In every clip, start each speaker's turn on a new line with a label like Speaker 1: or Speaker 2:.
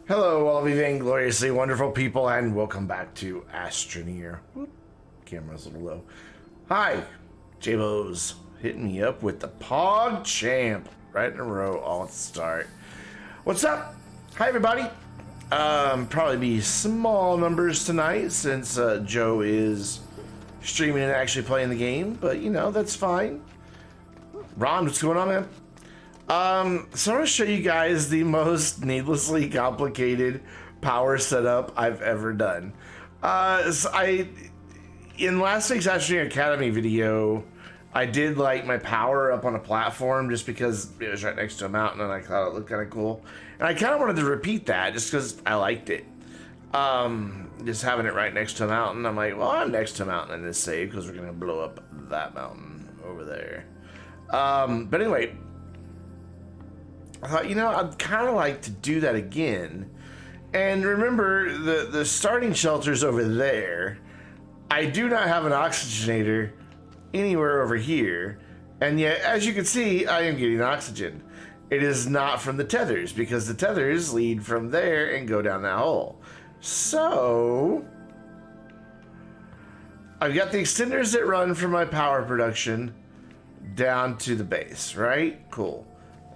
Speaker 1: Hello, all of you vaingloriously wonderful people, and welcome back to Astroneer. Whoop, camera's a little low. Hi, J-Bo's hitting me up with the Pog Champ right in a row, all at the start. What's up? Hi, everybody. Probably be small numbers tonight since Joe is streaming and actually playing the game, but you know, that's fine. Ron, what's going on, man? So I'm going to show you guys the most needlessly complicated power setup I've ever done. In last week's Astroneer Academy video, I did like my power up on a platform just because it was right next to a mountain and I thought it looked kind of cool. And I kind of wanted to repeat that just because I liked it. Just having it right next to a mountain, I'm like, well, I'm next to a mountain in this save because we're going to blow up that mountain over there. But anyway, I thought, you know, I'd kind of like to do that again. And remember, the starting shelter's over there. I do not have an oxygenator anywhere over here. And yet, as you can see, I am getting oxygen. It is not from the tethers, because the tethers lead from there and go down that hole. So I've got the extenders that run from my power production down to the base, right? Cool.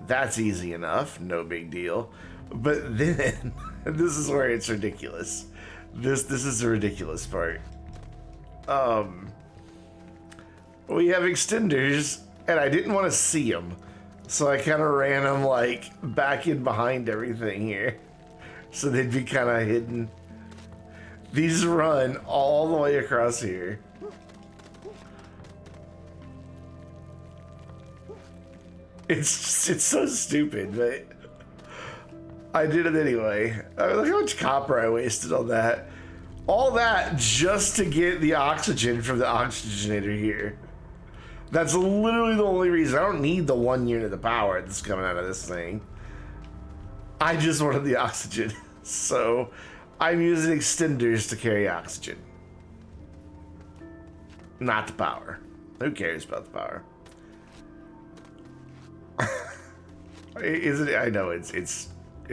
Speaker 1: That's easy enough, no big deal. But then, this is where it's ridiculous. This is the ridiculous part. We have extenders, and I didn't want to see them, so I kind of ran them like back in behind everything here, so they'd be kind of hidden. These run all the way across here. It's so stupid, but I did it anyway. I mean, look how much copper I wasted on that. All that just to get the oxygen from the oxygenator here. That's literally the only reason. I don't need the 1 unit of power that's coming out of this thing. I just wanted the oxygen. So I'm using extenders to carry oxygen. Not the power. Who cares about the power? Isn't it? I know it's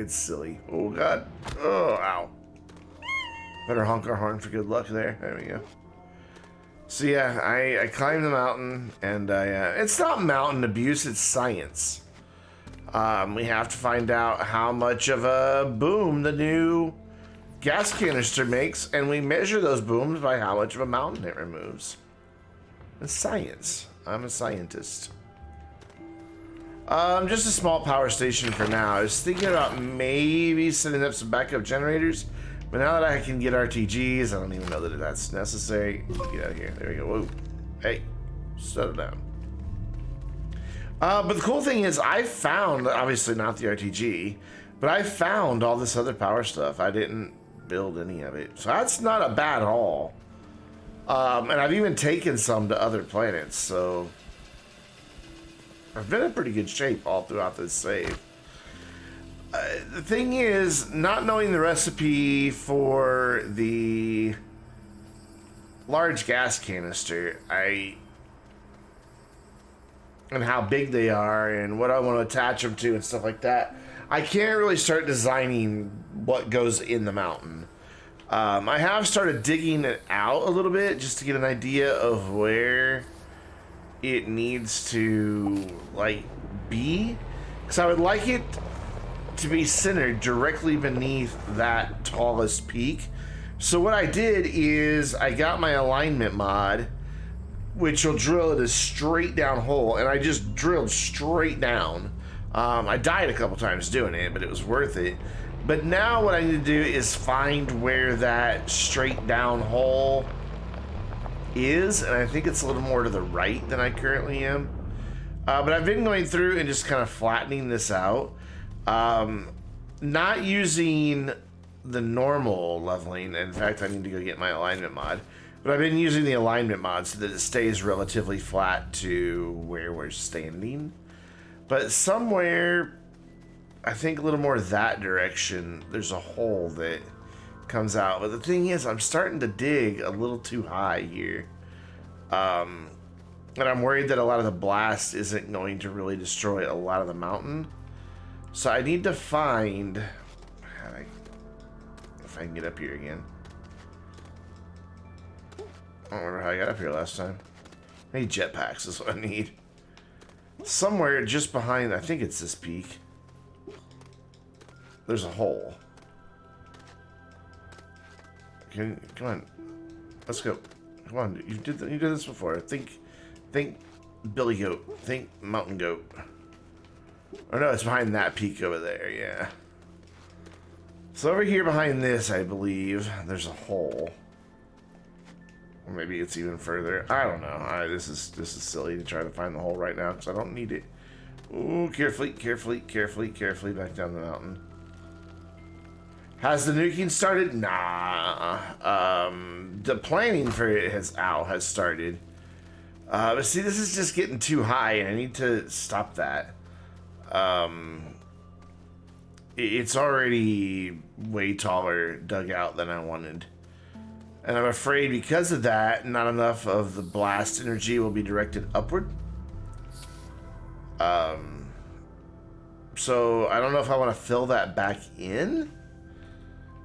Speaker 1: silly. Oh god. Oh, ow. Better honk our horn for good luck there. There we go. So yeah, I climbed the mountain, and it's not mountain abuse, it's science. We have to find out how much of a boom the new gas canister makes, and we measure those booms by how much of a mountain it removes. It's science. I'm a scientist. Just a small power station for now. I was thinking about maybe setting up some backup generators, but now that I can get RTGs, I don't even know that that's necessary. Get out of here. There we go. Whoa. Hey, settle down. But the cool thing is I found, obviously not the RTG, but I found all this other power stuff. I didn't build any of it. So that's not a bad haul. And I've even taken some to other planets, so I've been in pretty good shape all throughout this save. The thing is, not knowing the recipe for the large gas canister, and how big they are and what I want to attach them to and stuff like that, I can't really start designing what goes in the mountain. I have started digging it out a little bit just to get an idea of where it needs to like be, because I would like it to be centered directly beneath that tallest peak. So what I did is I got my alignment mod, which will drill it a straight down hole, and I just drilled straight down. I died a couple times doing it, but it was worth it. But now what I need to do is find where that straight down hole is, and I think it's a little more to the right than I currently am. But I've been going through and just kind of flattening this out. Not using the normal leveling. In fact, I need to go get my alignment mod. But I've been using the alignment mod so that it stays relatively flat to where we're standing. But somewhere, I think a little more that direction, there's a hole that comes out. But the thing is, I'm starting to dig a little too high here. And I'm worried that a lot of the blast isn't going to really destroy a lot of the mountain. So I need to find... if I can get up here again. I don't remember how I got up here last time. I need jetpacks is what I need. Somewhere just behind, I think it's this peak. There's a hole. Come on. Let's go. Come on. You did this before. Think Billy Goat. Think Mountain Goat. Oh no, it's behind that peak over there, yeah. So over here behind this, I believe, there's a hole. Or maybe it's even further. I don't know. This is silly to try to find the hole right now because I don't need it. Ooh, carefully back down the mountain. Has the nuking started? Nah. The planning for it has started. But see, this is just getting too high, and I need to stop that. It's already way taller dug out than I wanted. And I'm afraid because of that, not enough of the blast energy will be directed upward. So I don't know if I want to fill that back in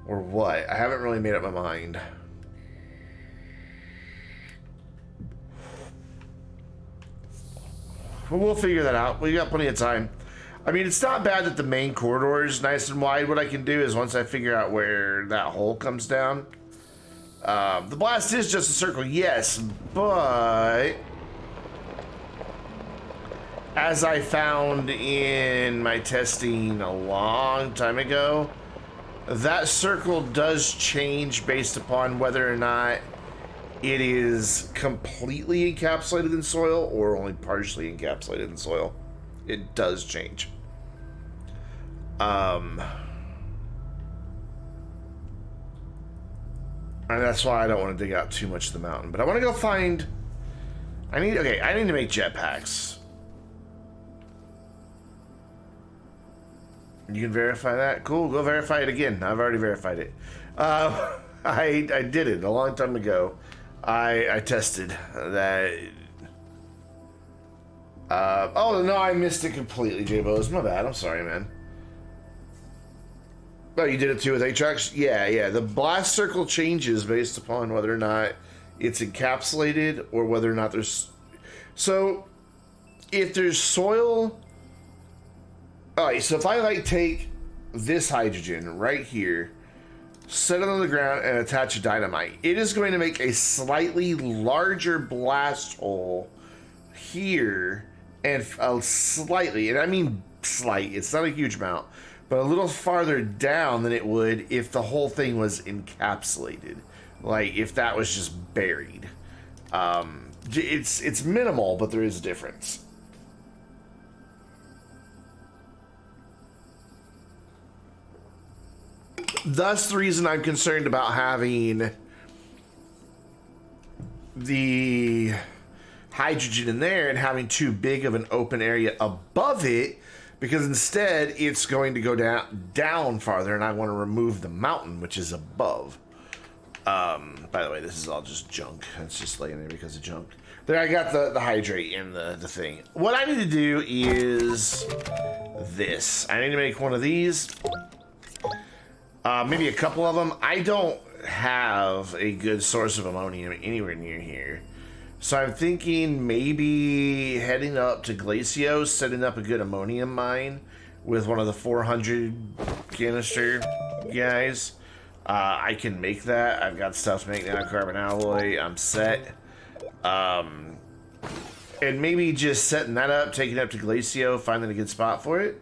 Speaker 1: or what. I haven't really made up my mind. But we'll figure that out. We got plenty of time. I mean, it's not bad that the main corridor is nice and wide. What I can do is once I figure out where that hole comes down, the blast is just a circle, yes, but as I found in my testing a long time ago, that circle does change based upon whether or not it is completely encapsulated in soil or only partially encapsulated in soil. It does change. And that's why I don't want to dig out too much of the mountain. But I want to go find... I need to make jetpacks. You can verify that? Cool, go verify it again. I've already verified it. I did it a long time ago. I tested that... oh, no, I missed it completely, J-Bose. My bad. I'm sorry, man. Oh, you did it too with Atrax? Yeah. The blast circle changes based upon whether or not it's encapsulated or whether or not there's... So, if there's soil... Alright, so if I, take this hydrogen right here, set it on the ground, and attach a dynamite, it is going to make a slightly larger blast hole here, and slightly, and I mean slight, it's not a huge amount, but a little farther down than it would if the whole thing was encapsulated. Like, if that was just buried. It's minimal, but there is a difference. Thus, the reason I'm concerned about having the hydrogen in there and having too big of an open area above it, because instead it's going to go down farther, and I want to remove the mountain, which is above. By the way, this is all just junk. It's just laying there because of junk. There, I got the hydrate and the thing. What I need to do is this. I need to make one of these. Maybe a couple of them. I don't have a good source of ammonium anywhere near here. So I'm thinking maybe heading up to Glacio, setting up a good ammonium mine with one of the 400 canister guys. I can make that. I've got stuff to make nanocarbon alloy. I'm set. And maybe just setting that up, taking it up to Glacio, finding a good spot for it.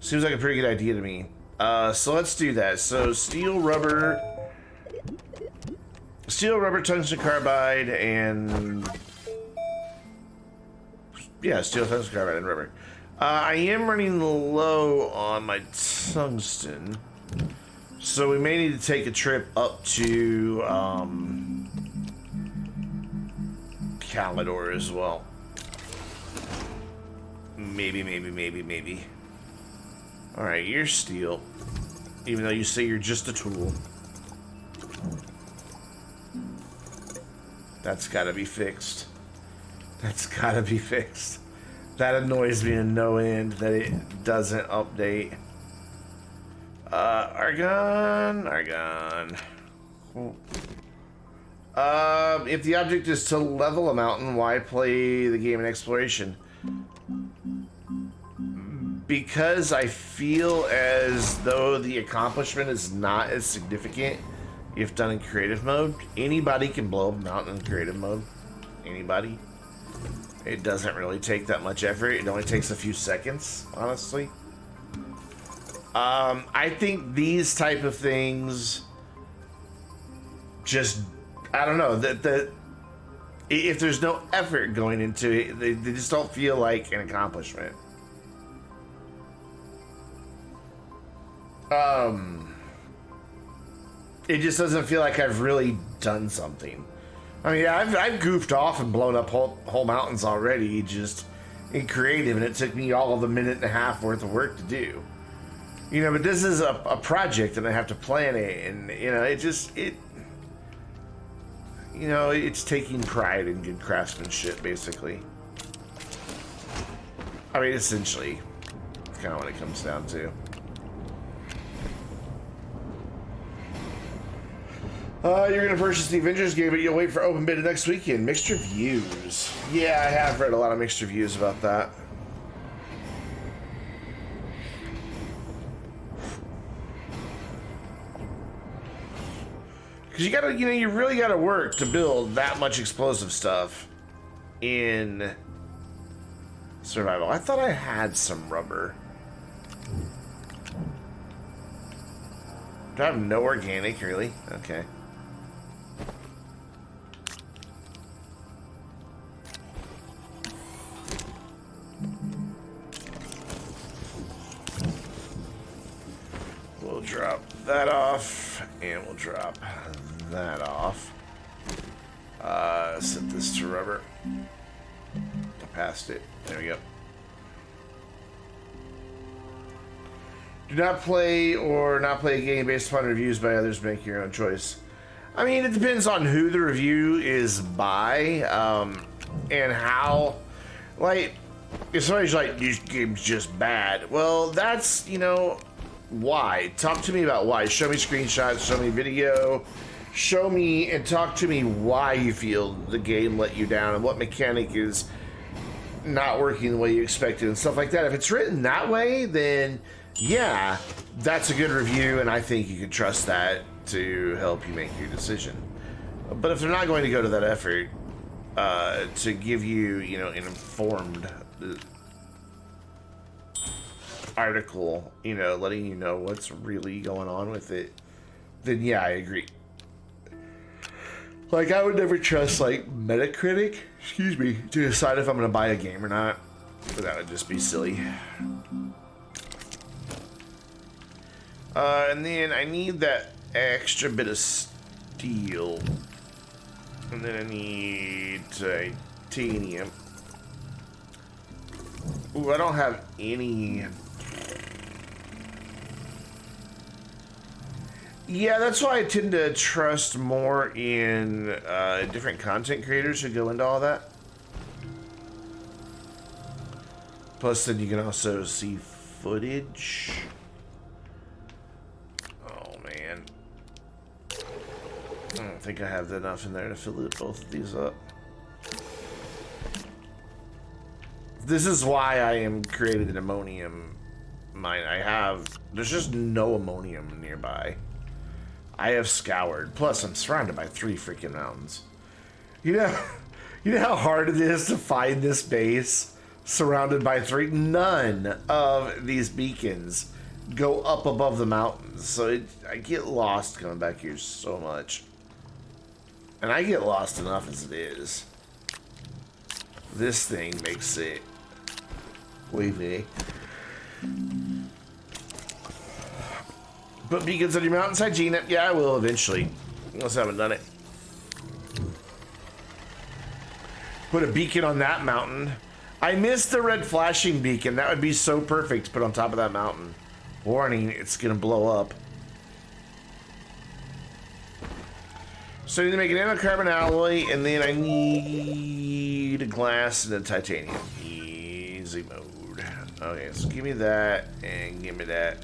Speaker 1: Seems like a pretty good idea to me. So let's do that. So steel, rubber, tungsten carbide, and yeah, steel, tungsten carbide, and rubber. I am running low on my tungsten, so we may need to take a trip up to Calidor as well. Maybe. All right, you're steel, even though you say you're just a tool. That's got to be fixed. That's gotta be fixed. That annoys me to no end that it doesn't update. Argon. If the object is to level a mountain, why play the game in exploration? Because I feel as though the accomplishment is not as significant if done in creative mode. Anybody can blow up a mountain in creative mode. Anybody. It doesn't really take that much effort. It only takes a few seconds, honestly. I think these type of things just, I don't know, that if there's no effort going into it, they just don't feel like an accomplishment. It just doesn't feel like I've really done something. I mean, I've goofed off and blown up whole mountains already, just in creative, and it took me all of a minute and a half worth of work to do. You know, but this is a project, and I have to plan it, and you know, it's taking pride in good craftsmanship, basically. I mean, essentially, it's kind of what it comes down to. You're going to purchase the Avengers game, but you'll wait for open beta next weekend. Mixed reviews. Yeah, I have read a lot of mixed reviews about that. Because you gotta, you really gotta work to build that much explosive stuff in survival. I thought I had some rubber. Do I have no organic, really? Okay. We'll drop that off, and we'll drop that off. Set this to rubber. I passed it. There we go. Do not play or not play a game based upon reviews by others. Make your own choice. I mean, it depends on who the review is by, and how. Like, if somebody's like, "This game's just bad," well, that's, why. Talk to me about why. Show me screenshots, show me video, show me and talk to me why you feel the game let you down and what mechanic is not working the way you expected and stuff like that. If it's written that way, then yeah, that's a good review, and I think you can trust that to help you make your decision. But if they're not going to go to that effort to give you, an informed article, letting you know what's really going on with it, then yeah, I agree. Like, I would never trust, Metacritic, to decide if I'm going to buy a game or not. But that would just be silly. And then I need that extra bit of steel. And then I need titanium. Ooh, I don't have any. Yeah, that's why I tend to trust more in different content creators who go into all that. Plus, then you can also see footage. Oh, man. I don't think I have enough in there to fill both of these up. This is why I am created an ammonium mine. There's just no ammonium nearby. I have scoured. Plus, I'm surrounded by 3 freaking mountains. You know how hard it is to find this base surrounded by 3? None of these beacons go up above the mountains, so I get lost coming back here so much. And I get lost enough as it is. This thing makes it wavy. Put beacons on your mountainside, Gina. Yeah, I will eventually. Unless I haven't done it. Put a beacon on that mountain. I missed the red flashing beacon. That would be so perfect to put on top of that mountain. Warning, it's gonna blow up. So I need to make an anocarbon alloy, and then I need to glass and then titanium. Easy mode. Okay, so give me that and give me that.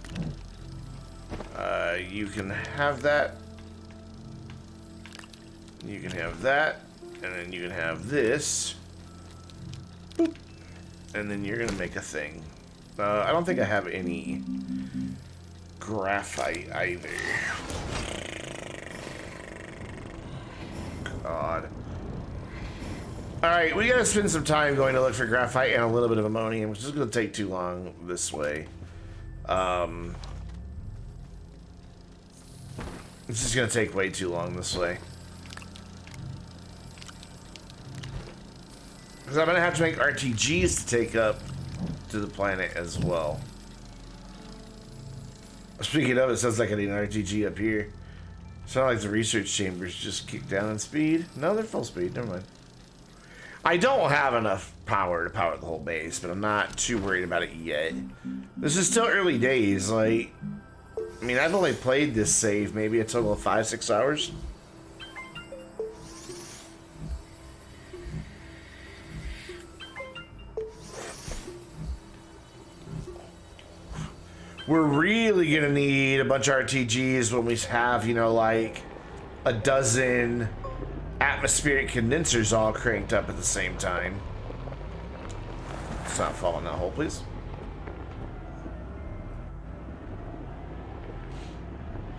Speaker 1: You can have that. You can have that. And then you can have this. Boop. And then you're gonna make a thing. I don't think I have any graphite either. God. Alright, we gotta spend some time going to look for graphite and a little bit of ammonium, which is gonna take too long this way. It's just gonna take way too long this way. Because I'm gonna have to make RTGs to take up to the planet as well. Speaking of, it sounds like I need an RTG up here. Sounds like the research chambers just kicked down in speed. No, they're full speed. Never mind. I don't have enough power to power the whole base, but I'm not too worried about it yet. This is still early days. Like, I mean, I've only played this save maybe a total of 5-6 hours. We're really gonna need a bunch of RTGs when we have, you know, like a dozen atmospheric condensers all cranked up at the same time. Let's not fall in that hole, please.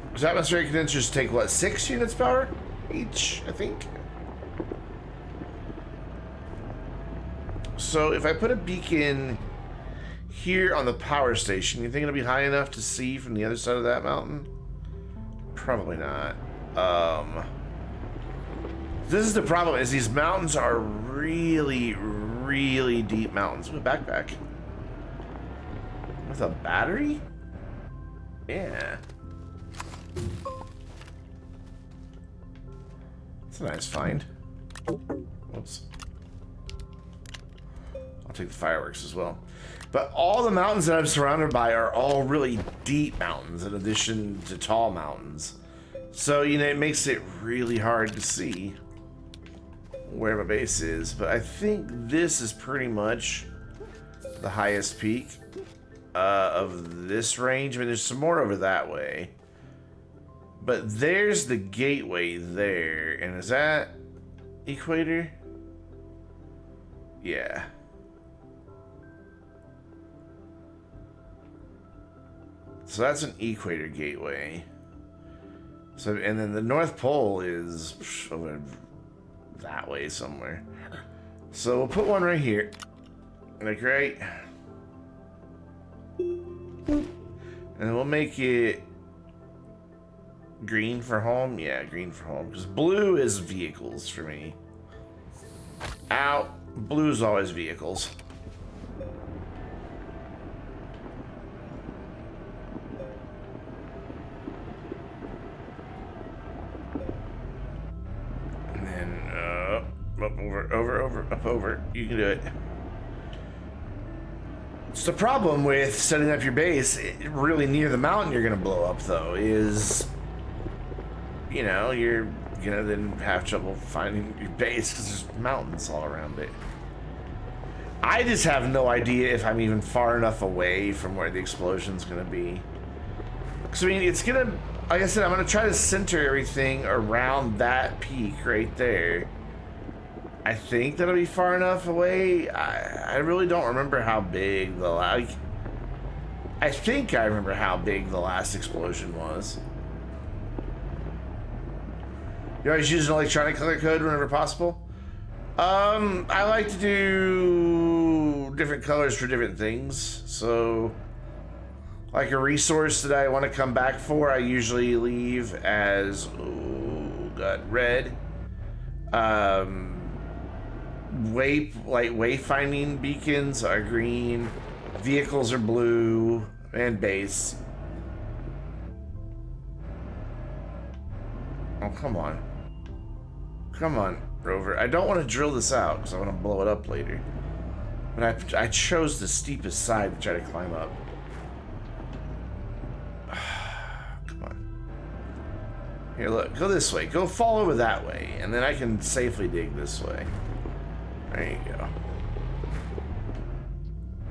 Speaker 1: Because atmospheric condensers take, what, 6 units power each, I think? So if I put a beacon here on the power station, you think it'll be high enough to see from the other side of that mountain? Probably not. This is the problem, is these mountains are really, really deep mountains. Ooh, a backpack. With a battery? Yeah. That's a nice find. Whoops. I'll take the fireworks as well. But all the mountains that I'm surrounded by are all really deep mountains in addition to tall mountains. So, you know, it makes it really hard to see where my base is. But I think this is pretty much the highest peak of this range. I mean, there's some more over that way. But there's the gateway there. And is that equator? Yeah. So that's an equator gateway. So, and then the North Pole is over that way somewhere. So we'll put one right here. Like right. And we'll make it green for home. Yeah, green for home. Because blue is vehicles for me. Out. Blue is always vehicles. Up, over, up, over. You can do it. It's the problem with setting up your base really near the mountain you're going to blow up, though, is, you know, you're going to then have trouble finding your base because there's mountains all around it. I just have no idea if I'm even far enough away from where the explosion's going to be. Because, I mean, it's going to, like I said, I'm going to try to center everything around that peak right there. I think that'll be far enough away. I really don't remember how big the last... I think I remember how big the last explosion was. You always use an electronic color code whenever possible? I like to do different colors for different things. So, like a resource that I want to come back for, I usually leave as, oh god, red. Wayfinding beacons are green, vehicles are blue, and base. Oh, come on. Come on, Rover. I don't want to drill this out because I want to blow it up later. But I chose the steepest side to try to climb up. Come on. Here, look. Go this way. Go fall over that way. And then I can safely dig this way. There you go.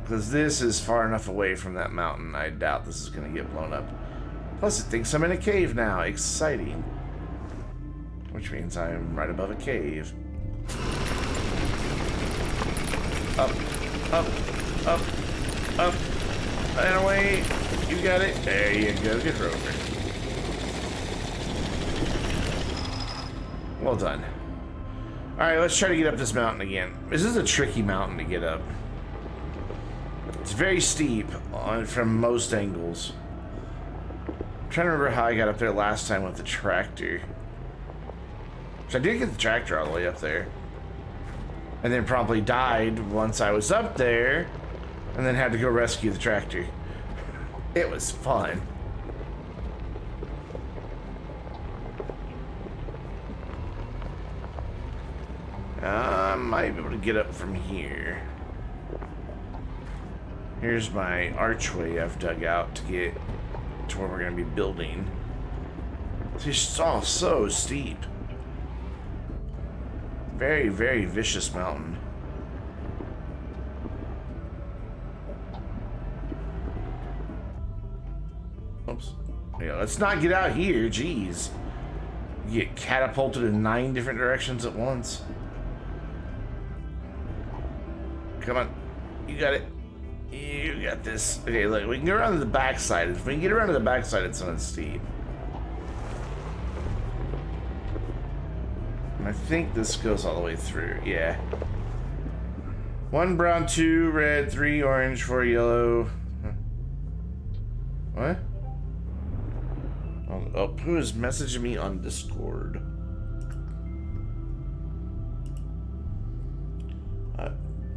Speaker 1: Because this is far enough away from that mountain, I doubt this is going to get blown up. Plus, it thinks I'm in a cave now. Exciting. Which means I'm right above a cave. Up, up, up, up, and away. You got it. There you go. Get Rover. Well done. Alright, let's try to get up this mountain again. This is a tricky mountain to get up. It's very steep from most angles. I'm trying to remember how I got up there last time with the tractor. So I did get the tractor all the way up there. And then promptly died once I was up there. And then had to go rescue the tractor. It was fun. I might be able to get up from here. Here's my archway I've dug out to get to where we're going to be building. It's all so steep. Very, very vicious mountain. Oops. Yeah, let's not get out here, jeez. You get catapulted in 9 different directions at once. Come on. You got it. You got this. Okay, look, we can go around to the backside. If we can get around to the backside, it's not steep. And I think this goes all the way through. Yeah. 1 brown, 2 red, 3 orange, 4 yellow. What? Oh, who is messaging me on Discord?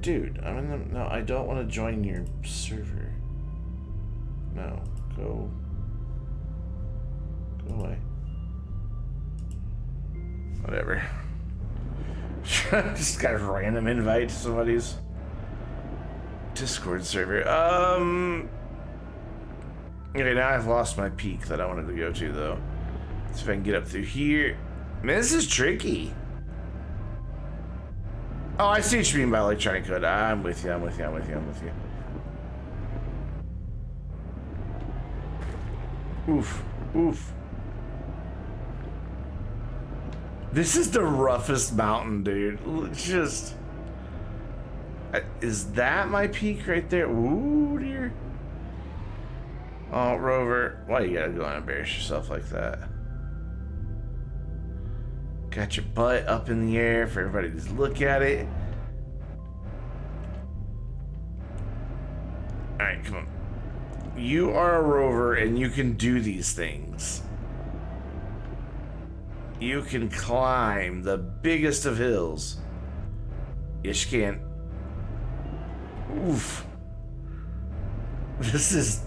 Speaker 1: Dude, I'm in the... No, I don't want to join your server. No, go away. Whatever. Just got a random invite to somebody's Discord server. Okay, now I've lost my peak that I wanted to go to, though. Let's see if I can get up through here. Man, this is tricky. Oh, I see what you mean by electronic code. I'm with you, I'm with you, I'm with you, I'm with you. Oof, oof. This is the roughest mountain, dude. Just... Is that my peak right there? Ooh, dear. Oh, Rover, why you gotta go and embarrass yourself like that? Got your butt up in the air for everybody to look at it. Alright, come on. You are a rover and you can do these things. You can climb the biggest of hills. Yes, you can. Oof. This is...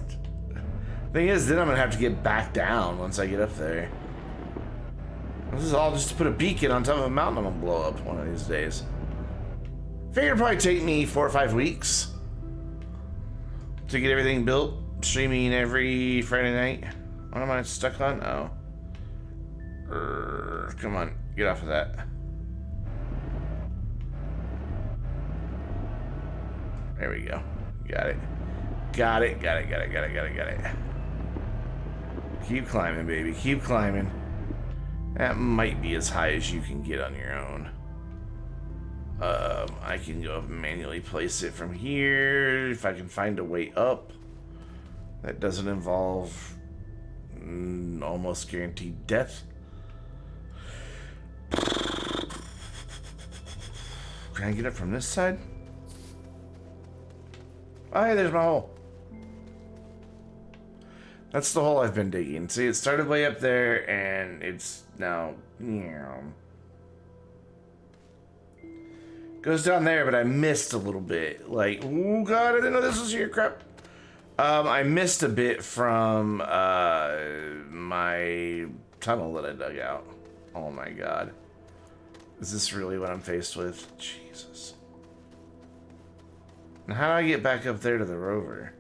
Speaker 1: Thing is, then I'm gonna have to get back down once I get up there. This is all just to put a beacon on top of a mountain I'm gonna blow up one of these days. Figure it'll probably take me 4 or 5 weeks to get everything built, streaming every Friday night. What am I stuck on? Oh. Come on, get off of that. There we go. Got it. Got it, got it, got it, got it, got it, got it. Keep climbing, baby. Keep climbing. That might be as high as you can get on your own. I can go manually place it from here if I can find a way up. That doesn't involve almost guaranteed death. Can I get it from this side? Oh, hey, there's my hole. That's the hole I've been digging. See, it started way up there, and it's now... Goes down there, but I missed a little bit. Like, oh god, I didn't know this was here, crap. I missed a bit from my tunnel that I dug out. Oh my god. Is this really what I'm faced with? Jesus. Now, how do I get back up there to the rover?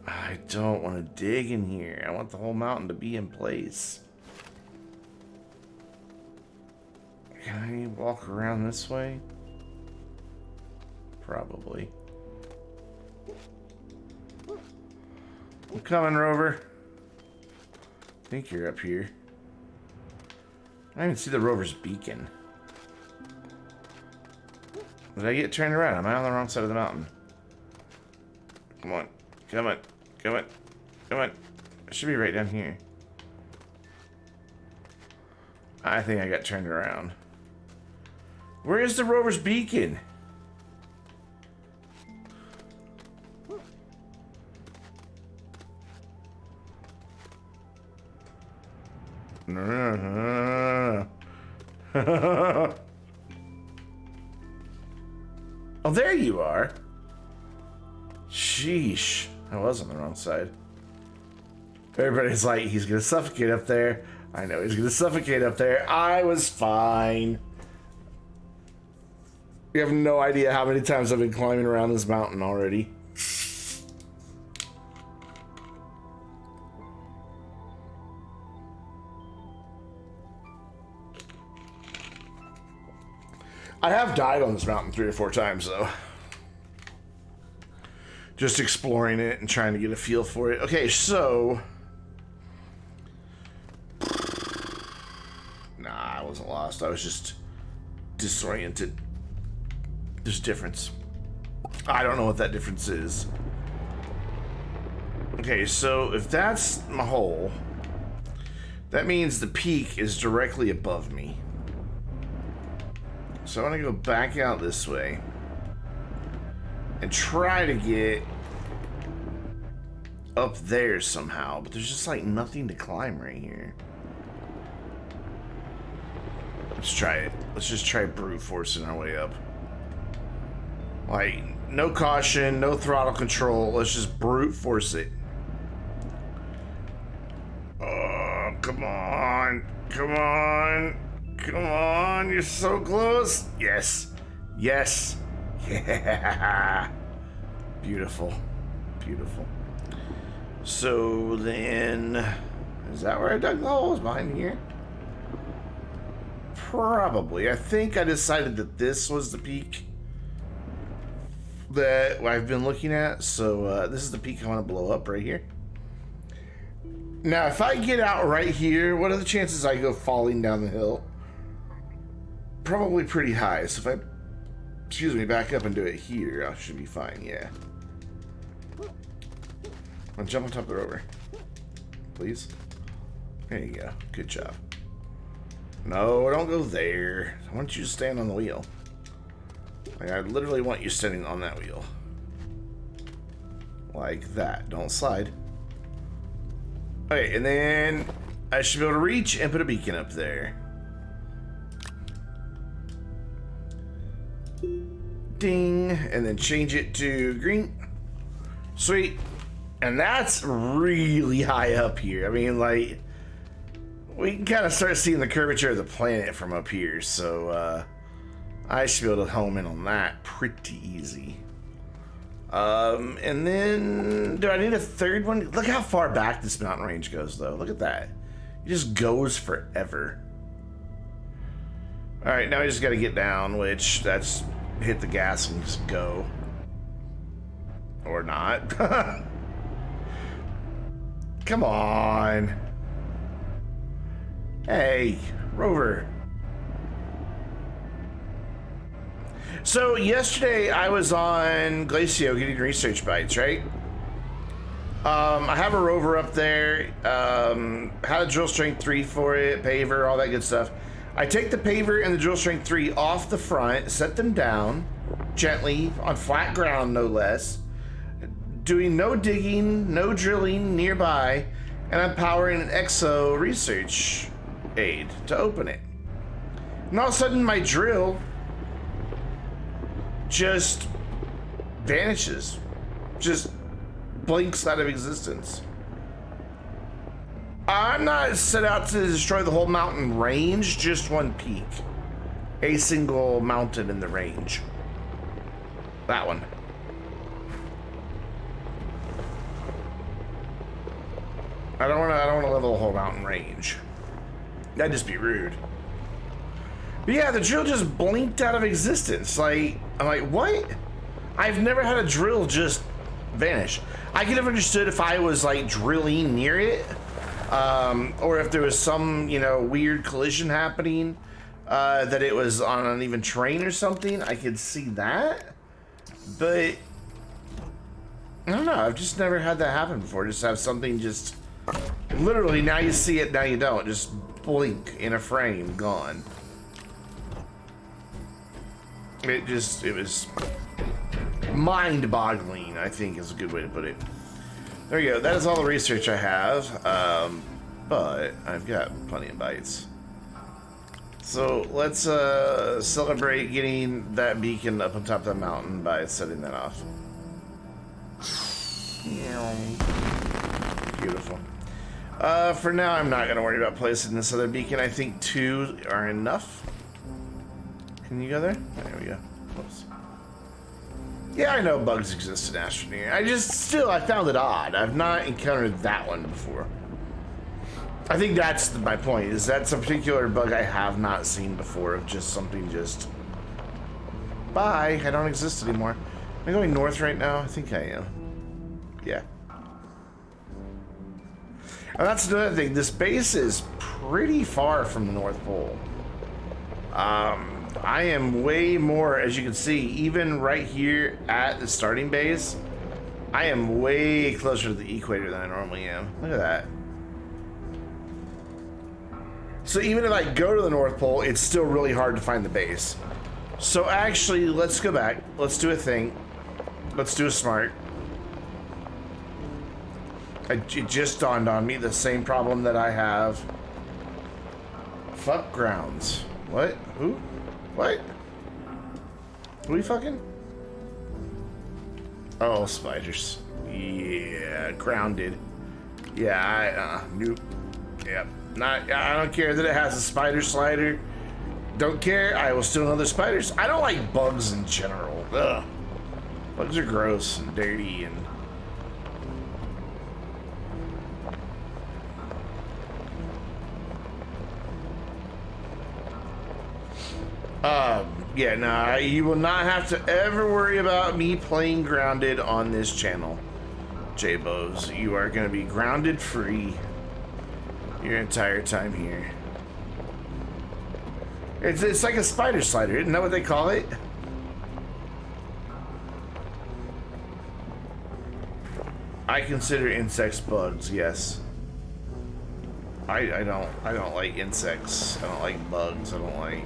Speaker 1: I don't want to dig in here. I want the whole mountain to be in place. Can I walk around this way? Probably. I'm coming, Rover. I think you're up here. I didn't even see the rover's beacon. Did I get turned around? Am I on the wrong side of the mountain? Come on. Come on. Come on. Come on. It should be right down here. I think I got turned around. Where is the rover's beacon? Oh, there you are. Sheesh. I was on the wrong side. Everybody's like, he's gonna suffocate up there. I know he's gonna suffocate up there. I was fine. You have no idea how many times I've been climbing around this mountain already. I have died on this mountain 3 or 4 times, though. Just exploring it and trying to get a feel for it. Okay, so... Nah, I wasn't lost. I was just disoriented. There's a difference. I don't know what that difference is. Okay, so if that's my hole, that means the peak is directly above me. So I'm gonna go back out this way and try to get up there somehow, but there's just like nothing to climb right here. Let's try it. Let's just try brute forcing our way up. Like, no caution, no throttle control. Let's just brute force it. Oh, come on. Come on. Come on. You're so close. Yes. Yes. Yeah. Beautiful. Beautiful. So then, is that where I dug the holes? Behind here? Probably. I think I decided that this was the peak that I've been looking at. So this is the peak I want to blow up right here. Now, if I get out right here, what are the chances I go falling down the hill? Probably pretty high. So if I, excuse me, back up and do it here, I should be fine. Yeah. I'll jump on top of the rover, please. There you go. Good job. No, don't go there. I want you to stand on the wheel. Like, I literally want you standing on that wheel. Like that. Don't slide. Okay, and then I should be able to reach and put a beacon up there. Ding. And then change it to green. Sweet. And that's really high up here. I mean, like, we can kind of start seeing the curvature of the planet from up here. So, I should be able to home in on that pretty easy. And then, do I need a third one? Look how far back this mountain range goes, though. Look at that. It just goes forever. All right, now we just got to get down, which that's hit the gas and just go. Or not. Come on. Hey, Rover. So yesterday I was on Glacio getting research bites, right? I have a rover up there, had a drill strength 3 for it, paver, all that good stuff. I take the paver and the drill strength 3 off the front, set them down gently on flat ground, no less, doing no digging, no drilling nearby, and I'm powering an EXO research aid to open it. And all of a sudden my drill just vanishes, just blinks out of existence. I'm not set out to destroy the whole mountain range, just one peak. A single mountain in the range. That one. I don't want to level the whole mountain range. That'd just be rude. But yeah, the drill just blinked out of existence. Like, I'm like, what? I've never had a drill just vanish. I could have understood if I was like drilling near it, or if there was some, you know, weird collision happening, that it was on an uneven terrain or something. I could see that, but I don't know. I've just never had that happen before. Just have something just literally, now you see it, now you don't. Just blink in a frame, gone. It was mind-boggling, I think is a good way to put it. There you go. That is all the research I have, but I've got plenty of bytes. So let's celebrate getting that beacon up on top of the mountain by setting that off. Beautiful. For now, I'm not going to worry about placing this other beacon. I think 2 are enough. Can you go there? There we go. Close. Yeah, I know bugs exist in Astroneer. I found it odd. I've not encountered that one before. I think that's my point, is that's a particular bug I have not seen before, of just something just... Bye, I don't exist anymore. Am I going north right now? I think I am. Yeah. And that's another thing, this base is pretty far from the North Pole. I am way more, as you can see, even right here at the starting base, I am way closer to the equator than I normally am. Look at that. So even if I go to the North Pole, it's still really hard to find the base. So actually, let's go back. Let's do a thing. Let's do a smart. It just dawned on me, the same problem that I have. Fuck grounds. What? Who? What? Who we fucking? Oh, spiders. Yeah, grounded. Yeah, nope. Yep. I don't care that it has a spider slider. Don't care. I will steal another spiders. I don't like bugs in general. Ugh. Bugs are gross and dirty and... yeah, nah, you will not have to ever worry about me playing grounded on this channel, J-Bos. You are going to be grounded free your entire time here. It's like a spider slider, isn't that what they call it? I consider insects bugs, yes. I don't like insects. I don't like bugs. I don't like...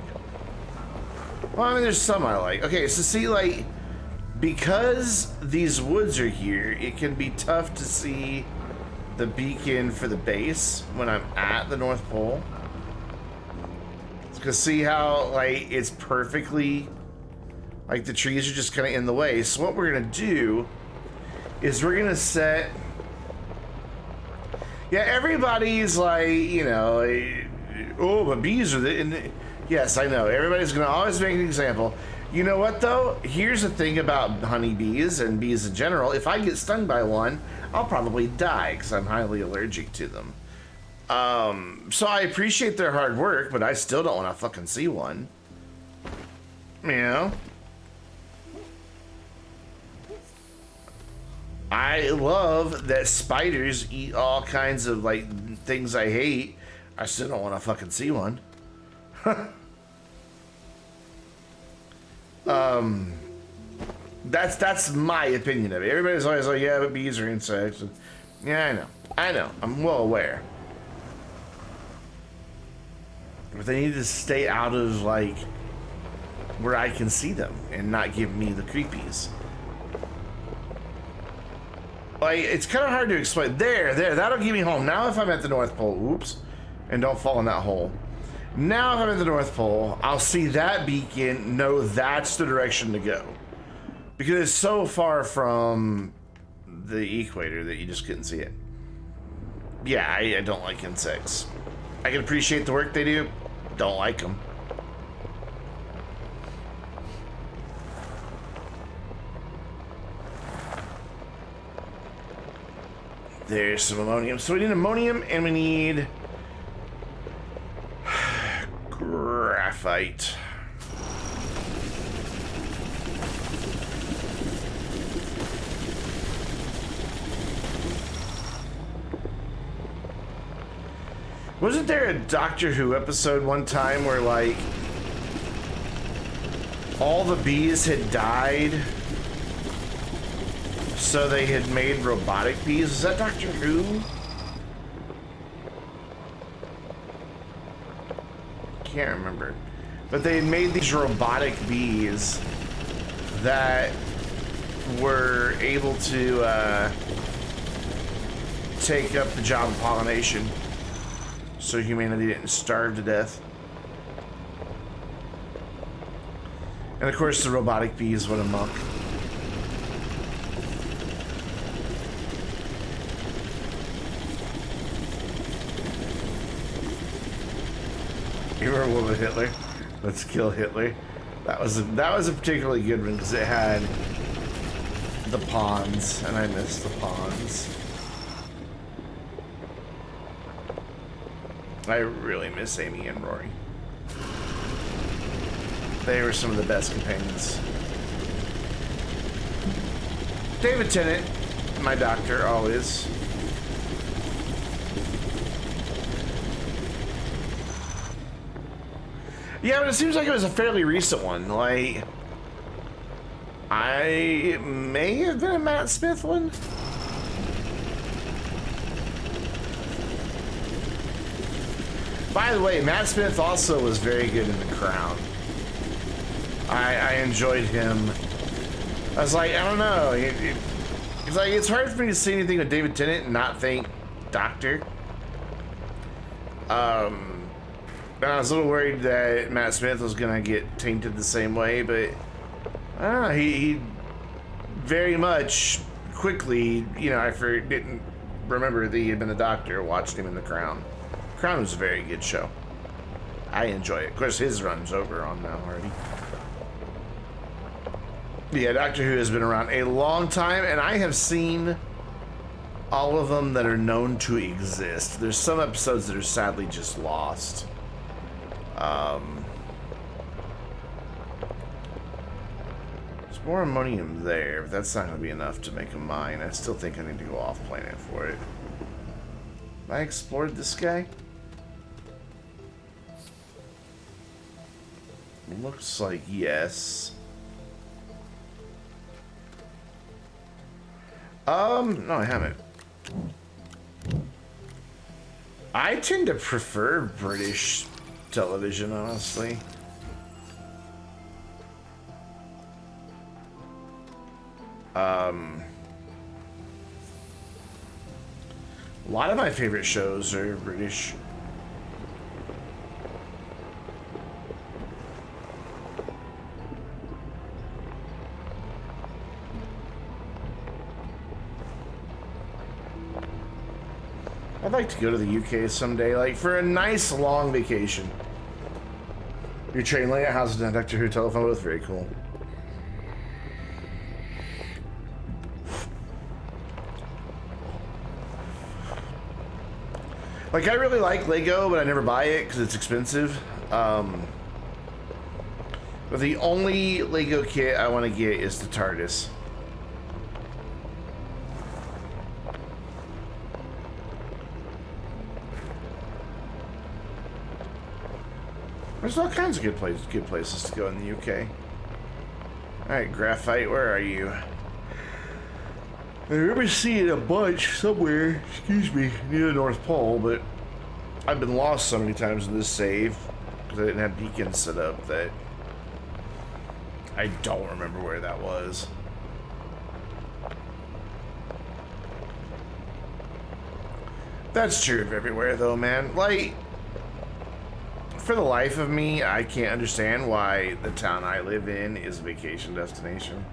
Speaker 1: Well, I mean, there's some I like. Okay, so see, like, because these woods are here, it can be tough to see the beacon for the base when I'm at the North Pole. Because see how, like, it's perfectly, like, the trees are just kind of in the way. So what we're going to do is we're going to set... Yeah, everybody's like, you know, oh, but bees are the... Yes, I know. Everybody's going to always make an example. You know what, though? Here's the thing about honeybees and bees in general. If I get stung by one, I'll probably die because I'm highly allergic to them. So I appreciate their hard work, but I still don't want to fucking see one. You know? I love that spiders eat all kinds of, like, things I hate. I still don't want to fucking see one. That's my opinion of it. Everybody's always like, yeah, but bees are insects. Yeah, I know, I'm well aware, but they need to stay out of, like, where I can see them and not give me the creepies. Like, it's kind of hard to explain. There, that'll get me home. Now if I'm at the North Pole, oops, and don't fall in that hole. Now if I'm at the North Pole, I'll see that beacon, know that's the direction to go. Because it's so far from the equator that you just couldn't see it. Yeah, I don't like insects. I can appreciate the work they do, don't like them. There's some ammonium. So we need ammonium and we need... graphite. graphite. Wasn't there a Doctor Who episode one time where, like, all the bees had died, so they had made robotic bees? Is that Doctor Who? Can't remember. But they had made these robotic bees that were able to take up the job of pollination, so humanity didn't starve to death. And of course the robotic bees went amok. You remember one with Hitler? Let's kill Hitler. That was a particularly good one because it had the pawns, and I missed the pawns. I really miss Amy and Rory. They were some of the best companions. David Tennant, my doctor, always. Yeah, but it seems like it was a fairly recent one. Like, it may have been a Matt Smith one. By the way, Matt Smith also was very good in The Crown. I enjoyed him. I was like, I don't know. It's like, it's hard for me to see anything with David Tennant and not think Doctor. I was a little worried that Matt Smith was gonna get tainted the same way, but I don't know. He very much quickly, you know, I didn't remember that he had been a Doctor. Watched him in The Crown. Crown was a very good show. I enjoy it. Of course, his run's over on now already. Yeah, Doctor Who has been around a long time, and I have seen all of them that are known to exist. There's some episodes that are sadly just lost. There's more ammonium there, but that's not going to be enough to make a mine. I still think I need to go off planet for it. Have I explored this guy? Looks like yes. No, I haven't. I tend to prefer British television, honestly. A lot of my favorite shows are British. I'd like to go to the UK someday, like for a nice long vacation. Your train layout, how's the Doctor Who telephone booth? Very cool. Like, I really like Lego, but I never buy it because it's expensive. But the only Lego kit I want to get is the TARDIS. There's all kinds of good places to go in the UK. Alright, Graphite, where are you? I remember seeing a bunch somewhere, excuse me, near the North Pole, but I've been lost so many times in this save because I didn't have beacons set up that I don't remember where that was. That's true of everywhere though, man. Like, for the life of me, I can't understand why the town I live in is a vacation destination.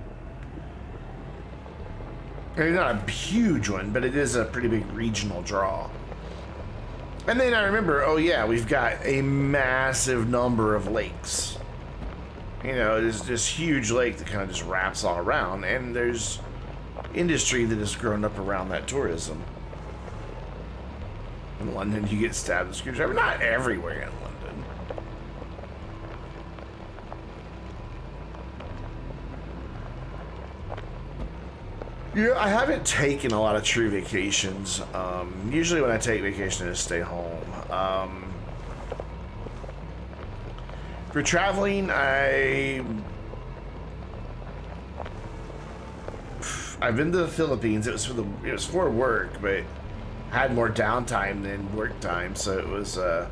Speaker 1: I mean, not a huge one, but it is a pretty big regional draw. And then I remember, oh yeah, we've got a massive number of lakes. You know, there's this huge lake that kind of just wraps all around, and there's industry that has grown up around that tourism. In London, you get stabbed with a screwdriver. Not everywhere in London. Yeah, I haven't taken a lot of true vacations. Usually when I take vacation, I just stay home. For traveling, I've been to the Philippines. It was for work, but I had more downtime than work time, so it was a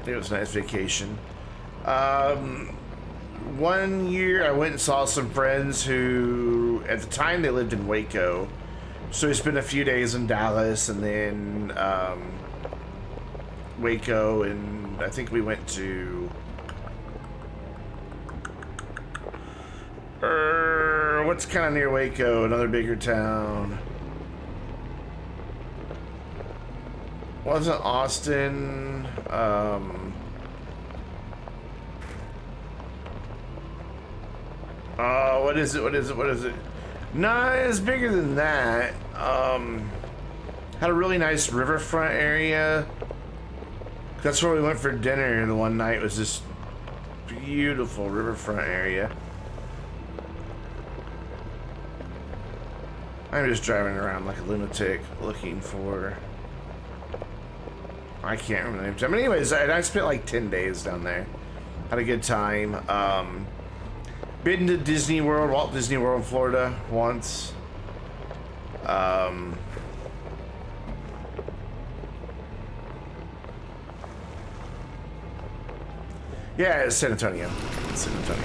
Speaker 1: nice vacation. 1 year I went and saw some friends who, at the time, they lived in Waco. So we spent a few days in Dallas and then Waco, and I think we went to what's kind of near Waco, another bigger town. Wasn't Austin? What is it? Nah, it's bigger than that. Had a really nice riverfront area. That's where we went for dinner the one night. It was this beautiful riverfront area. I'm just driving around like a lunatic looking for... I can't remember the name. But anyways, I spent like 10 days down there. Had a good time. Been to Disney World, Walt Disney World in Florida once. Yeah, it's San Antonio. San Antonio.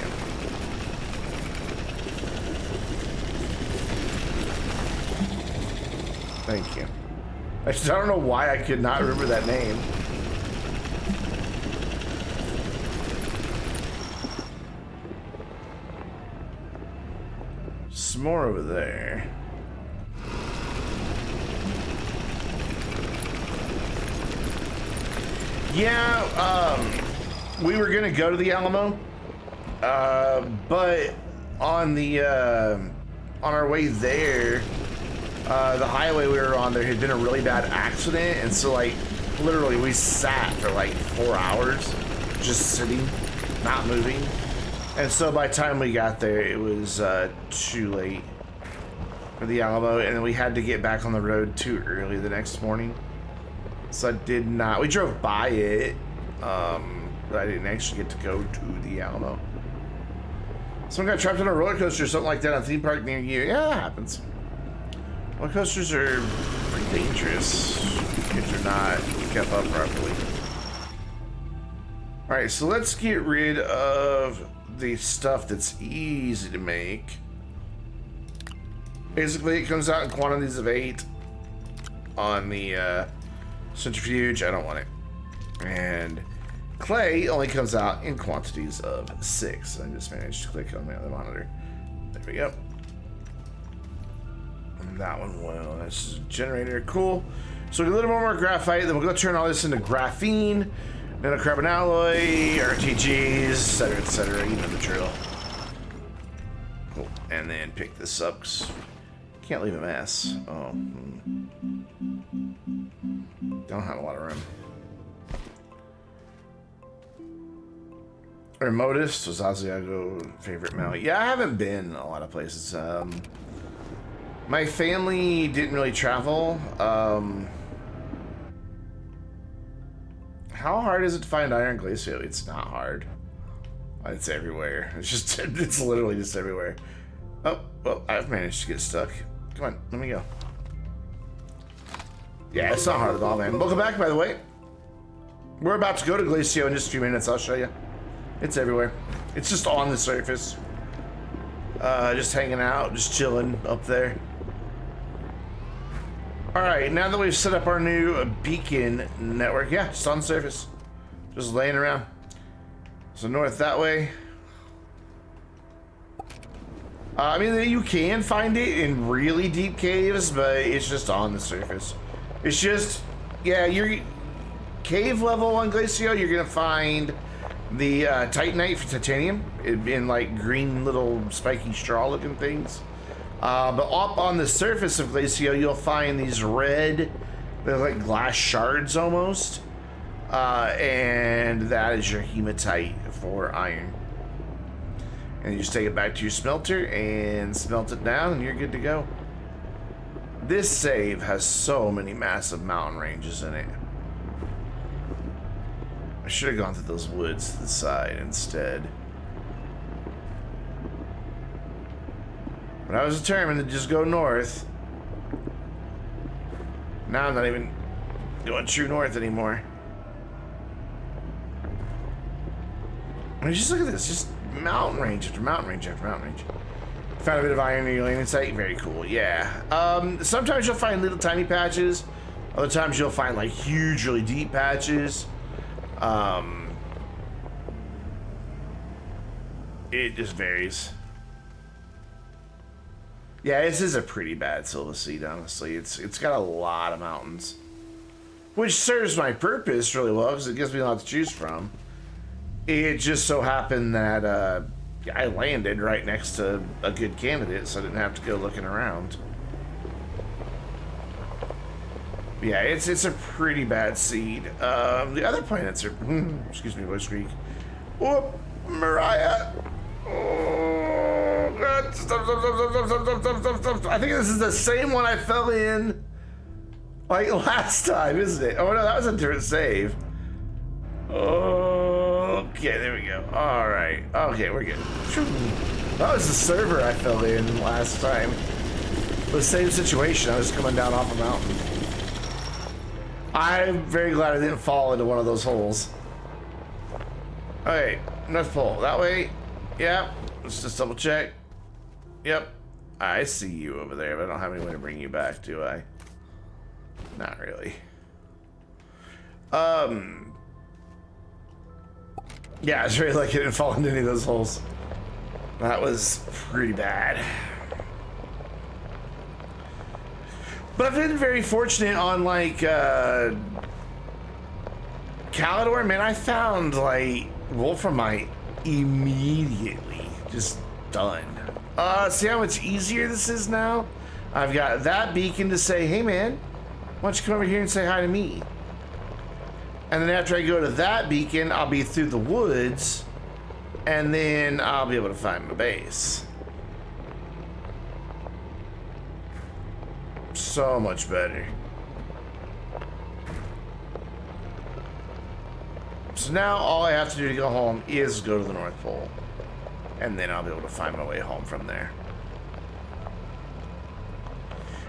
Speaker 1: Thank you. I don't know why I could not remember that name. Some more over there. Yeah, we were gonna go to the Alamo, but on the on our way there, the highway we were on, there had been a really bad accident, and so like literally we sat for like 4 hours just sitting, not moving. And so by the time we got there, it was too late for the Alamo, and we had to get back on the road too early the next morning. So I did not. We drove by it, but I didn't actually get to go to the Alamo. Someone got trapped on a roller coaster or something like that on a theme park near you. Yeah, that happens. Roller coasters are pretty dangerous if they're not kept up properly. All right, so let's get rid of the stuff that's easy to make. Basically, it comes out in quantities of 8 on the centrifuge. I don't want it. And clay only comes out in quantities of 6. I just managed to click on the other monitor. There we go. And that one, well, that's a generator. Cool. So we get a little more graphite, then we'll go turn all this into graphene. Nanocarbon alloy, RTGs, etc. You know the drill. Cool. And then pick this up. Can't leave a mess. Oh. Don't have a lot of room. Remotus was Asiago favorite Maui. Yeah, I haven't been a lot of places. My family didn't really travel. How hard is it to find iron glacial? It's not hard. It's everywhere. It's just, it's literally just everywhere. Oh, well, I've managed to get stuck. Come on, let me go. Yeah, it's not hard at all, man. Welcome back, by the way. We're about to go to Glacio in just a few minutes. I'll show you. It's everywhere. It's just on the surface. Just hanging out, just chilling up there. All right, now that we've set up our new beacon network, yeah, just on the surface, just laying around. So north that way. I mean, you can find it in really deep caves, but it's just on the surface. It's just, yeah, your cave level on Glacio, you're gonna find the Titanite for titanium in like green little spiky straw looking things. But up on the surface of Glacio, you'll find these red, they're like glass shards almost. And that is your hematite for iron. And you just take it back to your smelter and smelt it down and you're good to go. This save has so many massive mountain ranges in it. I should have gone through those woods to the side instead. But I was determined to just go north. Now I'm not even going true north anymore. I mean, just look at this. Just mountain range after mountain range after mountain range. Found a bit of iron in your landing site. Very cool. Yeah. Sometimes you'll find little tiny patches. Other times you'll find like huge, really deep patches. It just varies. Yeah, this is a pretty bad Silva Seed, honestly. It's got a lot of mountains, which serves my purpose really well because it gives me a lot to choose from. It just so happened that I landed right next to a good candidate, so I didn't have to go looking around. Yeah, it's a pretty bad seed. The other planets are... excuse me, voice squeak. Whoop, Mariah. Oh, God. Stop. I think this is the same one I fell in like last time, isn't it? Oh, no, that was a different save. Okay, there we go. All right. Okay, we're good. That was the server I fell in last time. The same situation. I was coming down off a mountain. I'm very glad I didn't fall into one of those holes. Okay, North Pole. That way. Yep. Let's just double check. Yep. I see you over there, but I don't have any way to bring you back, do I? Not really. Yeah, it's really like I didn't fall into any of those holes. That was pretty bad. But I've been very fortunate on like Calidor, man. I found like Wolframite immediately, just done. See how much easier this is now? I've got that beacon to say, hey man, why don't you come over here and say hi to me? And then after I go to that beacon, I'll be through the woods, and then I'll be able to find my base. So much better. So now all I have to do to go home is go to the North Pole. And then I'll be able to find my way home from there.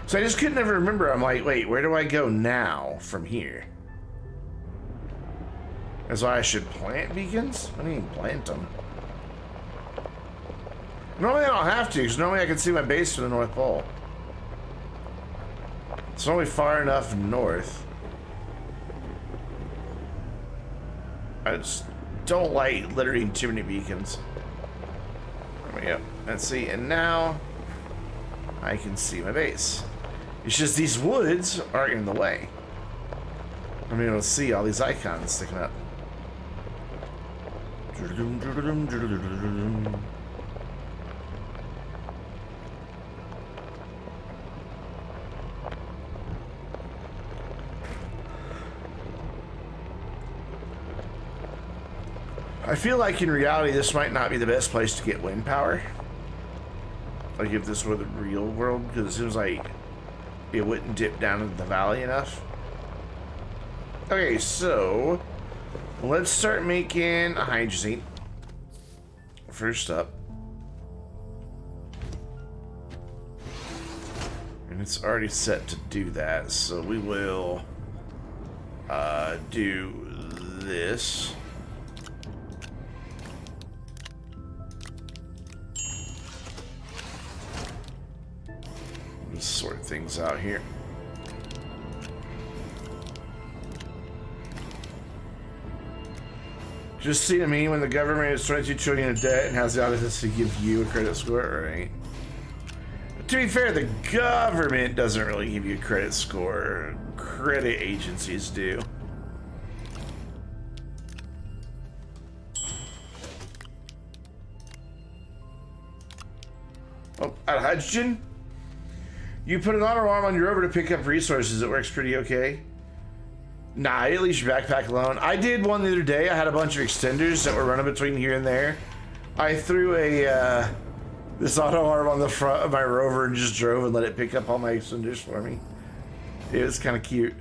Speaker 1: So I just couldn't ever remember. I'm like, wait, where do I go now from here? That's why I should plant beacons? I didn't even plant them. Normally I don't have to, because normally I can see my base from the North Pole. It's only far enough north. I just don't like littering too many beacons. There we go. Let's see, and now I can see my base. It's just these woods are in the way. I'm able to see all these icons sticking up. I feel like in reality this might not be the best place to get wind power. Like if this were the real world, because it seems like it wouldn't dip down into the valley enough. Okay, so let's start making a hydrazine. First up. And it's already set to do that, so we will do this. Let's sort things out here. Just see to me when the government is 22 trillion in debt and has the audacity to give you a credit score, right? To be fair, the government doesn't really give you a credit score. Credit agencies do. Oh, out of hydrogen? You put an auto arm on your rover to pick up resources. It works pretty okay. Nah, at least your backpack alone. I did one the other day. I had a bunch of extenders that were running between here and there. I threw a this auto arm on the front of my rover and just drove and let it pick up all my cinders for me. It was kind of cute.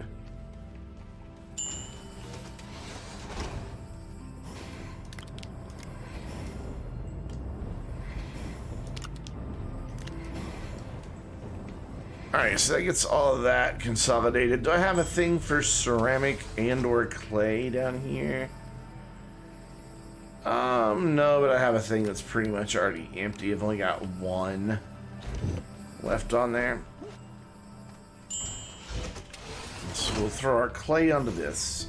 Speaker 1: Alright, so that gets all of that consolidated. Do I have a thing for ceramic and or clay down here? No, but I have a thing that's pretty much already empty. I've only got one left on there. So we'll throw our clay onto this.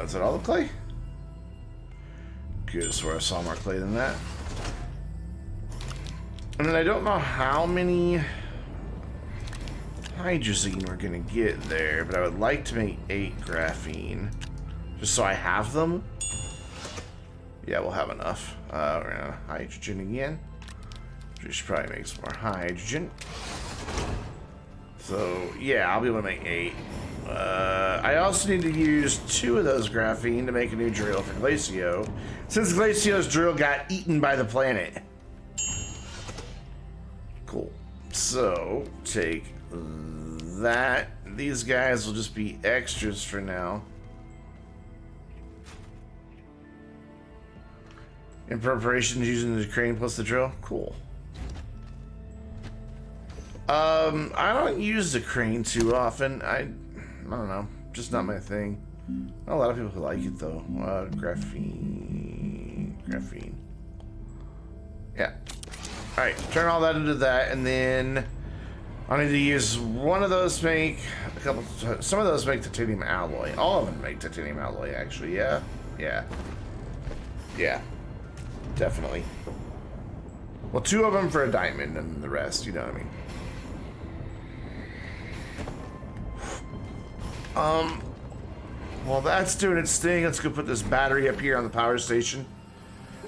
Speaker 1: Is that all the clay? Good, so I saw more clay than that. And then I don't know how many hydrazine we're gonna get there, but I would like to make 8 graphene. Just so I have them. Yeah, we'll have enough. We're gonna hydrogen again. We should probably make some more hydrogen. So, yeah, I'll be able to make 8. I also need to use 2 of those graphene to make a new drill for Glacio, since Glacio's drill got eaten by the planet. Cool. So, take that. These guys will just be extras for now. In preparation using the crane plus the drill. Cool. I don't use the crane too often. I don't know. Just not my thing. A lot of people who like it though. Graphene. Yeah. Alright, turn all that into that, and then I need to use one of those to make a couple. Some of those make titanium alloy. All of them make titanium alloy, actually. Yeah. Definitely. Well, 2 of them for a diamond, and the rest, you know what I mean. While that's doing its thing, let's go put this battery up here on the power station.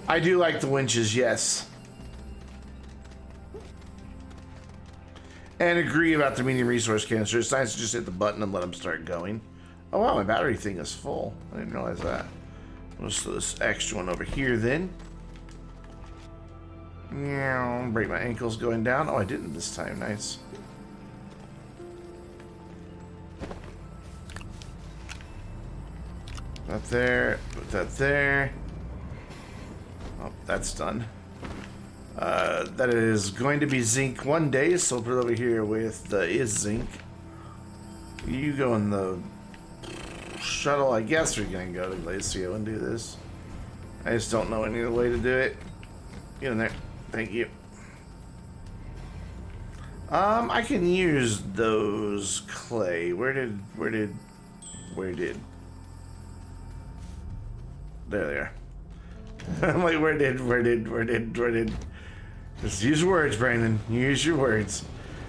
Speaker 1: I do like the winches, yes. And agree about the medium resource canister. It's nice to just hit the button and let them start going. Oh wow, my battery thing is full. I didn't realize that. Let's throw this extra one over here then. Break my ankles going down. Oh, I didn't this time. Nice. That there. Put that there. Oh, that's done. That is going to be zinc one day, so we'll put it over here with the is zinc. You go in the shuttle. I guess we're going to go to Glacio and do this. I just don't know any other way to do it. Get in there. Thank you. I can use those clay. Where did? There they are. I'm like, where did? Just use your words, Brandon. Use your words.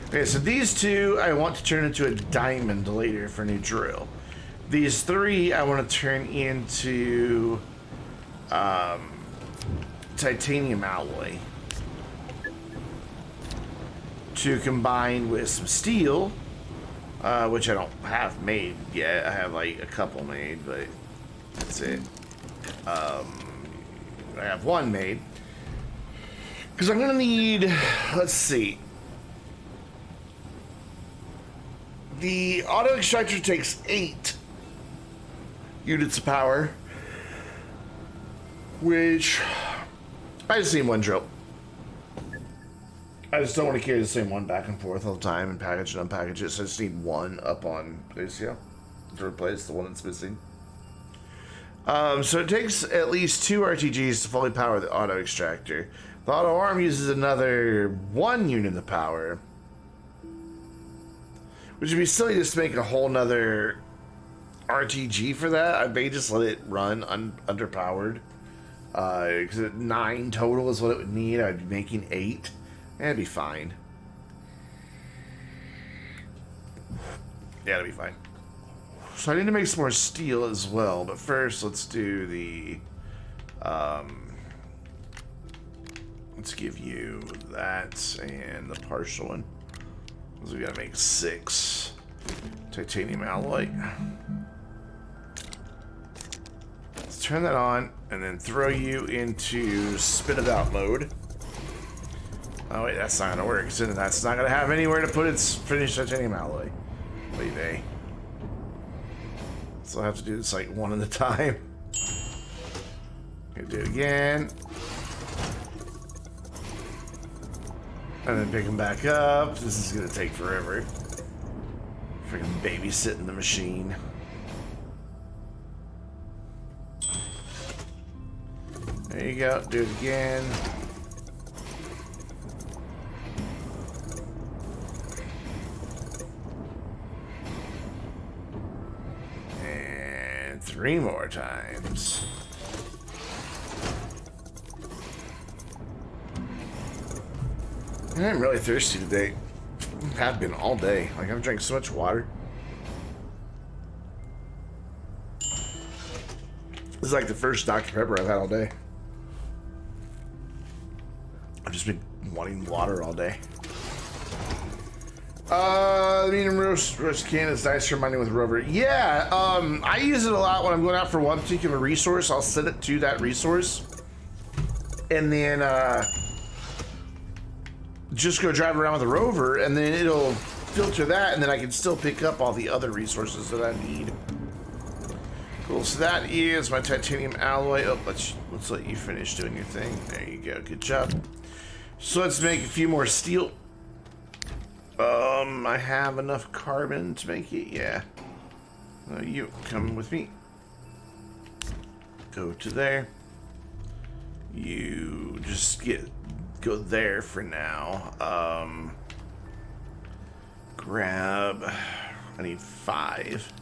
Speaker 1: Okay, so these 2 I want to turn into a diamond later for a new drill. These 3 I want to turn into titanium alloy to combine with some steel, which I don't have made yet. I have like a couple made, but that's it. I have 1 made because I'm gonna need, let's see, the auto extractor takes 8 units of power, which I just need 1 drill. I just don't want to carry the same one back and forth all the time and package and unpackage it, so I just need 1 up on Glacio to replace the one that's missing. So it takes at least 2 RTGs to fully power the auto extractor. The auto arm uses another 1 unit of power, which would be silly just to make a whole nother RTG for that. I may just let it run underpowered, because 9 total is what it would need. I'd be making 8. That'd be fine. Yeah, that'd be fine. So I need to make some more steel as well, but first let's do the, let's give you that and the partial one. So we gotta make 6 titanium alloy. turn that on and then throw you into spit it out mode. Oh wait, that's not gonna work. So that's not gonna have anywhere to put its finished titanium alloy. Wait, hey. So I have to do this like one at a time. Gonna do it again. And then pick them back up. This is gonna take forever. Freaking babysitting the machine. There you go. Do it again. And 3 more times. I'm really thirsty today. Have been all day. Like, I've drank so much water. This is like the first Dr. Pepper I've had all day. I've just been wanting water all day. Medium roast can is nice for mining with Rover. Yeah, I use it a lot when I'm going out for one particular resource. I'll set it to that resource. And then, just go drive around with a rover, and then it'll filter that, and then I can still pick up all the other resources that I need. Cool. So that is my titanium alloy. Oh, let's let you finish doing your thing. There you go. Good job. So let's make a few more steel. I have enough carbon to make it. Yeah. You come with me. Go to there. You just go there for now. Grab. I need 5.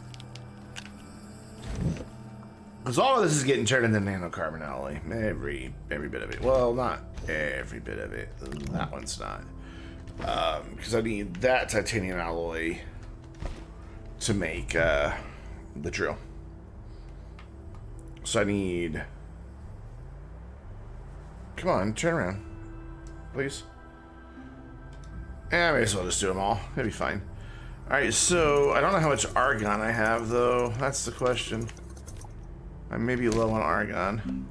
Speaker 1: Because all of this is getting turned into nanocarbon alloy. Every bit of it. Well, not every bit of it. That one's not. Because I need that titanium alloy to make the drill. So I need. Come on, turn around, please. I may as well just do them all. It'll be fine. Alright, so I don't know how much argon I have, though. That's the question. I may be low on argon.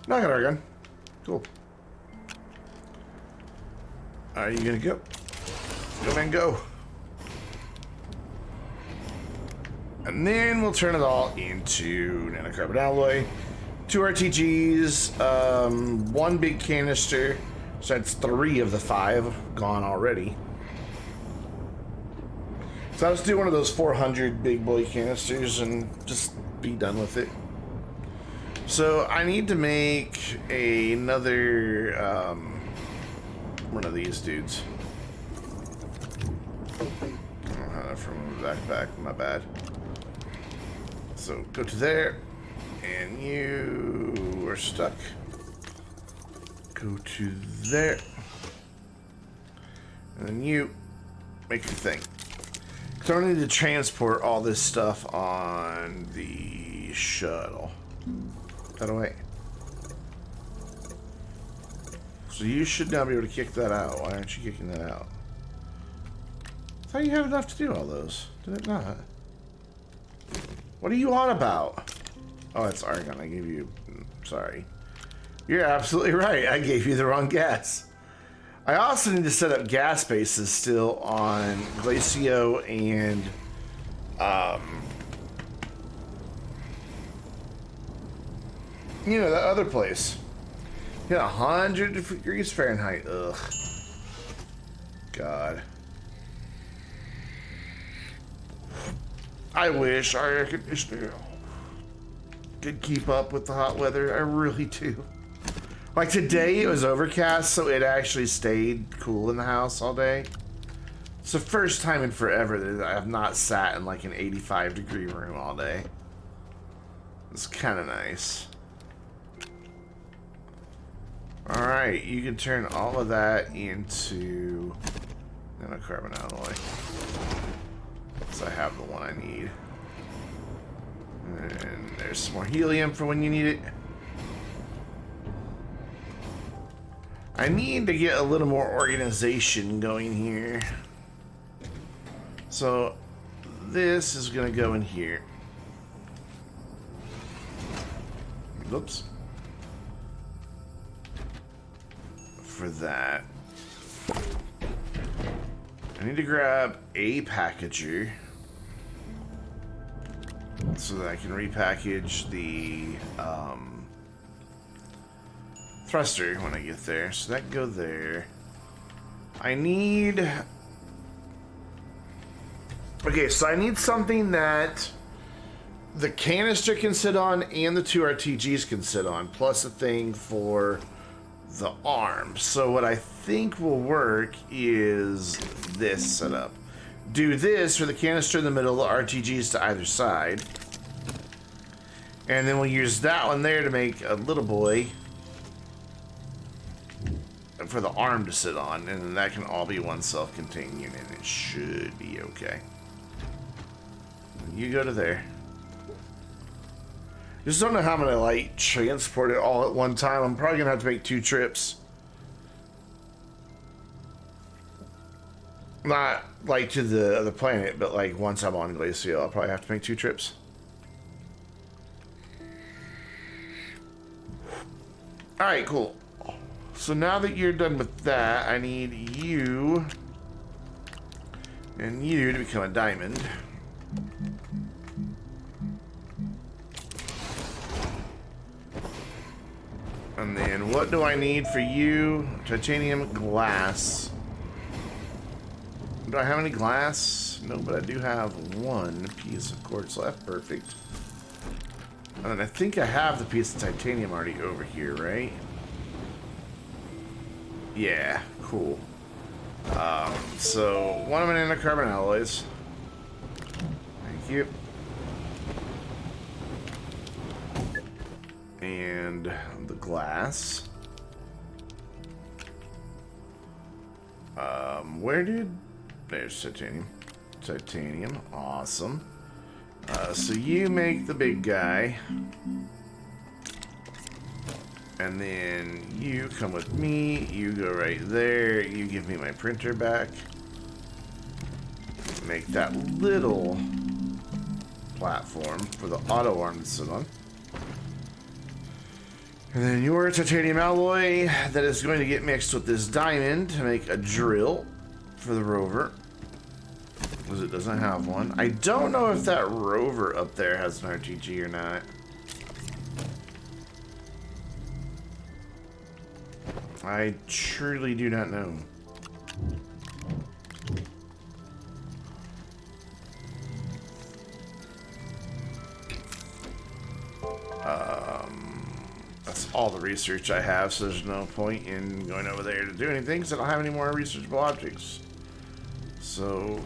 Speaker 1: No, I got argon. Cool. Are you gonna go? Go, man, go. And then we'll turn it all into nanocarbon alloy. 2 RTGs, 1 big canister. So that's 3 of the 5 gone already. So I'll just do one of those 400 big boy canisters and just be done with it. So I need to make another one of these dudes. I don't have that from the backpack, my bad. So go to there, and you are stuck. Go to there, and then you make your thing. So I need to transport all this stuff on the shuttle. That away. So you should now be able to kick that out. Why aren't you kicking that out? I thought you had enough to do all those. Did it not? What are you on about? Oh, it's argon. I gave you... Sorry. You're absolutely right. I gave you the wrong gas. I also need to set up gas bases still on Glacio and... you know, that other place. Yeah, 100 degrees Fahrenheit. Ugh. God. I wish our air conditioner could keep up with the hot weather. I really do. Like today, it was overcast, so it actually stayed cool in the house all day. It's the first time in forever that I have not sat in like an 85-degree room all day. It's kind of nice. Alright, you can turn all of that into nanocarbon alloy. So I have the one I need. And there's some more helium for when you need it. I need to get a little more organization going here. So this is going to go in here. Oops. For that, I need to grab a packager so that I can repackage the thruster when I get there. So that can go there. I need... Okay, so I need something that the canister can sit on and the 2 RTGs can sit on, plus a thing for the arm. So what I think will work is this setup. Do this for the canister in the middle, the RTGs to either side. And then we'll use that one there to make a little boy for the arm to sit on. And then that can all be one self-contained unit. It should be okay. You go to there. Just don't know how I'm gonna like transport it all at one time. I'm probably gonna have to make 2 trips. Not like to the other planet, but like once I'm on Glacial, I'll probably have to make 2 trips. Alright, cool. So now that you're done with that, I need you and you to become a diamond. And then what do I need for you? Titanium glass. Do I have any glass? No, but I do have 1 piece of quartz left. Perfect. And then I think I have the piece of titanium already over here, right? Yeah, cool. So 1 of my nanocarbon alloys. Thank you. And the glass. Where did... There's titanium. Titanium, awesome. So you make the big guy. And then you come with me. You go right there. You give me my printer back. Make that little platform for the auto arm to sit on. And then your titanium alloy that is going to get mixed with this diamond to make a drill for the rover. Because it doesn't have one. I don't know if that rover up there has an RTG or not. I truly do not know. That's all the research I have, so there's no point in going over there to do anything because I don't have any more researchable objects. So,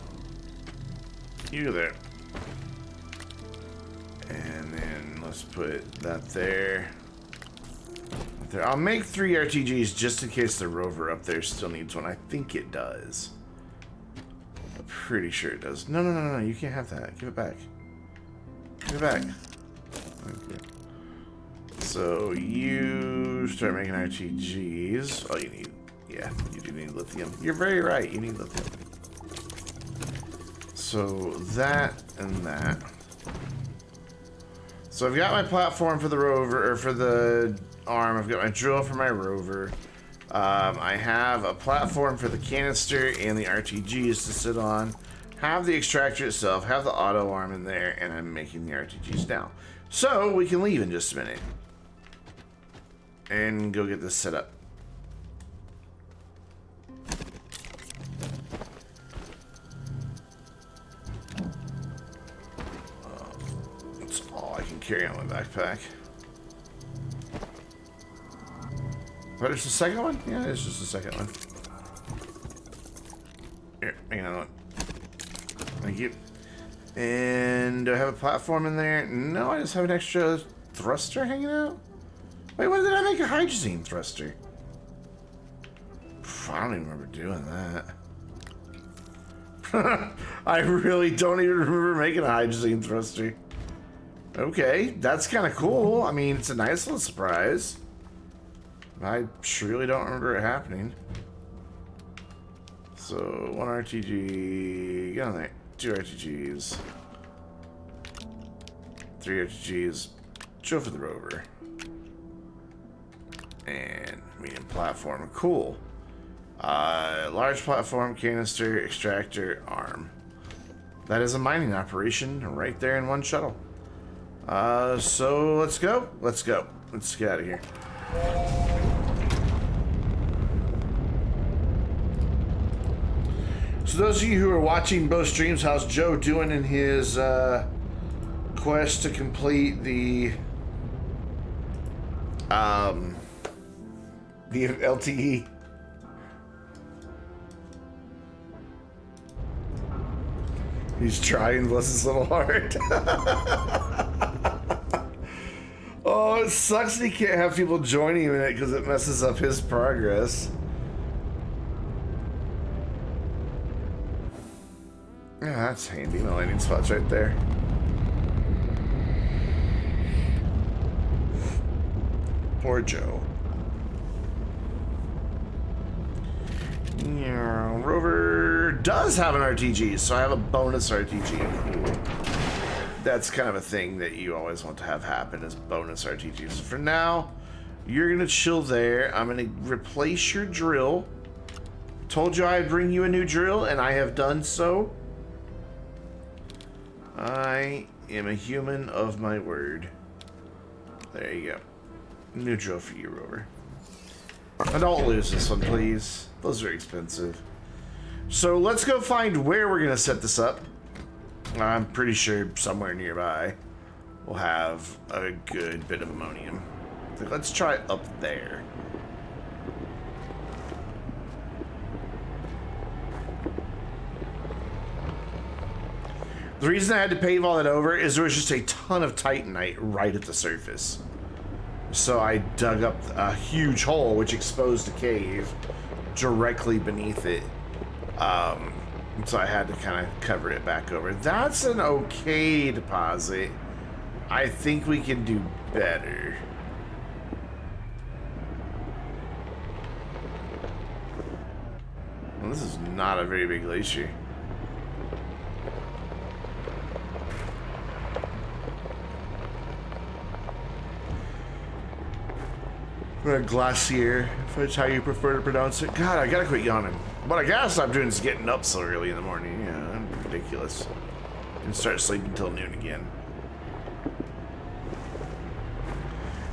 Speaker 1: you go there. And then let's put that there. There. I'll make 3 RTGs just in case the rover up there still needs one. I think it does. I'm pretty sure it does. No, no, no, no, no. You can't have that. Give it back. Give it back. Okay. So you start making RTGs. Oh, you need... Yeah, you do need lithium. You're very right. You need lithium. So that and that. So I've got my platform for the rover, or for the arm. I've got my drill for my rover. I have a platform for the canister and the RTGs to sit on. Have the extractor itself, have the auto arm in there, and I'm making the RTGs now. So we can leave in just a minute and go get this set up. That's all I can carry on my backpack. But it's the second one? Yeah, it's just the second one. Here, hang on. Thank you. And do I have a platform in there? No, I just have an extra thruster hanging out. Wait, when did I make a hydrazine thruster? I don't even remember doing that. I really don't even remember making a hydrazine thruster. Okay, that's kind of cool. I mean, it's a nice little surprise. I surely don't remember it happening. So, 1 RTG, get on there. 2 RTGs. 3 RTGs. Drill for the rover. And medium platform. Cool. Large platform, canister, extractor, arm. That is a mining operation right there in one shuttle. So let's go. Let's go. Let's get out of here. So those of you who are watching both streams, how's Joe doing in his quest to complete the LTE? He's trying, bless his little heart. Oh, it sucks that he can't have people joining him in it because it messes up his progress. Yeah, that's handy. My landing spot's right there. Poor Joe. Yeah, Rover does have an RTG, so I have a bonus RTG. Cool. That's kind of a thing that you always want to have happen, is bonus RTGs. So for now, you're gonna chill there. I'm gonna replace your drill. Told you I'd bring you a new drill, and I have done so. I am a human of my word. There you go. New drill for you, Rover. And don't lose this one, please. Those are expensive. So let's go find where we're gonna set this up. I'm pretty sure somewhere nearby we'll have a good bit of ammonium. Let's try up there. The reason I had to pave all that over is there was just a ton of titanite right at the surface. So I dug up a huge hole which exposed a cave directly beneath it. So I had to kind of cover it back over. That's an okay deposit. I think we can do better. Well, this is not a very big glacier. Or a glacier, if that's how you prefer to pronounce it. God, I gotta quit yawning. What I gotta stop doing is getting up so early in the morning. Yeah, ridiculous. And start sleeping until noon again.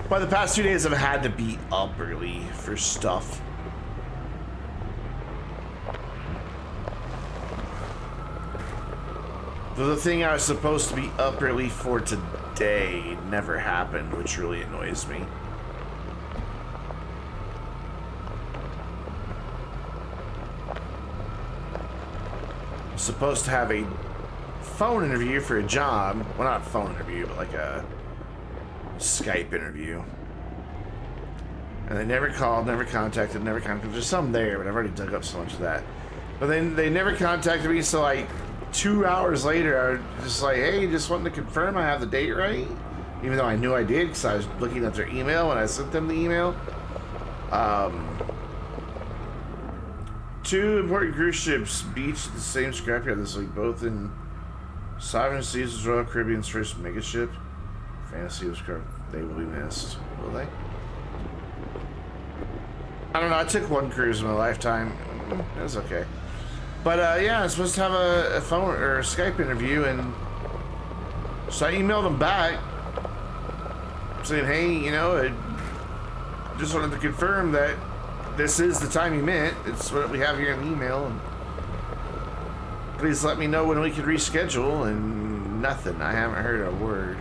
Speaker 1: By the past 2 days, I've had to be up early for stuff. The thing I was supposed to be up early for today never happened, which really annoys me. Supposed to have a phone interview for a job. Well, not a phone interview, but like a Skype interview. And they never called, never contacted. There's some there, but I've already dug up so much of that. But then they never contacted me, so like 2 hours later, I was just like, hey, just wanting to confirm I have the date right. Even though I knew I did, because I was looking at their email when I sent them the email. 2 important cruise ships beached the same scrapyard this week, both in Sovereign Seas' Royal Caribbean's first mega ship. Fantasy was correct. They will be missed. Will they? I don't know. I took 1 cruise in my lifetime. It was okay. But yeah, I was supposed to have a phone or a Skype interview, and so I emailed them back saying, hey, you know, I just wanted to confirm that this is the time you meant. It's what we have here in the email. And please let me know when we can reschedule. And nothing. I haven't heard a word.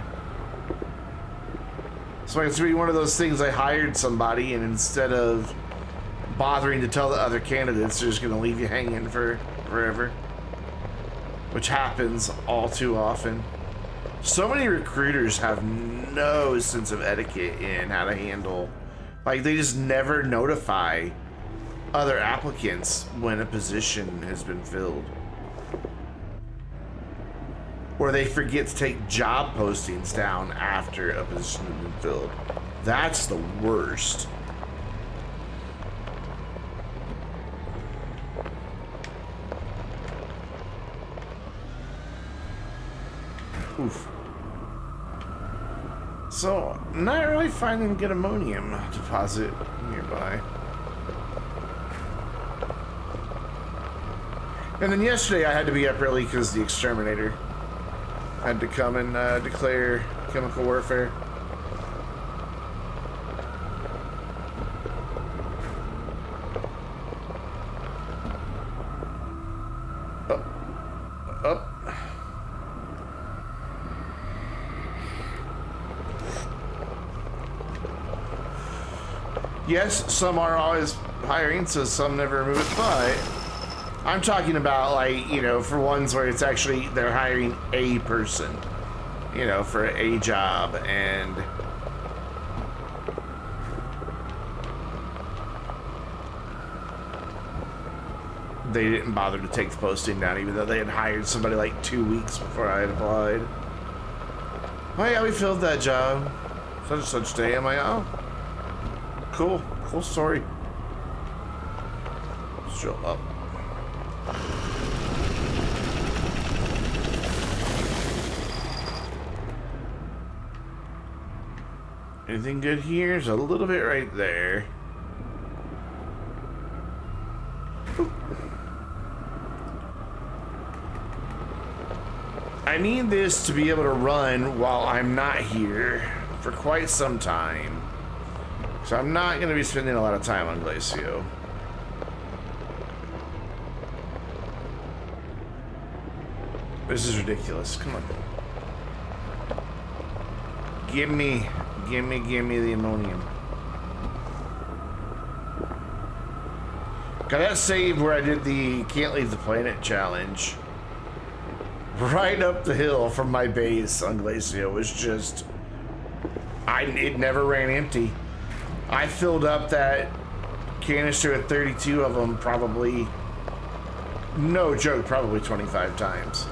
Speaker 1: So it's really one of those things. I hired somebody, and instead of bothering to tell the other candidates, they're just going to leave you hanging for forever, which happens all too often. So many recruiters have no sense of etiquette in how to handle. Like, they just never notify other applicants when a position has been filled. Or they forget to take job postings down after a position has been filled. That's the worst. Oof. So, not really finding good ammonium deposit nearby. And then yesterday I had to be up early because the exterminator had to come and declare chemical warfare. Up. Yes, some are always hiring, so some never move it, but I'm talking about, like, you know, for ones where it's actually they're hiring a person, you know, for a job, and they didn't bother to take the posting down, even though they had hired somebody like 2 weeks before I had applied. Oh yeah, we filled that job. Such and such day. I'm like, oh, cool story. Show up. Anything good here? There's a little bit right there. I need this to be able to run while I'm not here for quite some time. So I'm not going to be spending a lot of time on Glacio. This is ridiculous. Come on. Give me the ammonium. Got that saved where I did the Can't Leave the Planet challenge. Right up the hill from my base on Glacio. It was just... it never ran empty. I filled up that canister with 32 of them probably... no joke, probably 25 times.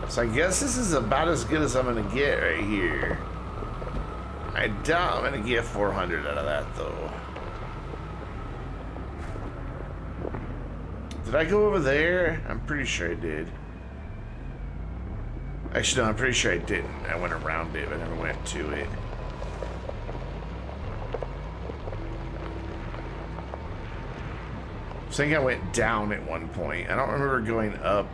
Speaker 1: So I guess this is about as good as I'm going to get right here. I doubt I'm going to get 400 out of that, though. Did I go over there? I'm pretty sure I did. Actually, no, I'm pretty sure I didn't. I went around it, but I never went to it. I think I went down at one point. I don't remember going up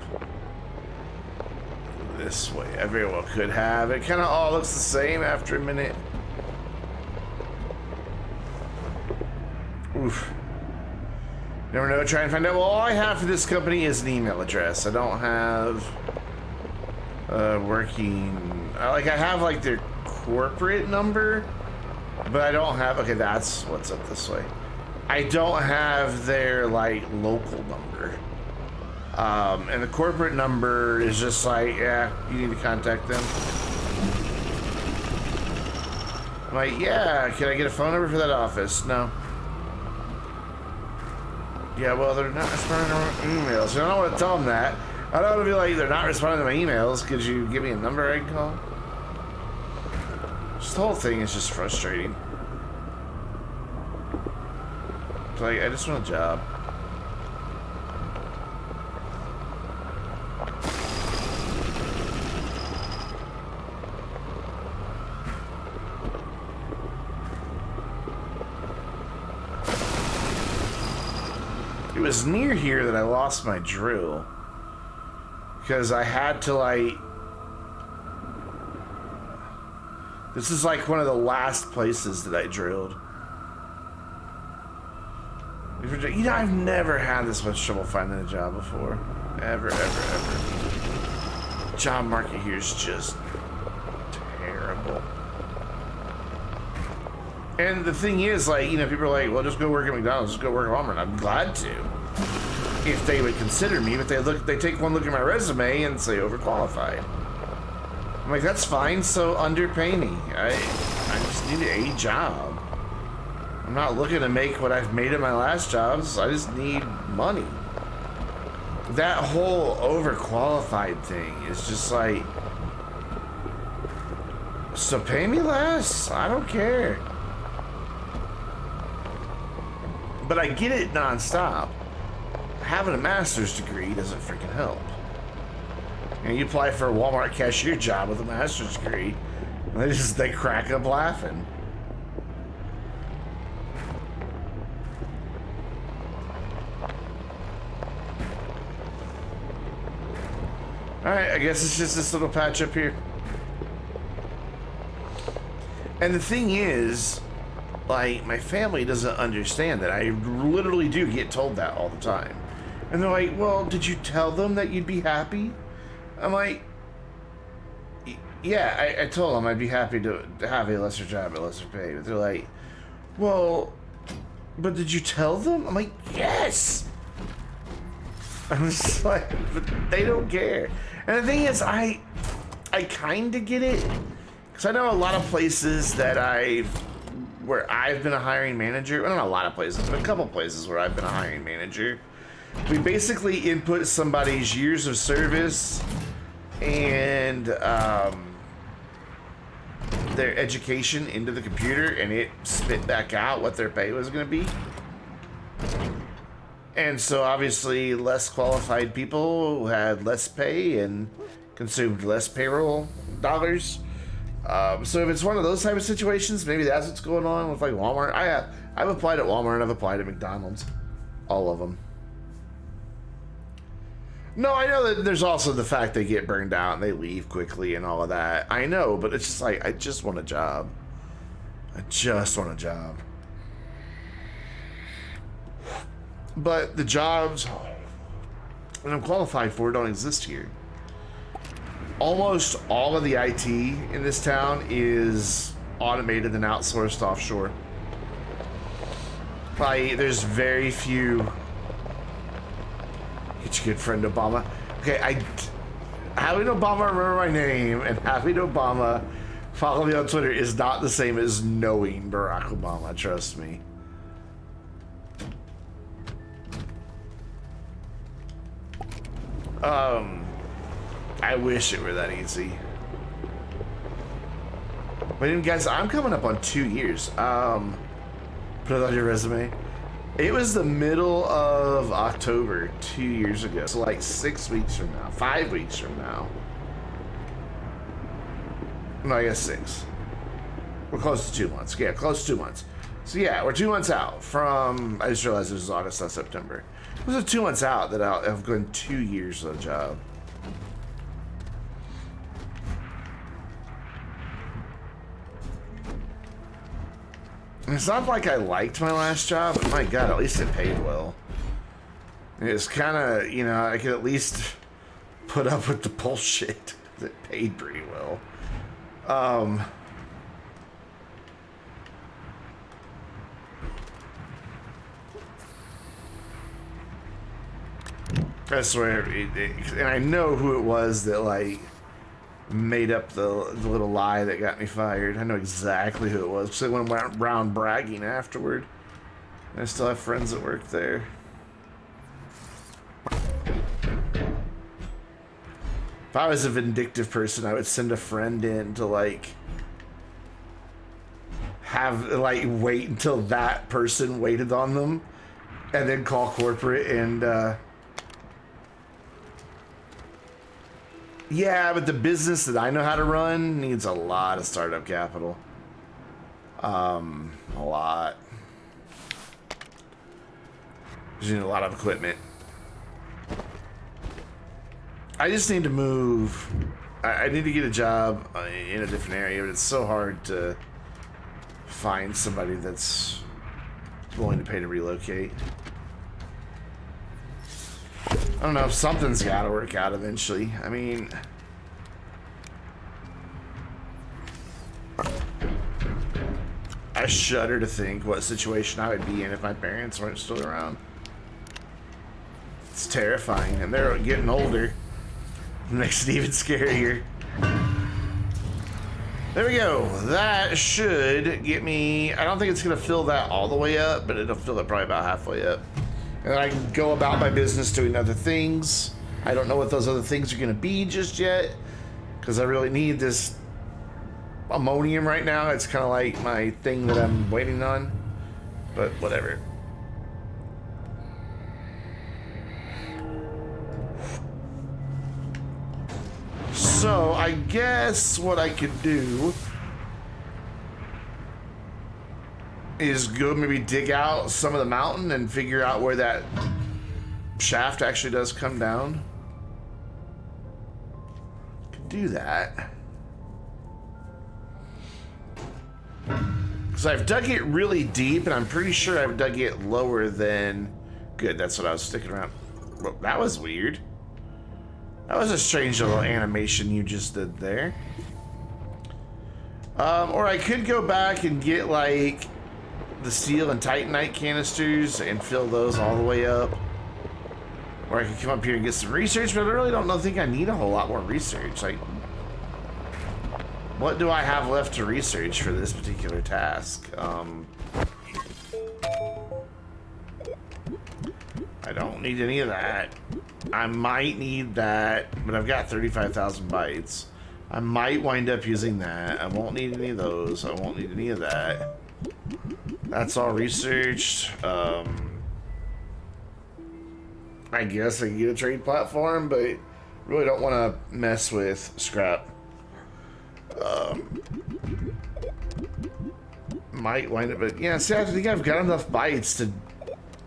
Speaker 1: this way. I very well could have. It kind of all looks the same after a minute. Oof. Never know. Try and find out. Well, all I have for this company is an email address. I don't have working. I have like their corporate number, but I don't have. Okay, that's what's up this way. I don't have their like local number. And the corporate number is just like, yeah, you need to contact them. I'm like, yeah, can I get a phone number for that office? No. Yeah, well, they're not responding to my emails. I don't want to tell them that. I don't want to be like, they're not responding to my emails. Could you give me a number I can call? Just the whole thing is just frustrating. It's like, I just want a job. It was near here that I lost my drill. Because I had to, like... This is like one of the last places that I drilled. You know, I've never had this much trouble finding a job before. Ever. Job market here is just terrible. And the thing is, like, you know, people are like, well, just go work at McDonald's, just go work at Walmart. I'm glad to, if they would consider me, but they take one look at my resume and say overqualified. I'm like, that's fine, so underpay me. I just need a job. I'm not looking to make what I've made in my last jobs. I just need money. That whole overqualified thing is just like, so pay me less. I don't care. But I get it nonstop. Having a master's degree doesn't freaking help. And you apply for a Walmart cashier job with a master's degree, and they crack up laughing. Alright, I guess it's just this little patch up here. And the thing is, like, my family doesn't understand that. I literally do get told that all the time. And they're like, well, did you tell them that you'd be happy? I'm like, yeah, I told them I'd be happy to have a lesser job at lesser pay. But they're like, well, but did you tell them? I'm like, yes! I'm just like, but they don't care. And the thing is, I kind of get it. Because I know a lot of places where I've been a hiring manager. Well, not a lot of places, but a couple places where I've been a hiring manager. We basically input somebody's years of service and their education into the computer, and it spit back out what their pay was going to be. And so obviously less qualified people who had less pay and consumed less payroll dollars. So if it's one of those type of situations, maybe that's what's going on with like Walmart. I've applied at Walmart and I've applied at McDonald's. All of them. No, I know that there's also the fact they get burned out and they leave quickly and all of that. I know, but it's just like, I just want a job. I just want a job. But the jobs that I'm qualified for don't exist here. Almost all of the IT in this town is automated and outsourced offshore. Like, there's very few. Get your good friend Obama. Okay, having Obama remember my name and having Obama follow me on Twitter is not the same as knowing Barack Obama, trust me. I wish it were that easy. But guys, I'm coming up on 2 years. Put it on your resume. It was the middle of October 2 years ago. So like 6 weeks from now, 5 weeks from now. No, I guess 6. We're close to 2 months. Yeah, close to 2 months. So yeah, we're 2 months out from, I just realized it was August, not September. It was 2 months out that I've gone 2 years of a job. And it's not like I liked my last job, but my God, at least it paid well. It's kind of, you know, I could at least put up with the bullshit. It paid pretty well. I swear, and I know who it was that like made up the little lie that got me fired. I know exactly who it was. So I went around bragging afterward. And I still have friends that work there. If I was a vindictive person, I would send a friend in to like wait until that person waited on them, and then call corporate and. Yeah, but the business that I know how to run needs a lot of startup capital. A lot. You need a lot of equipment. I just need to move. I need to get a job in a different area, but it's so hard to find somebody that's willing to pay to relocate. I don't know, if something's got to work out eventually. I mean, I shudder to think what situation I would be in if my parents weren't still around. It's terrifying, and they're getting older. It makes it even scarier. There we go. That should get me. I don't think it's going to fill that all the way up, but it'll fill it probably about halfway up. And then I can go about my business doing other things. I don't know what those other things are going to be just yet, because I really need this ammonium right now. It's kind of like my thing that I'm waiting on, but whatever. So I guess what I could do is go maybe dig out some of the mountain and figure out where that shaft actually does come down. Could do that. Because I've dug it really deep, and I'm pretty sure I've dug it lower than... Good, that's what I was sticking around. Well, that was weird. That was a strange little animation you just did there. Or I could go back and get, like, the steel and titanite canisters and fill those all the way up. Or I could come up here and get some research, but I really don't think I need a whole lot more research. Like, what do I have left to research for this particular task? I don't need any of that. I might need that, but I've got 35,000 bytes. I might wind up using that. I won't need any of those. I won't need any of that. That's all researched. I guess I can get a trade platform, but really don't want to mess with scrap. Might wind up, but yeah, see, I think I've got enough bytes to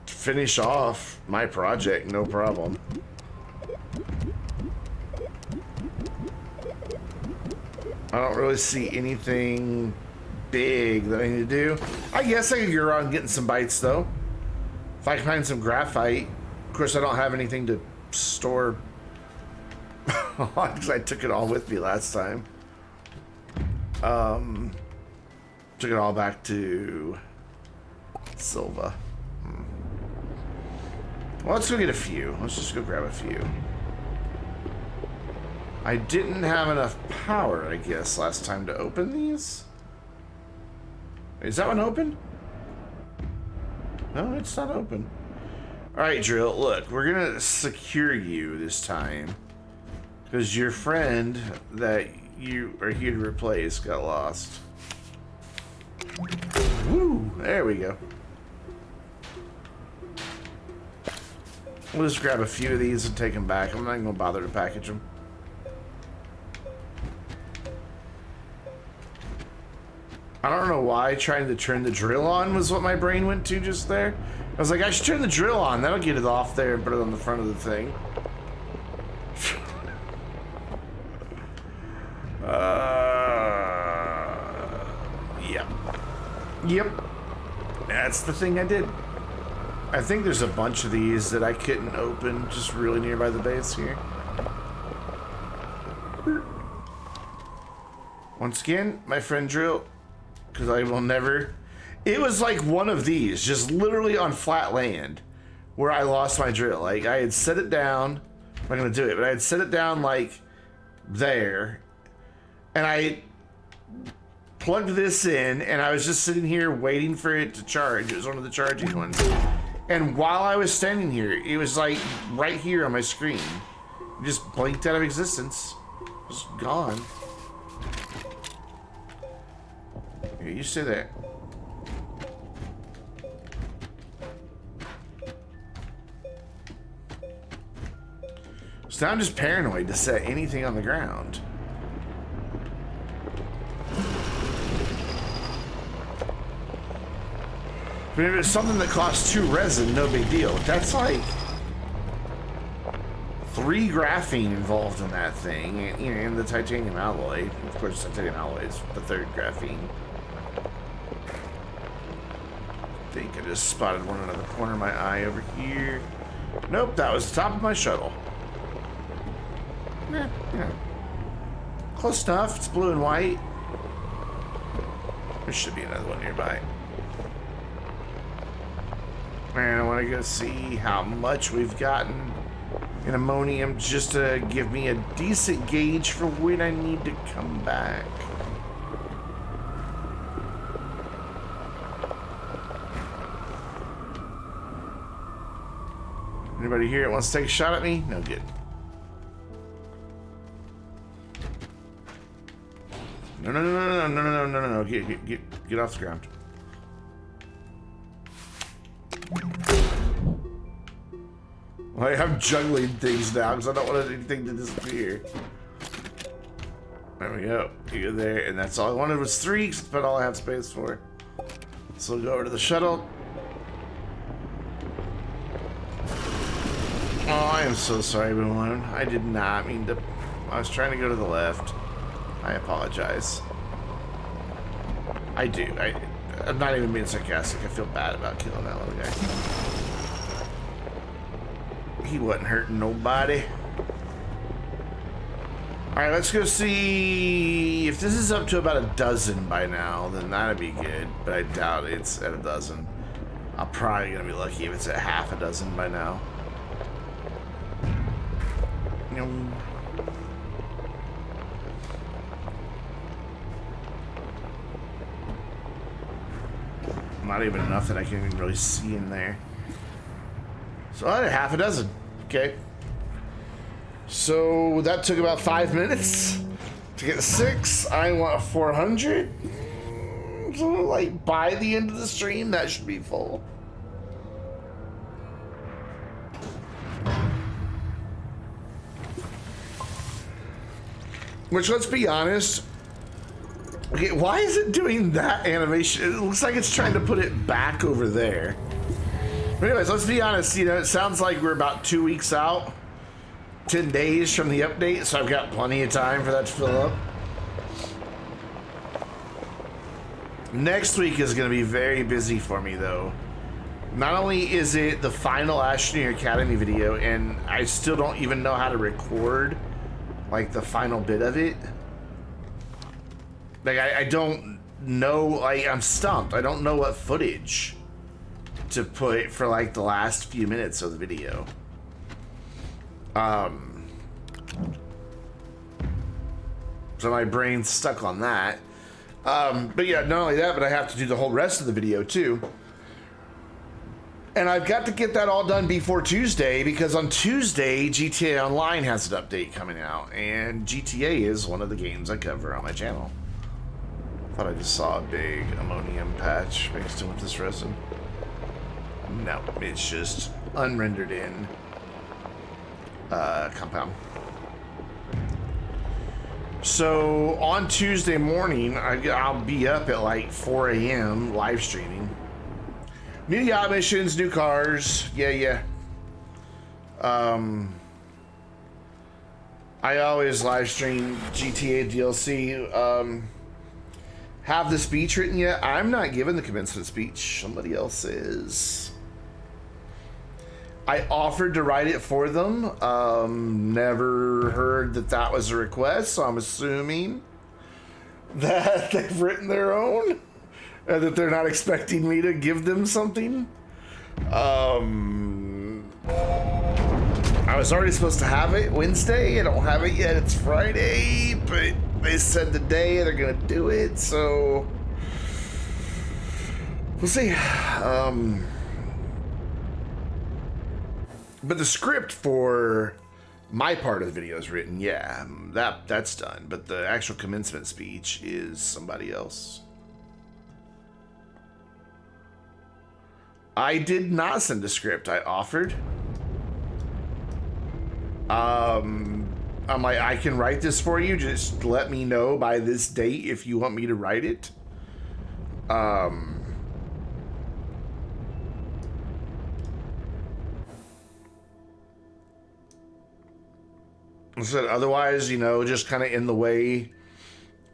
Speaker 1: finish off my project, no problem. I don't really see anything big that I need to do. I guess I could go around getting some bytes though. If I can find some graphite. Of course, I don't have anything to store because I took it all with me last time. Took it all back to Silva. Well, let's go get a few. Let's just go grab a few. I didn't have enough power, I guess, last time to open these. Is that one open? No, it's not open. Alright, Drill, look, we're gonna secure you this time. Because your friend that you are here to replace got lost. Woo! There we go. We'll just grab a few of these and take them back. I'm not going to bother to package them. I don't know why trying to turn the drill on was what my brain went to just there. I was like, I should turn the drill on. That'll get it off there and put it on the front of the thing. Yep. Yep. That's the thing I did. I think there's a bunch of these that I couldn't open just really nearby the base here. Once again, my friend Drill, because I will never... It was like one of these, just literally on flat land, where I lost my drill. Like, I had set it down, I'm not going to do it, but I had set it down, like, there, and I plugged this in, and I was just sitting here waiting for it to charge. It was one of the charging ones. And while I was standing here, it was like right here on my screen. It just blinked out of existence. Just gone. Here, you stay there. So now I'm just paranoid to set anything on the ground. But if it's something that costs 2 resin, no big deal. That's like 3 graphene involved in that thing, and, you know, and the titanium alloy. Of course, titanium alloy is the 3rd graphene. I think I just spotted one out of the corner of my eye over here. Nope, that was the top of my shuttle. Yeah. Close enough. It's blue and white. There should be another one nearby. And I want to go see how much we've gotten in ammonium just to give me a decent gauge for when I need to come back. Anybody here that wants to take a shot at me? No good. No. Get off the ground. Like, I'm juggling things now because I don't want anything to disappear. There we go. You go there, and that's all I wanted was 3, because that's about all I have space for. So we'll go over to the shuttle. Oh, I am so sorry, Balloon. I did not mean to. I was trying to go to the left. I apologize. I do. I'm not even being sarcastic. I feel bad about killing that little guy. He wasn't hurting nobody. Alright, let's go see if this is up to about 12 by now, then that'd be good, but I doubt it's at 12. I'm probably gonna be lucky if it's at half a dozen by now. Not even enough that I can even really see in there. So I had half a dozen. Okay. So that took about 5 minutes to get 6. I want 400. So like by the end of the stream, that should be full. Which, let's be honest. Okay, why is it doing that animation? It looks like it's trying to put it back over there. But anyways, let's be honest. You know, it sounds like we're about 2 weeks out. 10 days from the update, so I've got plenty of time for that to fill up. Next week is going to be very busy for me, though. Not only is it the final Astroneer Academy video, and I still don't even know how to record, like, the final bit of it. Like, I don't know, like, I'm stumped. I don't know what footage to put for, like, the last few minutes of the video. So my brain's stuck on that. But yeah, not only that, but I have to do the whole rest of the video too. And I've got to get that all done before Tuesday, because on Tuesday, GTA Online has an update coming out, and GTA is one of the games I cover on my channel. Thought I just saw a big ammonium patch mixed in with this resin. No, it's just unrendered in compound. So on Tuesday morning, I'll be up at like 4 a.m. live streaming. New yacht missions, new cars, yeah. I always live stream GTA DLC. Have the speech written yet? I'm not giving the commencement speech. Somebody else is. I offered to write it for them. Never heard that was a request, so I'm assuming that they've written their own, and that they're not expecting me to give them something. I was already supposed to have it Wednesday. I don't have it yet. It's Friday, but they said today they're gonna do it, so we'll see. But the script for my part of the video is written, yeah, that's done. But the actual commencement speech is somebody else. I did not send a script. I offered. I'm like, I can write this for you. Just let me know by this date if you want me to write it. I said otherwise, you know, just kind of in the way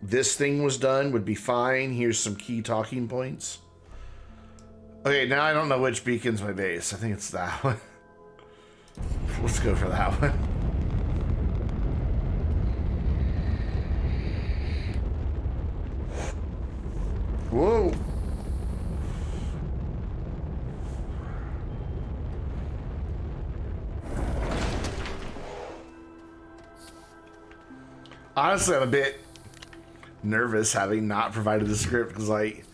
Speaker 1: this thing was done would be fine. Here's some key talking points. Okay, now I don't know which beacon's my base. I think it's that one. Let's go for that one. Whoa. Honestly, I'm a bit nervous having not provided the script, because like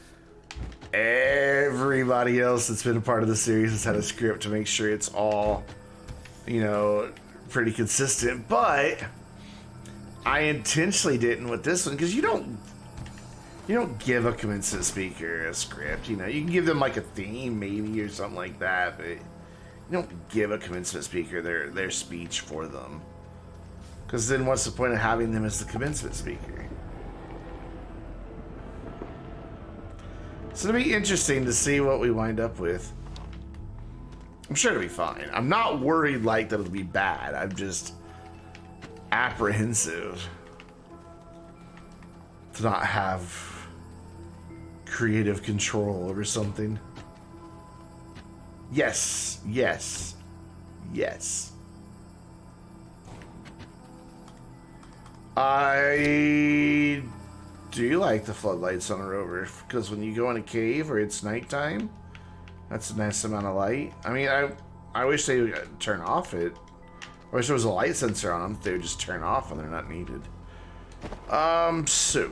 Speaker 1: everybody else that's been a part of the series has had a script to make sure it's all, you know, pretty consistent. But I intentionally didn't with this one, because you don't give a commencement speaker a script. You know, you can give them like a theme maybe or something like that, but you don't give a commencement speaker their speech for them. Because then what's the point of having them as the commencement speaker? So it'll be interesting to see what we wind up with. I'm sure it'll be fine. I'm not worried like that it'll be bad. I'm just apprehensive to not have creative control over something. Yes, yes, yes. I do like the floodlights on a rover, because when you go in a cave or it's nighttime, that's a nice amount of light. I mean, I wish they would turn off it. I wish there was a light sensor on them. They would just turn off when they're not needed. So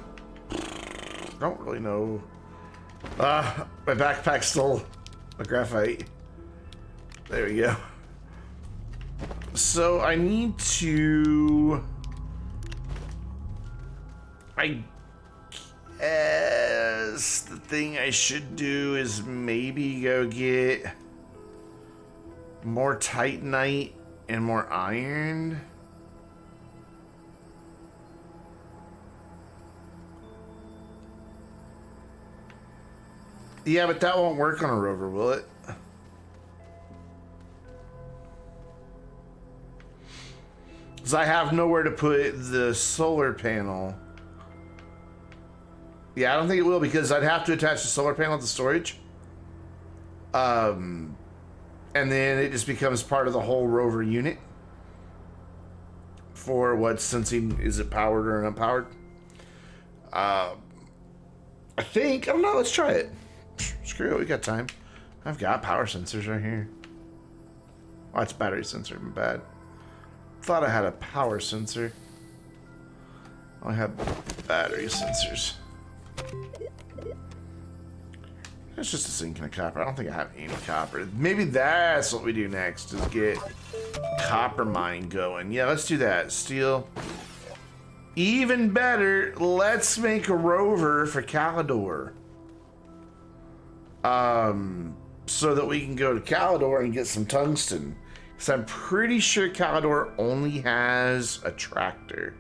Speaker 1: don't really know. My backpack's still a graphite. There we go. So I need to. I guess the thing I should do is maybe go get more titanite and more iron. Yeah, but that won't work on a rover, will it? Because I have nowhere to put the solar panel. Yeah, I don't think it will, because I'd have to attach the solar panel to storage. And then it just becomes part of the whole rover unit. For what's sensing, is it powered or unpowered? I think, I don't know, let's try it. Screw it, we got time. I've got power sensors right here. Oh, it's battery sensor, my bad. Thought I had a power sensor. I have battery sensors. It's just a zinc and a copper. I don't think I have any copper. Maybe that's what we do next, is get copper mine going. Yeah, let's do that. Steel. Even better, let's make a rover for Calidor. So that we can go to Calidor and get some tungsten. Because I'm pretty sure Calidor only has a tractor.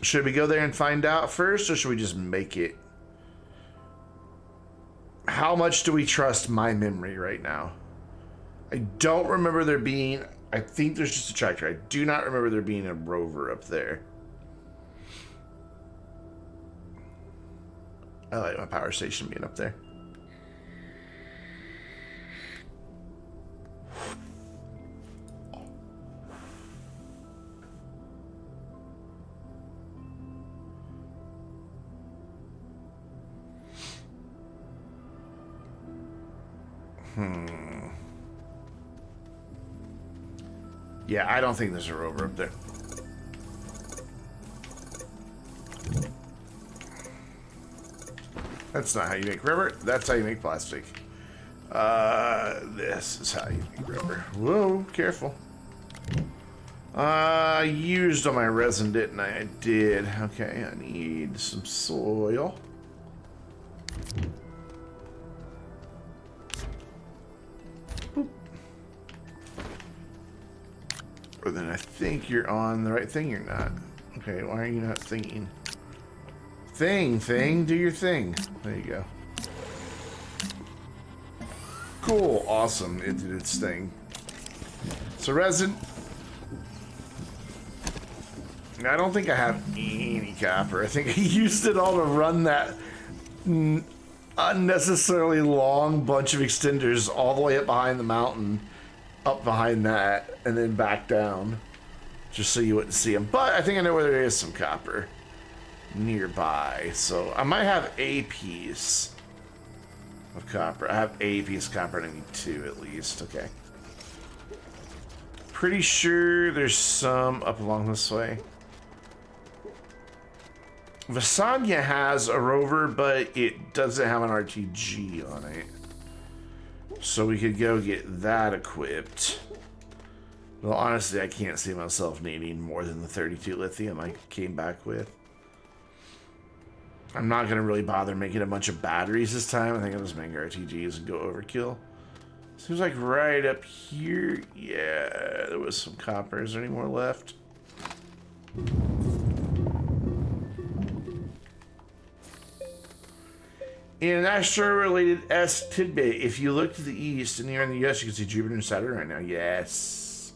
Speaker 1: Should we go there and find out first, or should we just make it? How much do we trust my memory right now? I don't remember there being... I think there's just a tractor. I do not remember there being a rover up there. I like my power station being up there. Yeah, I don't think there's a rover up there. That's not how you make rubber. That's how you make plastic. This is how you make rubber. Whoa, careful. I used all my resin, didn't I? I did. Okay, I need some soil. Or then I think you're on the right thing. You're not. Okay, why are you not thinking? Thing, do your thing. There you go. Cool, awesome. It did its thing. So resin. I don't think I have any copper. I think I used it all to run that unnecessarily long bunch of extenders all the way up behind the mountain, up behind that, and then back down, just so you wouldn't see them. But I think I know where there is some copper nearby, so I might have a piece of copper. I have a piece of copper, and I need two at least. Okay. Pretty sure there's some up along this way. Vasanya has a rover, but it doesn't have an RTG on it. So we could go get that equipped. Well, honestly, I can't see myself needing more than the 32 lithium I came back with. I'm not going to really bother making a bunch of batteries this time. I think I'll just make RTGs and go overkill. Seems like right up here. Yeah, there was some copper. Is there any more left? In an astro-related S tidbit, if you look to the east and you're in the US, you can see Jupiter and Saturn right now. Yes.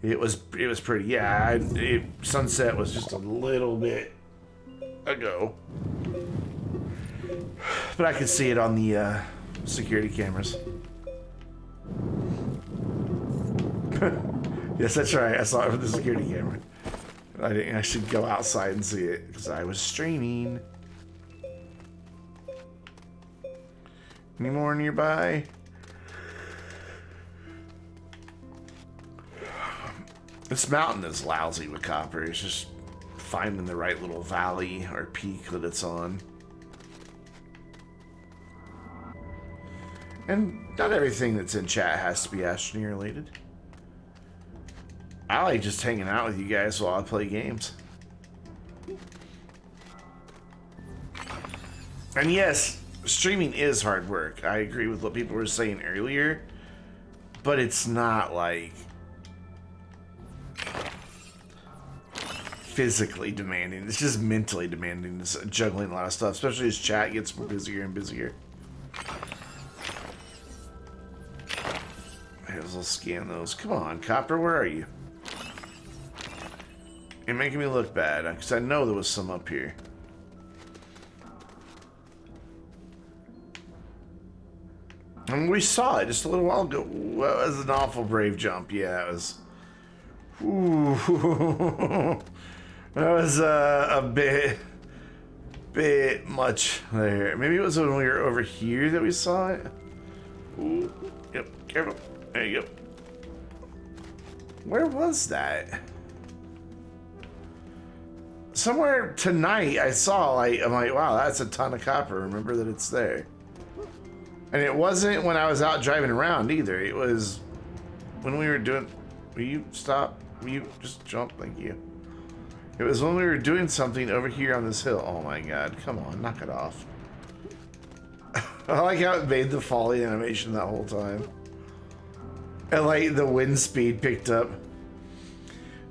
Speaker 1: It was pretty. Yeah, sunset was just a little bit ago. But I could see it on the security cameras. Yes, that's right. I saw it from the security camera. I didn't actually go outside and see it because I was streaming. Any more nearby? This mountain is lousy with copper. It's just finding the right little valley or peak that it's on. And not everything that's in chat has to be Astroneer related. I like just hanging out with you guys while I play games. And yes, streaming is hard work. I agree with what people were saying earlier, but it's not like physically demanding. It's just mentally demanding. It's juggling a lot of stuff, especially as chat gets busier and busier. We'll scan those. Come on, Copper, where are you? You're making me look bad, because I know there was some up here. And we saw it just a little while ago. Well, it was an awful brave jump. Yeah, it was. Ooh. That was a bit much there. Maybe it was when we were over here that we saw it. Ooh. Yep, careful. There you go. Where was that? Somewhere tonight I saw, like, I'm like, wow, that's a ton of copper. Remember that it's there. And it wasn't when I was out driving around either. It was when we were doing... Will you stop? Will you just jump? Thank you. It was when we were doing something over here on this hill. Oh my god, come on, knock it off. I like how it made the falling animation that whole time. And like the wind speed picked up.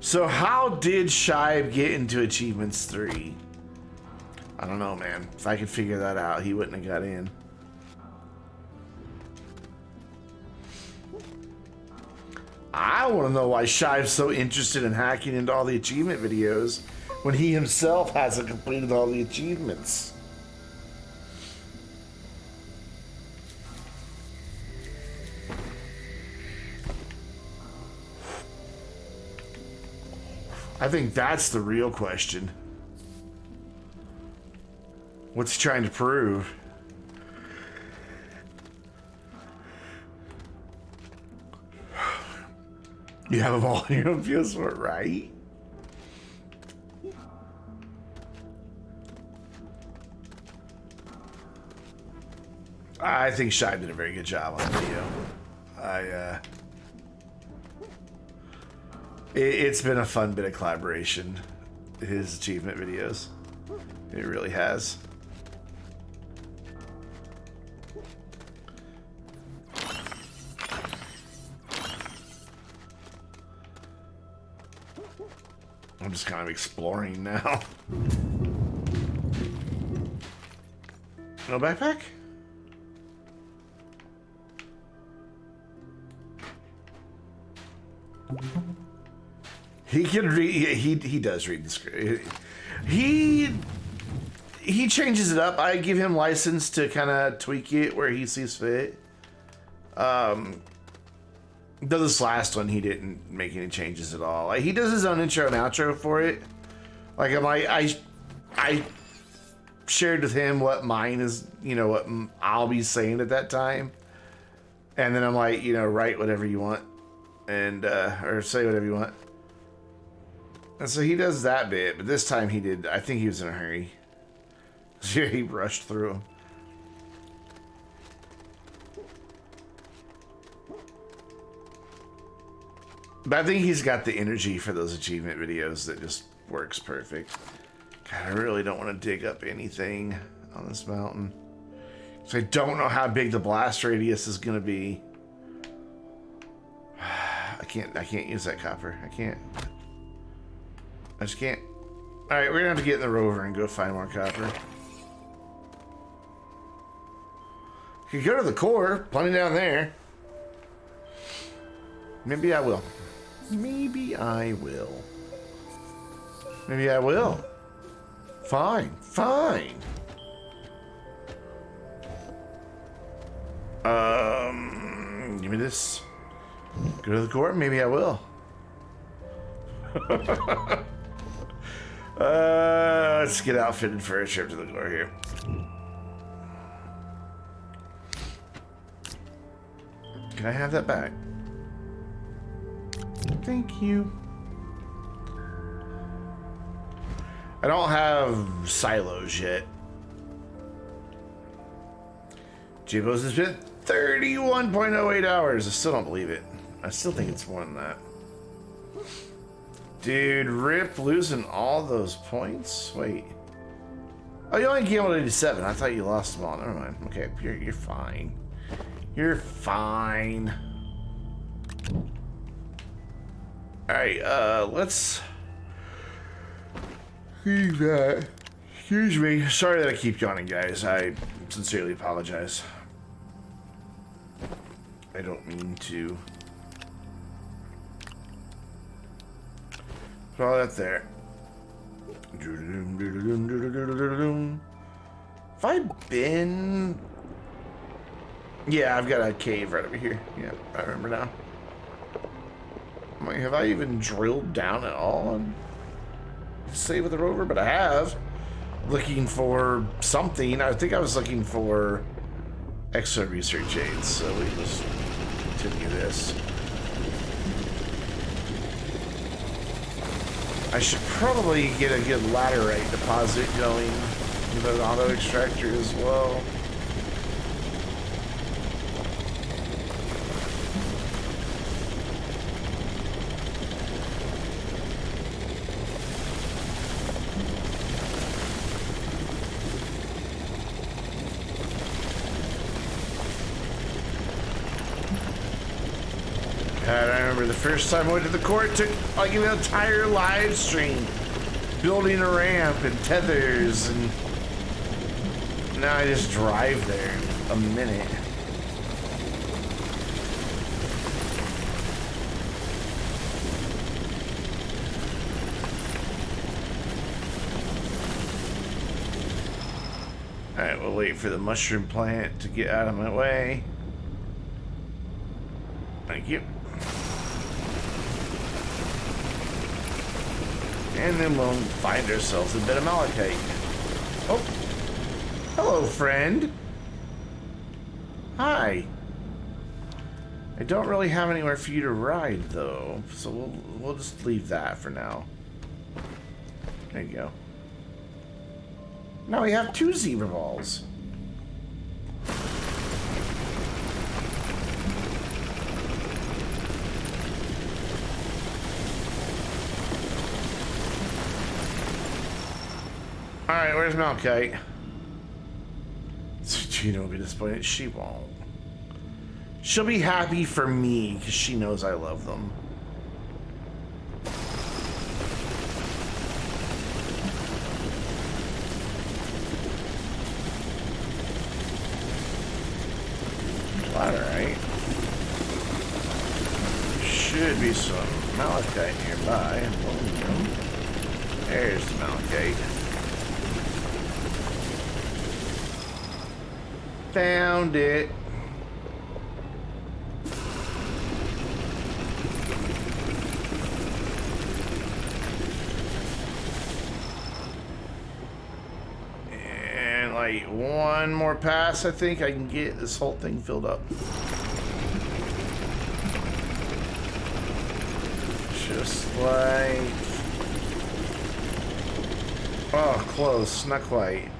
Speaker 1: So how did Shive get into Achievements 3? I don't know, man. If I could figure that out, he wouldn't have got in. I want to know why Shive's so interested in hacking into all the achievement videos when he himself hasn't completed all the achievements. I think that's the real question. What's he trying to prove? You have them all in your own PS4, right? I think Shai did a very good job on the video. It's been a fun bit of collaboration, his achievement videos. It really has. I'm just kind of exploring now. No backpack? He can read. He does read the script. He changes it up. I give him license to kind of tweak it where he sees fit. Though this last one, he didn't make any changes at all. Like, he does his own intro and outro for it. Like, I shared with him what mine is, you know, what I'll be saying at that time. And then I'm like, you know, write whatever you want. And, or say whatever you want. And so he does that bit, but this time he did, I think he was in a hurry. So he rushed through them. But I think he's got the energy for those achievement videos that just works perfect. God, I really don't want to dig up anything on this mountain. So I don't know how big the blast radius is going to be. I can't use that copper. I can't. I just can't. Alright, we're gonna have to get in the rover and go find more copper. You could go to the core, plenty down there. Maybe I will. Maybe I will. Maybe I will. Fine, fine. Give me this. Go to the core, maybe I will. Let's get outfitted for a trip to the core here. Can I have that back? Thank you. I don't have silos yet. Jibos has been 31.08 hours. I still don't believe it. I still think it's more than that. Dude, rip losing all those points? Wait. Oh, you only gambled 87. I thought you lost them all. Never mind. Okay, you're fine. You're fine. Alright, let's leave that. Excuse me. Sorry that I keep yawning, guys. I sincerely apologize. I don't mean to. Put all that there. Have I been... Yeah, I've got a cave right over here. Yeah, I remember now. I'm like, have I even drilled down at all and stay with the rover? But I have. Looking for something. I think I was looking for extra research aids, so we just continue this. I should probably get a good laterite deposit going with an auto extractor as well. I remember the first time I went to the court, took like an entire live stream building a ramp and tethers, and now I just drive there in a minute. Alright, we'll wait for the mushroom plant to get out of my way. Thank you. And then we'll find ourselves a bit of malachite. Oh, hello, friend. Hi. I don't really have anywhere for you to ride, though, so we'll just leave that for now. There you go. Now we have 2 zebra balls. Alright, where's Malachite? Gina will be disappointed. She won't. She'll be happy for me because she knows I love them. Laterite. Should be some malachite nearby. There's the malachite. Found it. And like one more pass, I think I can get this whole thing filled up. Just like... Oh, close. Not quite.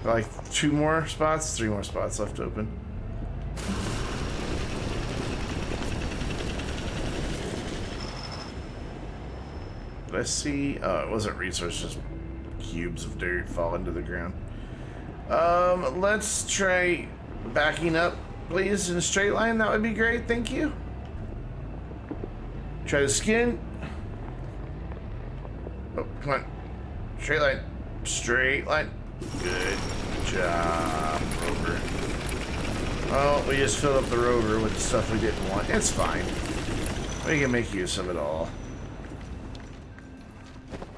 Speaker 1: Like 2 more spots, 3 more spots left open. Did I see? Oh, it wasn't resource, just cubes of dirt fall into the ground. Let's try backing up, please, in a straight line. That would be great. Thank you. Try the skin. Oh, come on. Straight line. Straight line. Good job, rover. Oh, we just filled up the rover with the stuff we didn't want. It's fine. We can make use of it all.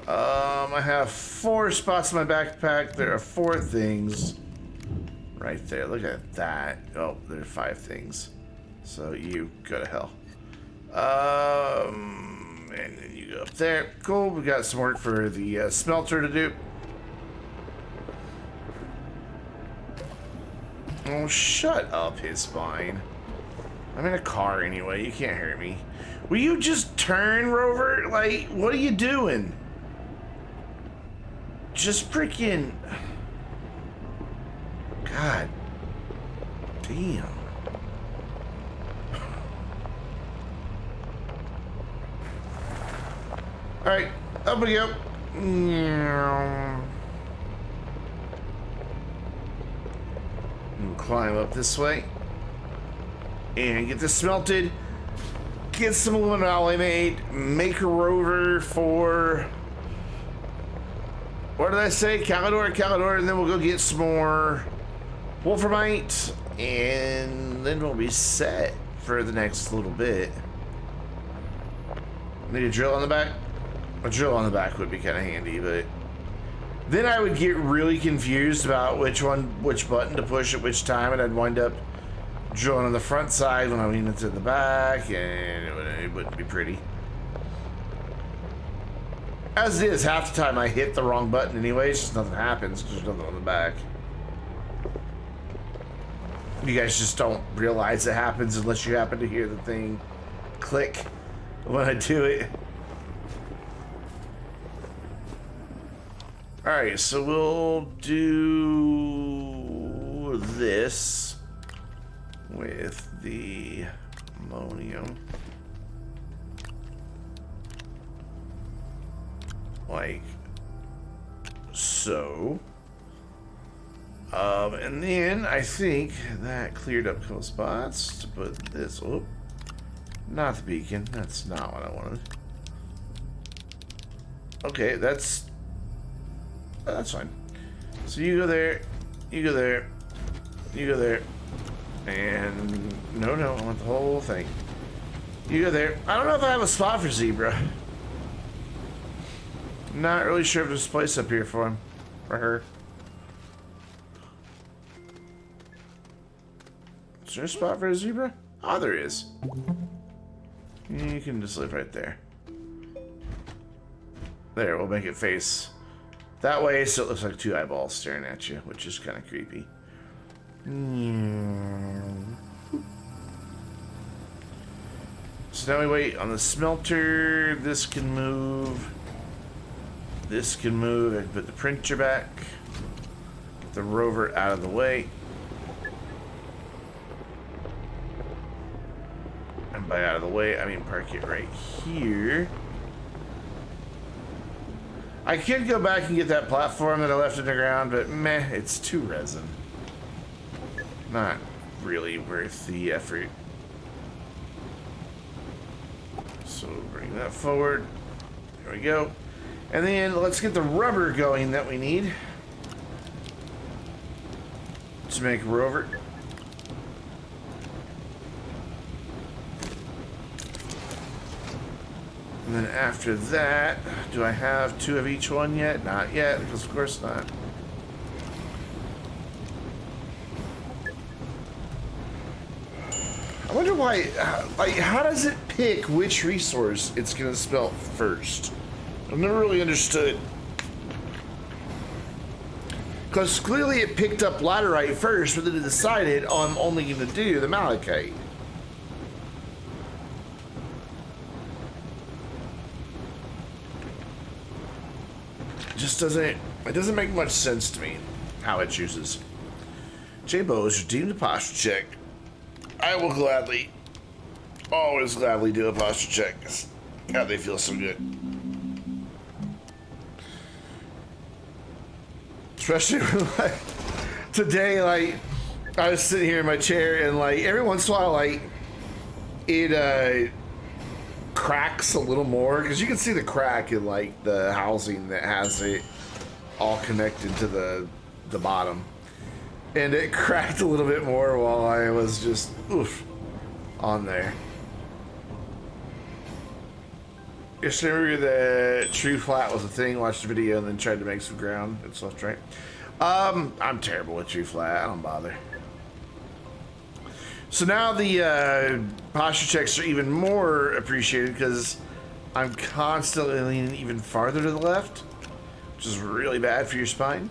Speaker 1: I have 4 spots in my backpack. There are 4 things right there. Look at that. Oh, there are 5 things. So you go to hell. And then you go up there. Cool. We got some work for the smelter to do. Oh, shut up, his spine. I'm in a car anyway. You can't hurt me. Will you just turn, Rover? Like, what are you doing? Just freaking... God damn. Alright, up we go. We'll climb up this way. And get this smelted. Get some aluminum alloy made. Make a rover for... What did I say? Calidor, and then we'll go get some more wolframite, and then we'll be set for the next little bit. Need a drill on the back? A drill on the back would be kind of handy, but then I would get really confused about which button to push at which time, and I'd wind up drilling on the front side when I went into the back, and it wouldn't be pretty. As it is, half the time I hit the wrong button anyways, just nothing happens because there's nothing on the back. You guys just don't realize it happens unless you happen to hear the thing click when I do it. Alright, so we'll do this with the ammonium. Like so. And then I think that cleared up a couple spots to put this. Oh, not the beacon. That's not what I wanted. Okay, that's fine. So you go there, you go there, you go there, and no, I want the whole thing. You go there. I don't know if I have a spot for Zebra. Not really sure if there's a place up here for him. For her. Is there a spot for a zebra? Oh, there is. You can just live right there. There, we'll make it face that way so it looks like 2 eyeballs staring at you, which is kind of creepy. So now we wait on the smelter. This can move. This can move. I can put the printer back. Get the rover out of the way. And by out of the way, I mean park it right here. I could go back and get that platform that I left in the ground, but meh, it's too resin. Not really worth the effort. So bring that forward. There we go. And then let's get the rubber going that we need to make a rover. And then after that, do I have 2 of each one yet? Not yet, because of course not. I wonder why, like, how does it pick which resource it's going to smelt first? I've never really understood. Because clearly it picked up laterite first, but then it decided, oh, I'm only going to do the malachite. Just doesn't, it doesn't make much sense to me how it chooses. J-Bo's redeemed a posture check. I will gladly, always gladly do a posture check. God, they feel so good. Especially when, like, today, like, I was sitting here in my chair and, like, every once in a while, like, it cracks a little more, because you can see the crack in like the housing that has it all connected to the bottom, and it cracked a little bit more while I was just on there. Just remember that true flat was a thing. Watched the video and then tried to make some ground and stuff, right? I'm terrible with true flat. I don't bother. So now the posture checks are even more appreciated because I'm constantly leaning even farther to the left, which is really bad for your spine.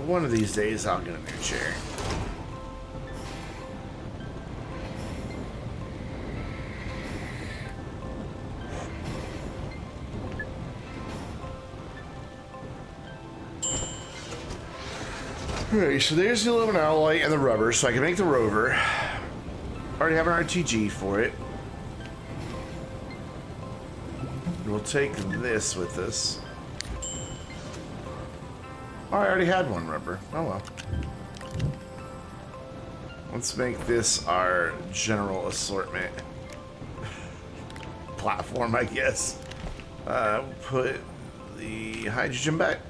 Speaker 1: One of these days I'll get a new chair. Alright, so there's the aluminum alloy and the rubber, so I can make the rover. Already have an RTG for it. We'll take this with us. Oh, I already had one rubber. Oh well. Let's make this our general assortment platform, I guess. Put the hydrogen back.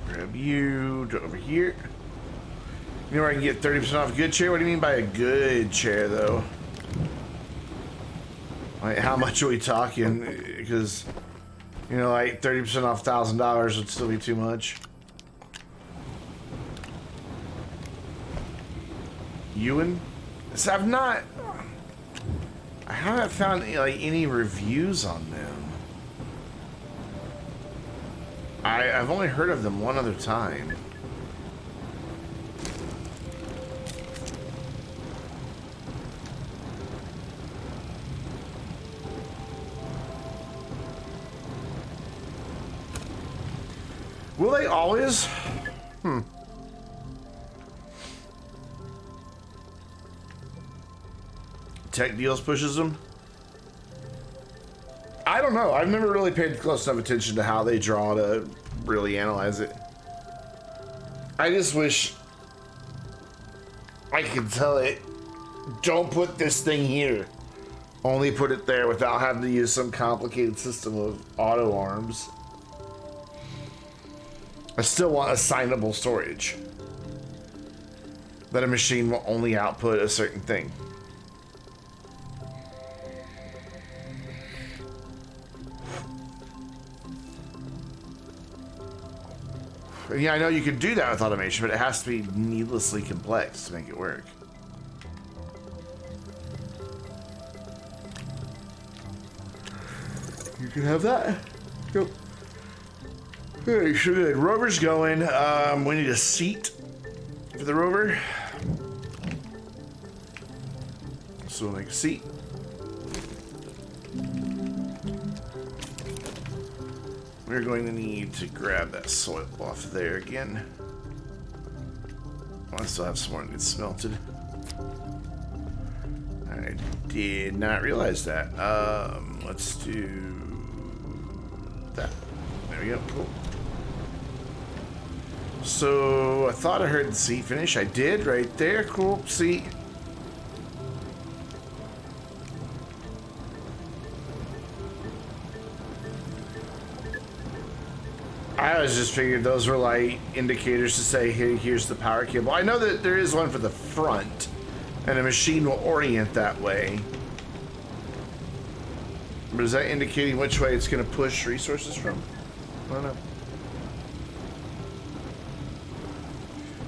Speaker 1: Grab you over here. You know where I can get 30% off a good chair? What do you mean by a good chair, though? Like, how much are we talking? Because, you know, like 30% off $1,000 would still be too much. Ewan? So I haven't found like any reviews on them. I've only heard of them one other time. Will they always? Tech Deals pushes them? I don't know. I've never really paid close enough attention to how they draw to really analyze it. I just wish I could tell it, don't put this thing here. Only put it there without having to use some complicated system of auto arms. I still want assignable storage. That a machine will only output a certain thing. Yeah, I know you can do that with automation, but it has to be needlessly complex to make it work. You can have that. Go. Alright, so good. Rover's going. We need a seat for the rover. So we'll make a seat. We're going to need to grab that soil off there again. I still have some more that gets smelted. I did not realize that. Let's do that. There we go. Cool. So I thought I heard the seat finish. I did right there. Cool. Seat. I was just figured those were like indicators to say, hey, here's the power cable. I know that there is one for the front, and a machine will orient that way. But is that indicating which way it's going to push resources from? I don't know.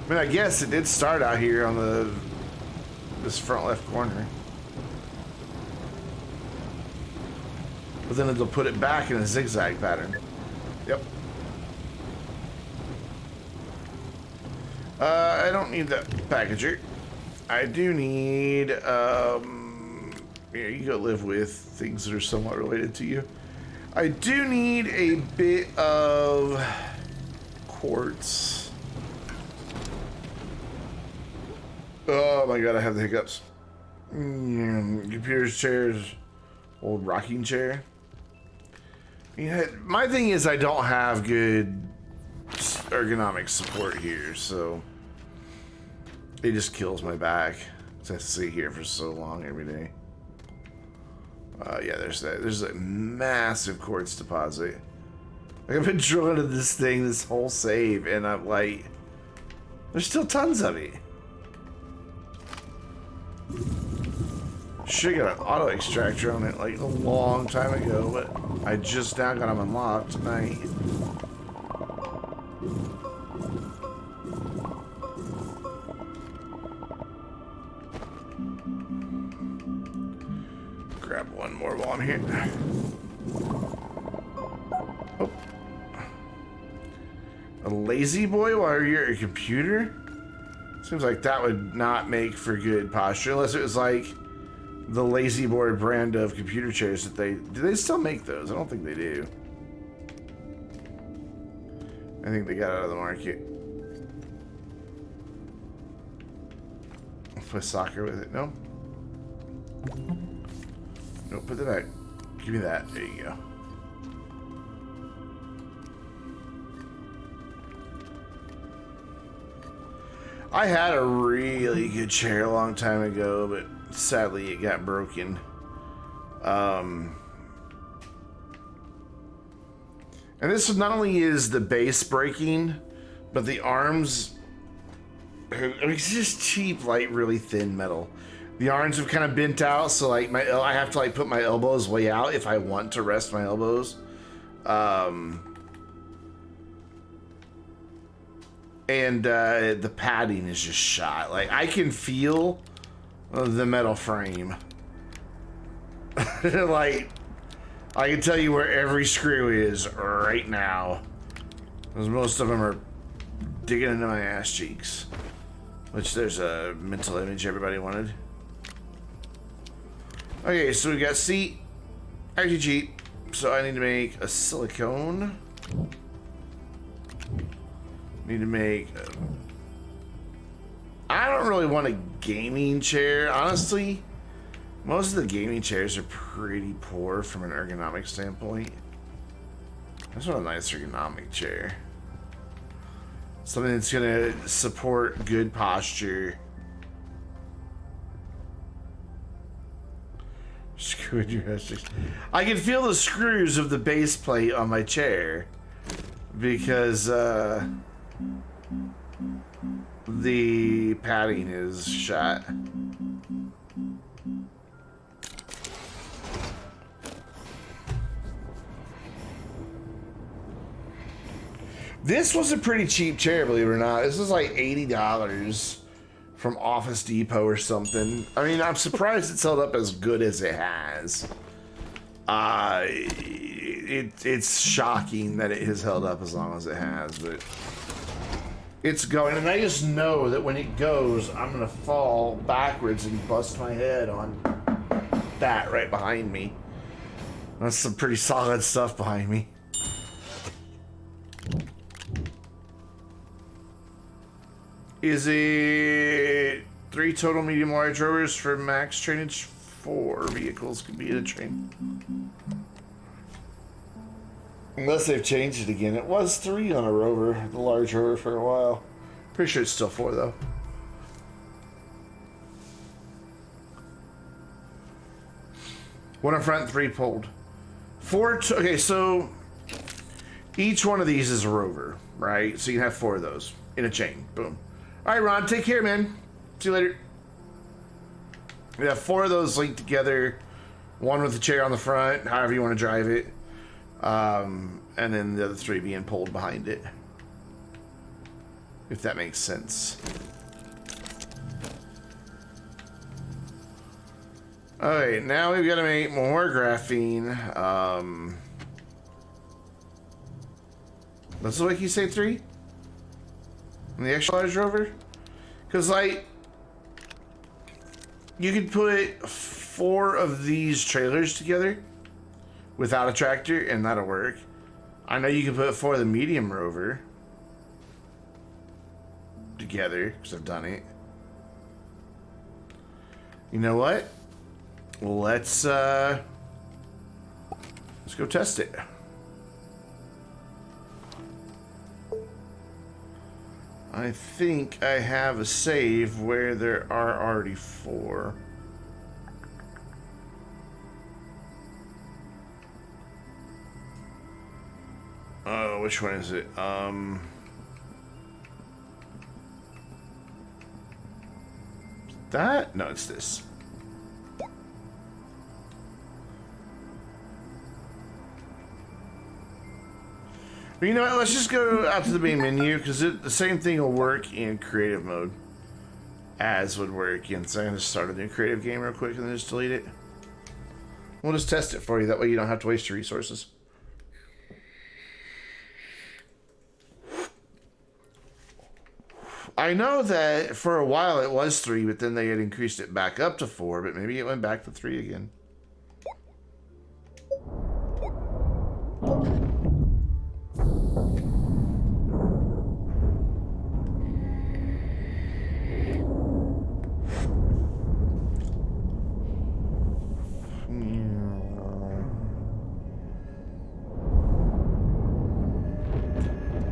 Speaker 1: I mean, I guess it did start out here on this front left corner. But then it'll put it back in a zigzag pattern. Yep. I don't need that packager. I do need, here, you go live with things that are somewhat related to you. I do need a bit of quartz. Oh my god, I have the hiccups. Computer's chairs, old rocking chair. Yeah, my thing is I don't have good ergonomic support here, so it just kills my back. I have to sit here for so long every day. Yeah, there's that. There's a massive quartz deposit. Like, I've been drilling into this thing this whole save, and I'm like, there's still tons of it. Should've got an auto extractor on it like a long time ago, but I just now got them unlocked tonight. Grab one more while I'm here. Oh. A lazy boy while you're at your computer? Seems like that would not make for good posture, unless it was like the Lazy Boy brand of computer chairs that do they still make those? I don't think they do. I think they got out of the market. I'll play soccer with it. No? No, put that back. Give me that. There you go. I had a really good chair a long time ago, but sadly it got broken. And this not only is the base breaking, but the arms, I mean, it's just cheap, like really thin metal. The arms have kind of bent out, so like I have to like put my elbows way out if I want to rest my elbows. And the padding is just shot. Like, I can feel the metal frame. Like, I can tell you where every screw is right now. Because most of them are digging into my ass cheeks. Which, there's a mental image everybody wanted. Okay, so we got seat. Actually cheap. So I need to make a silicone. Need to make... I don't really want a gaming chair, honestly. Most of the gaming chairs are pretty poor from an ergonomic standpoint. I just want a nice ergonomic chair. Something that's gonna support good posture. Screw in your ass. I can feel the screws of the base plate on my chair. Because, the padding is shot. This was a pretty cheap chair, believe it or not. This was like $80 from Office Depot or something. I mean, I'm surprised it's held up as good as it has. It's shocking that it has held up as long as it has, but it's going, and I just know that when it goes, I'm gonna fall backwards and bust my head on that right behind me. That's some pretty solid stuff behind me. Is it 3 total medium large rovers for max trainage? 4 vehicles could be in a train. Unless they've changed it again. It was 3 on a rover, the large rover, for a while. Pretty sure it's still 4 though. One in front, 3 pulled. 4. Okay, so each one of these is a rover, right? So you can have 4 of those in a chain. Boom. All right, Ron, take care, man. See you later. We have 4 of those linked together. One with the chair on the front, however you want to drive it. And then the other 3 being pulled behind it. If that makes sense. Alright, now we've got to make more graphene. That's what you say 3? On the extra large rover? Because, like, you could put 4 of these trailers together without a tractor, and that'll work. I know you can put 4 of the medium rover together, because I've done it. You know what? Let's go test it. I think I have a save where there are already 4. Oh, which one is it? That? No, it's this. But you know what? Let's just go out to the main menu because the same thing will work in creative mode as would work in. So I'm going to start a new creative game real quick and then just delete it. We'll just test it for you. That way you don't have to waste your resources. I know that for a while it was 3, but then they had increased it back up to 4, but maybe it went back to 3 again.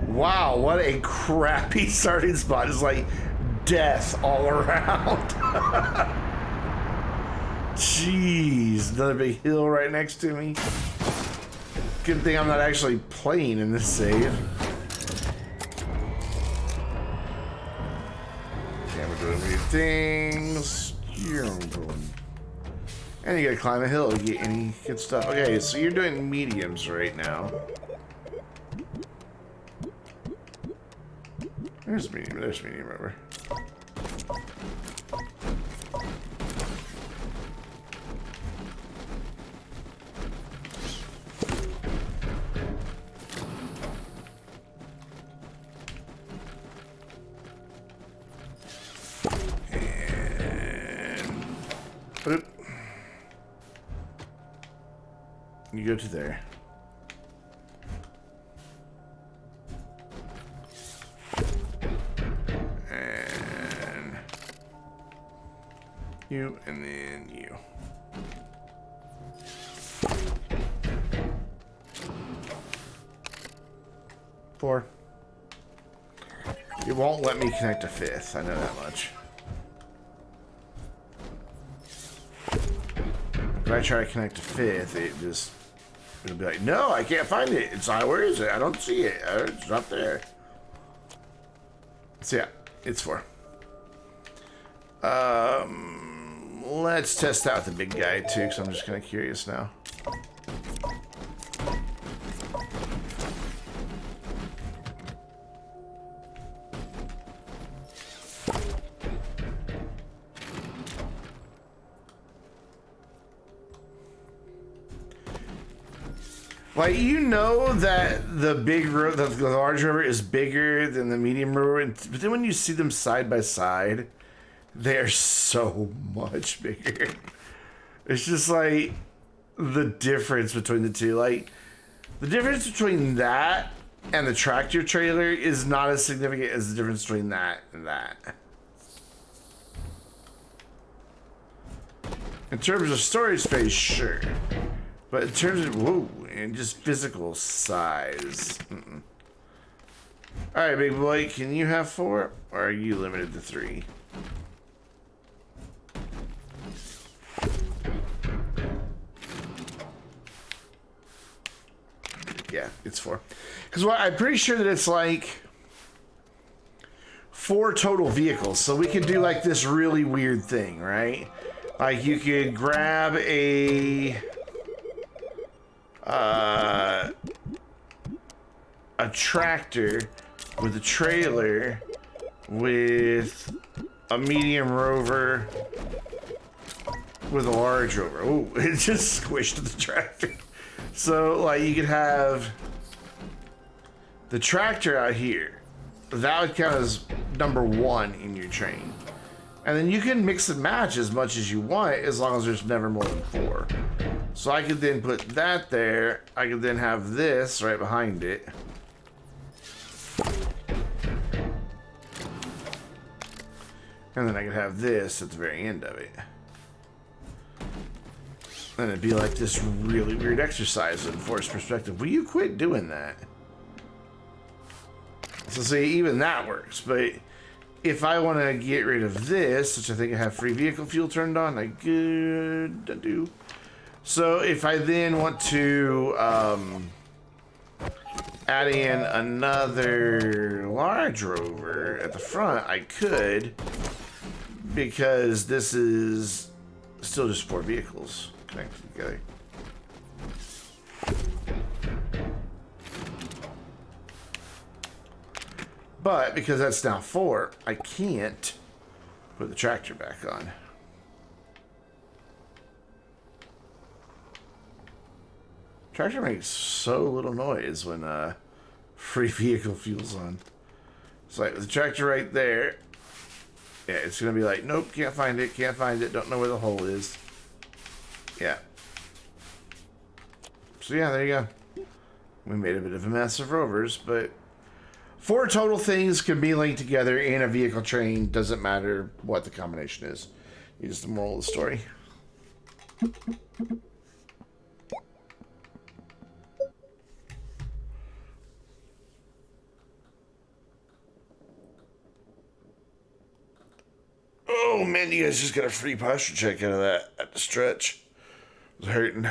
Speaker 1: Wow, what a crappy starting spot. It's like death all around. Jeez, another big hill right next to me. Good thing I'm not actually playing in this save. Yeah, we're doing weird things. And you gotta climb a hill to get any good stuff. Okay, so you're doing mediums right now. There's medium rubber. And boop. You go to there. You, and then you. Four. It won't let me connect a 5th, I know that much. If I try to connect a 5th, it'll be like, no, I can't find it. It's not, where is it? I don't see it. It's not there. So yeah, it's 4. Let's test out the big guy too, because I'm just kind of curious now. Like, you know that the large river is bigger than the medium river, but then when you see them side by side, they're so much bigger. It's just like the difference between the two. Like, the difference between that and the tractor trailer is not as significant as the difference between that and that. In terms of storage space, sure. But in terms of, whoa, and just physical size. Alright, big boy, can you have 4? Or are you limited to 3? Yeah, it's 4. Because I'm pretty sure that it's like 4 total vehicles. So we could do like this really weird thing, right? Like you could grab a tractor with a trailer with a medium rover with a large rover. Oh, it just squished the tractor. So, like, you could have the tractor out here. That would count as number 1 in your train. And then you can mix and match as much as you want, as long as there's never more than 4. So I could then put that there. I could then have this right behind it. And then I could have this at the very end of it. And it'd be like this really weird exercise in forced perspective. Will you quit doing that? So see, even that works. But if I want to get rid of this, which I think I have free vehicle fuel turned on, I do. So if I then want to add in another large rover at the front, I could, because this is still just 4 vehicles connected together. But because that's now 4, I can't put the tractor back on. Tractor makes so little noise when free vehicle fuel's on. It's like with the tractor right there. Yeah, it's gonna be like, nope, can't find it, don't know where the hole is. Yeah. So yeah, there you go. We made a bit of a mess of rovers, but 4 total things can be linked together in a vehicle train. Doesn't matter what the combination is. It's the moral of the story. Oh man, you guys just got a free posture check out of that at the stretch. It was hurting.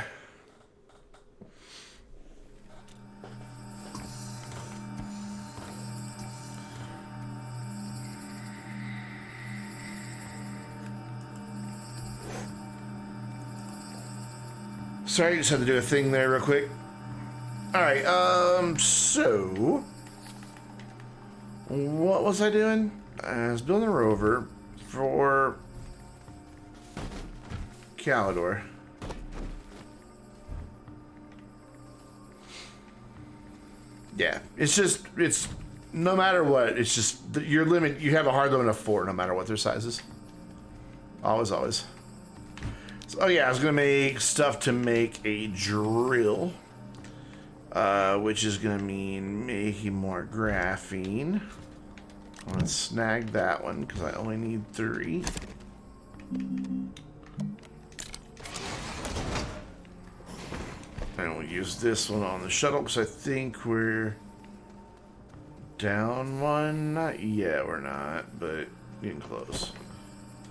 Speaker 1: Sorry, just had to do a thing there real quick. Alright, so what was I doing? I was building a rover for Calidor. Yeah, it's no matter what, it's just your limit. You have a hard limit of 4 no matter what their size is. Always. So, oh yeah, I was gonna make stuff to make a drill, which is gonna mean making more graphene. I'm gonna snag that one because I only need 3. And we'll use this one on the shuttle because I think we're down 1. Not yet, we're not, but getting close.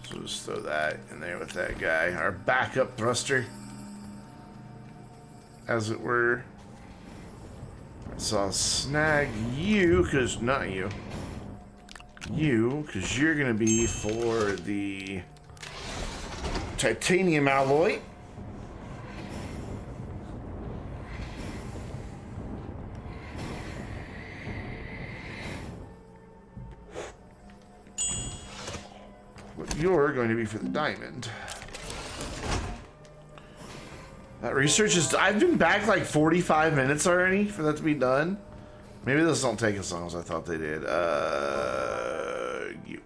Speaker 1: So we'll just throw that in there with that guy. Our backup thruster, as it were. So I'll snag you, because not you. You, because you're going to be for the titanium alloy. But you're going to be for the diamond. That research is... I've been back like 45 minutes already for that to be done. Maybe this don't take as long as I thought they did. You.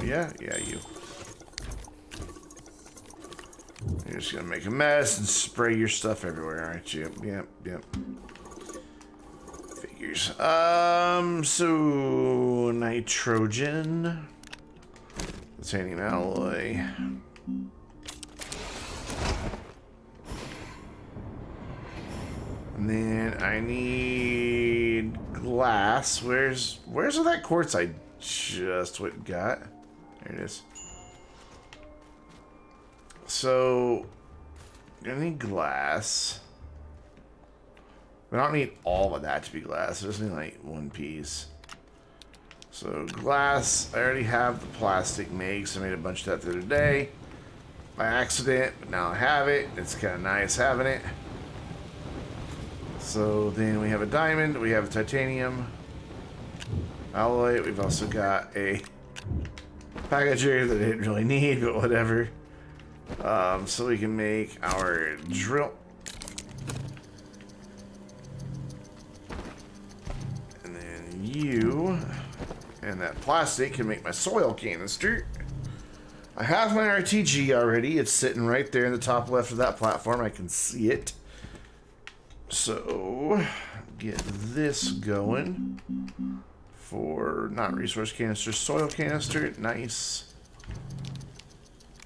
Speaker 1: Yeah, you. You're just gonna make a mess and spray your stuff everywhere, aren't you? Yep. Figures. So nitrogen. Titanium alloy. And then I need glass. Where's all that quartz I just got? There it is. So I need glass. I don't need all of that to be glass. I just need like 1 piece. So glass, I already have the plastic mix. I made a bunch of that the other day by accident, but now I have it. It's kind of nice having it. So then we have a diamond, we have a titanium alloy. We've also got a packager that I didn't really need, but whatever. So we can make our drill. And then you and that plastic can make my soil canister. I have my RTG already. It's sitting right there in the top left of that platform. I can see it. So, get this going for, not resource canister, soil canister. Nice.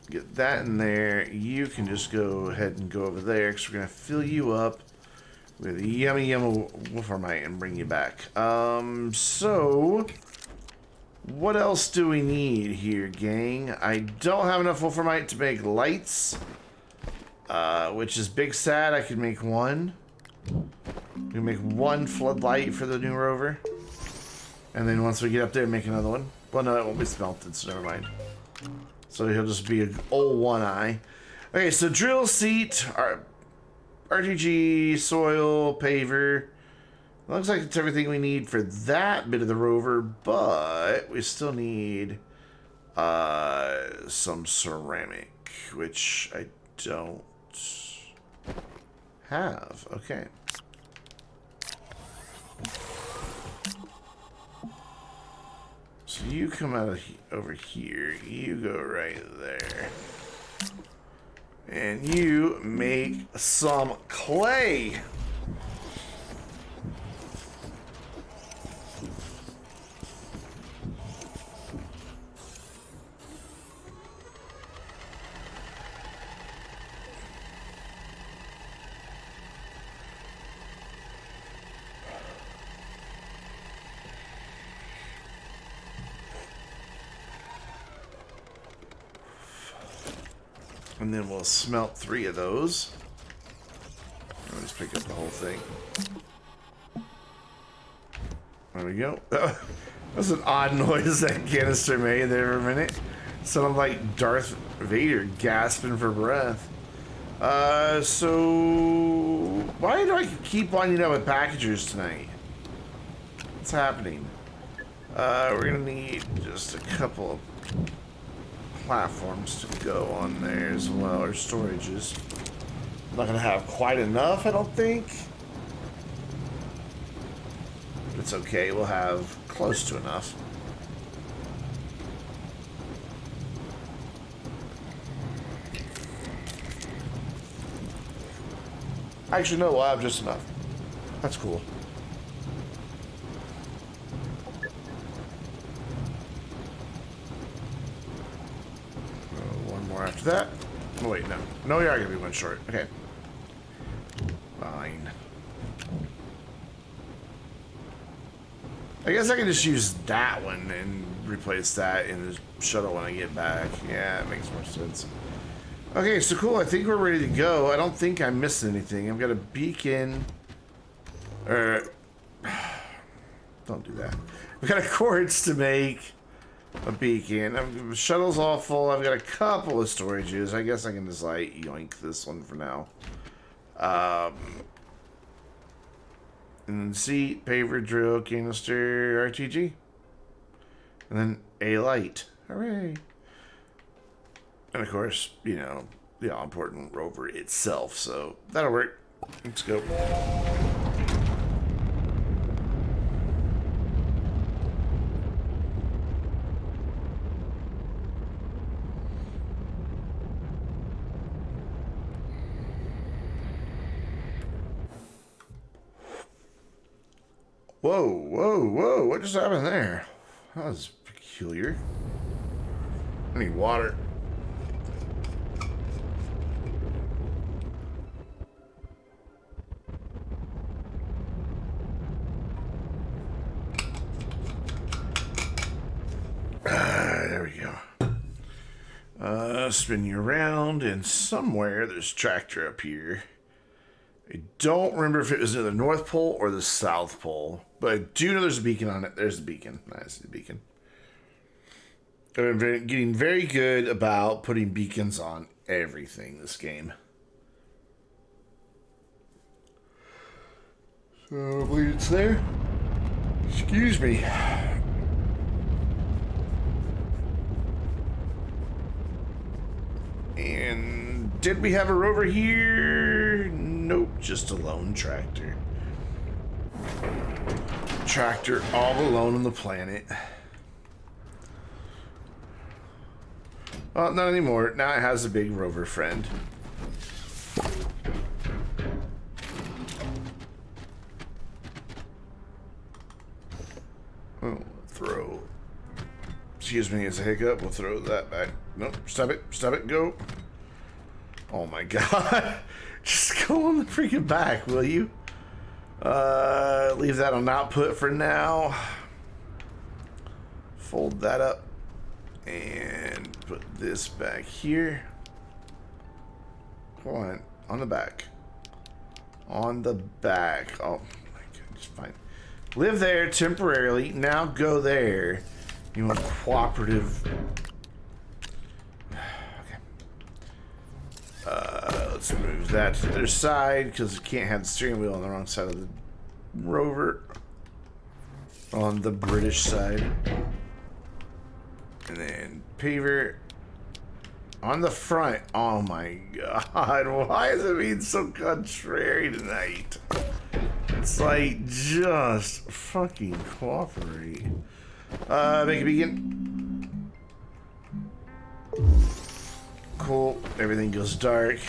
Speaker 1: Get that in there. You can just go ahead and go over there because we're going to fill you up with yummy wolframite and bring you back. So what else do we need here, gang? I don't have enough wolframite to make lights, which is big sad. I could make one. We can make one floodlight for the new rover, and then once we get up there, make another one. Well, no, it won't be smelted, so never mind. So he'll just be an old one eye. Okay, so drill seat, RTG, soil, paver. Looks like it's everything we need for that bit of the rover, but we still need some ceramic, which I don't have. Okay. So you come out of over here, you go right there. And you make some clay. And then we'll smelt 3 of those. I'll just pick up the whole thing. There we go. That's an odd noise that canister made there for a minute. Sounded like Darth Vader gasping for breath. So why do I keep winding up with packagers tonight? What's happening? We're gonna need just a couple of platforms to go on there as well, or storages. I'm not gonna have quite enough, I don't think. But it's okay, we'll have close to enough. Actually, no, we'll have just enough. That's cool. After that. Oh, wait, no. No, you are going to be one short. Okay. Fine. I guess I can just use that one and replace that in the shuttle when I get back. Yeah, it makes more sense. Okay, so cool. I think we're ready to go. I don't think I'm missing anything. I've got a beacon. Don't do that. We've got a quartz to make. A beacon. The shuttle's all full. I've got a couple of storages. I guess I can just like yoink this one for now. And then seat, paver, drill, canister, RTG. And then a light. Hooray. And of course, you know, the all important rover itself. So that'll work. Let's go. Whoa, whoa, whoa, what just happened there? That was peculiar. I need water. There we go. Spin you around, and somewhere there's a tractor up here. I don't remember if it was near the North Pole or the South Pole, but I do know there's a beacon on it. There's the beacon. Nice, the beacon. I've been getting very good about putting beacons on everything this game. So I believe it's there. Excuse me. And did we have a rover here? Nope, just a lone tractor. Tractor all alone on the planet. Well, not anymore. Now it has a big rover friend. Oh, throw. Excuse me, it's a hiccup. We'll throw that back. Nope, stop it, go. Oh my god. Just go on the freaking back, will you? Leave that on output for now. Fold that up and put this back here. Come on the back. On the back. Oh my goodness, fine. Live there temporarily. Now go there. You want cooperative. Okay. Let's move that to the other side because you can't have the steering wheel on the wrong side of the rover. On the British side. And then paver on the front. Oh my god, why is it being so contrary tonight? It's like, just fucking cooperate. Make it begin. Cool, everything goes dark.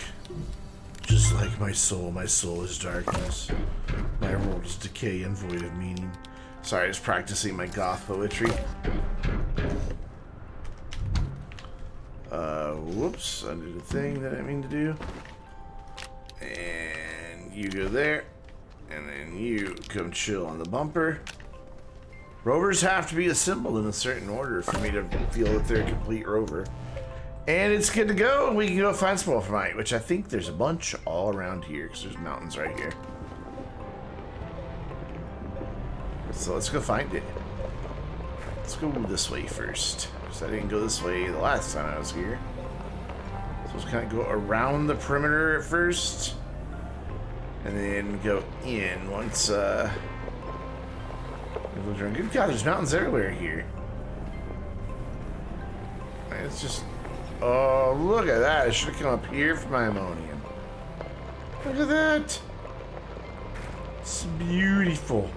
Speaker 1: Just like my soul is darkness. My world is decay and void of meaning. Sorry, I was practicing my goth poetry. Whoops, I did a thing that I didn't mean to do. And you go there. And then you come chill on the bumper. Rovers have to be assembled in a certain order for me to feel that they're a complete rover. And it's good to go, and we can go find some wolframite, which I think there's a bunch all around here, because there's mountains right here. So let's go find it. Let's go this way first. Because I didn't go this way the last time I was here. So let's kind of go around the perimeter at first. And then go in once, good God, there's mountains everywhere here. It's just, oh, look at that. I should have come up here for my ammonium. Look at that. It's beautiful.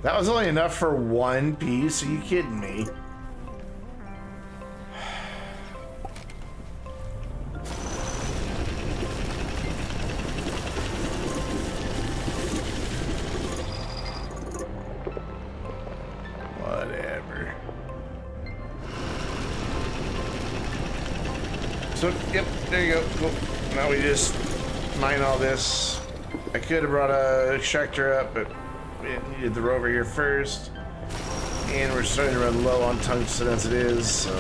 Speaker 1: That was only enough for one piece. Are you kidding me? Whatever. So, yep, there you go. Cool. Now we just mine all this. I could have brought a extractor up, but we needed the rover here first, and we're starting to run low on tungsten as it is, so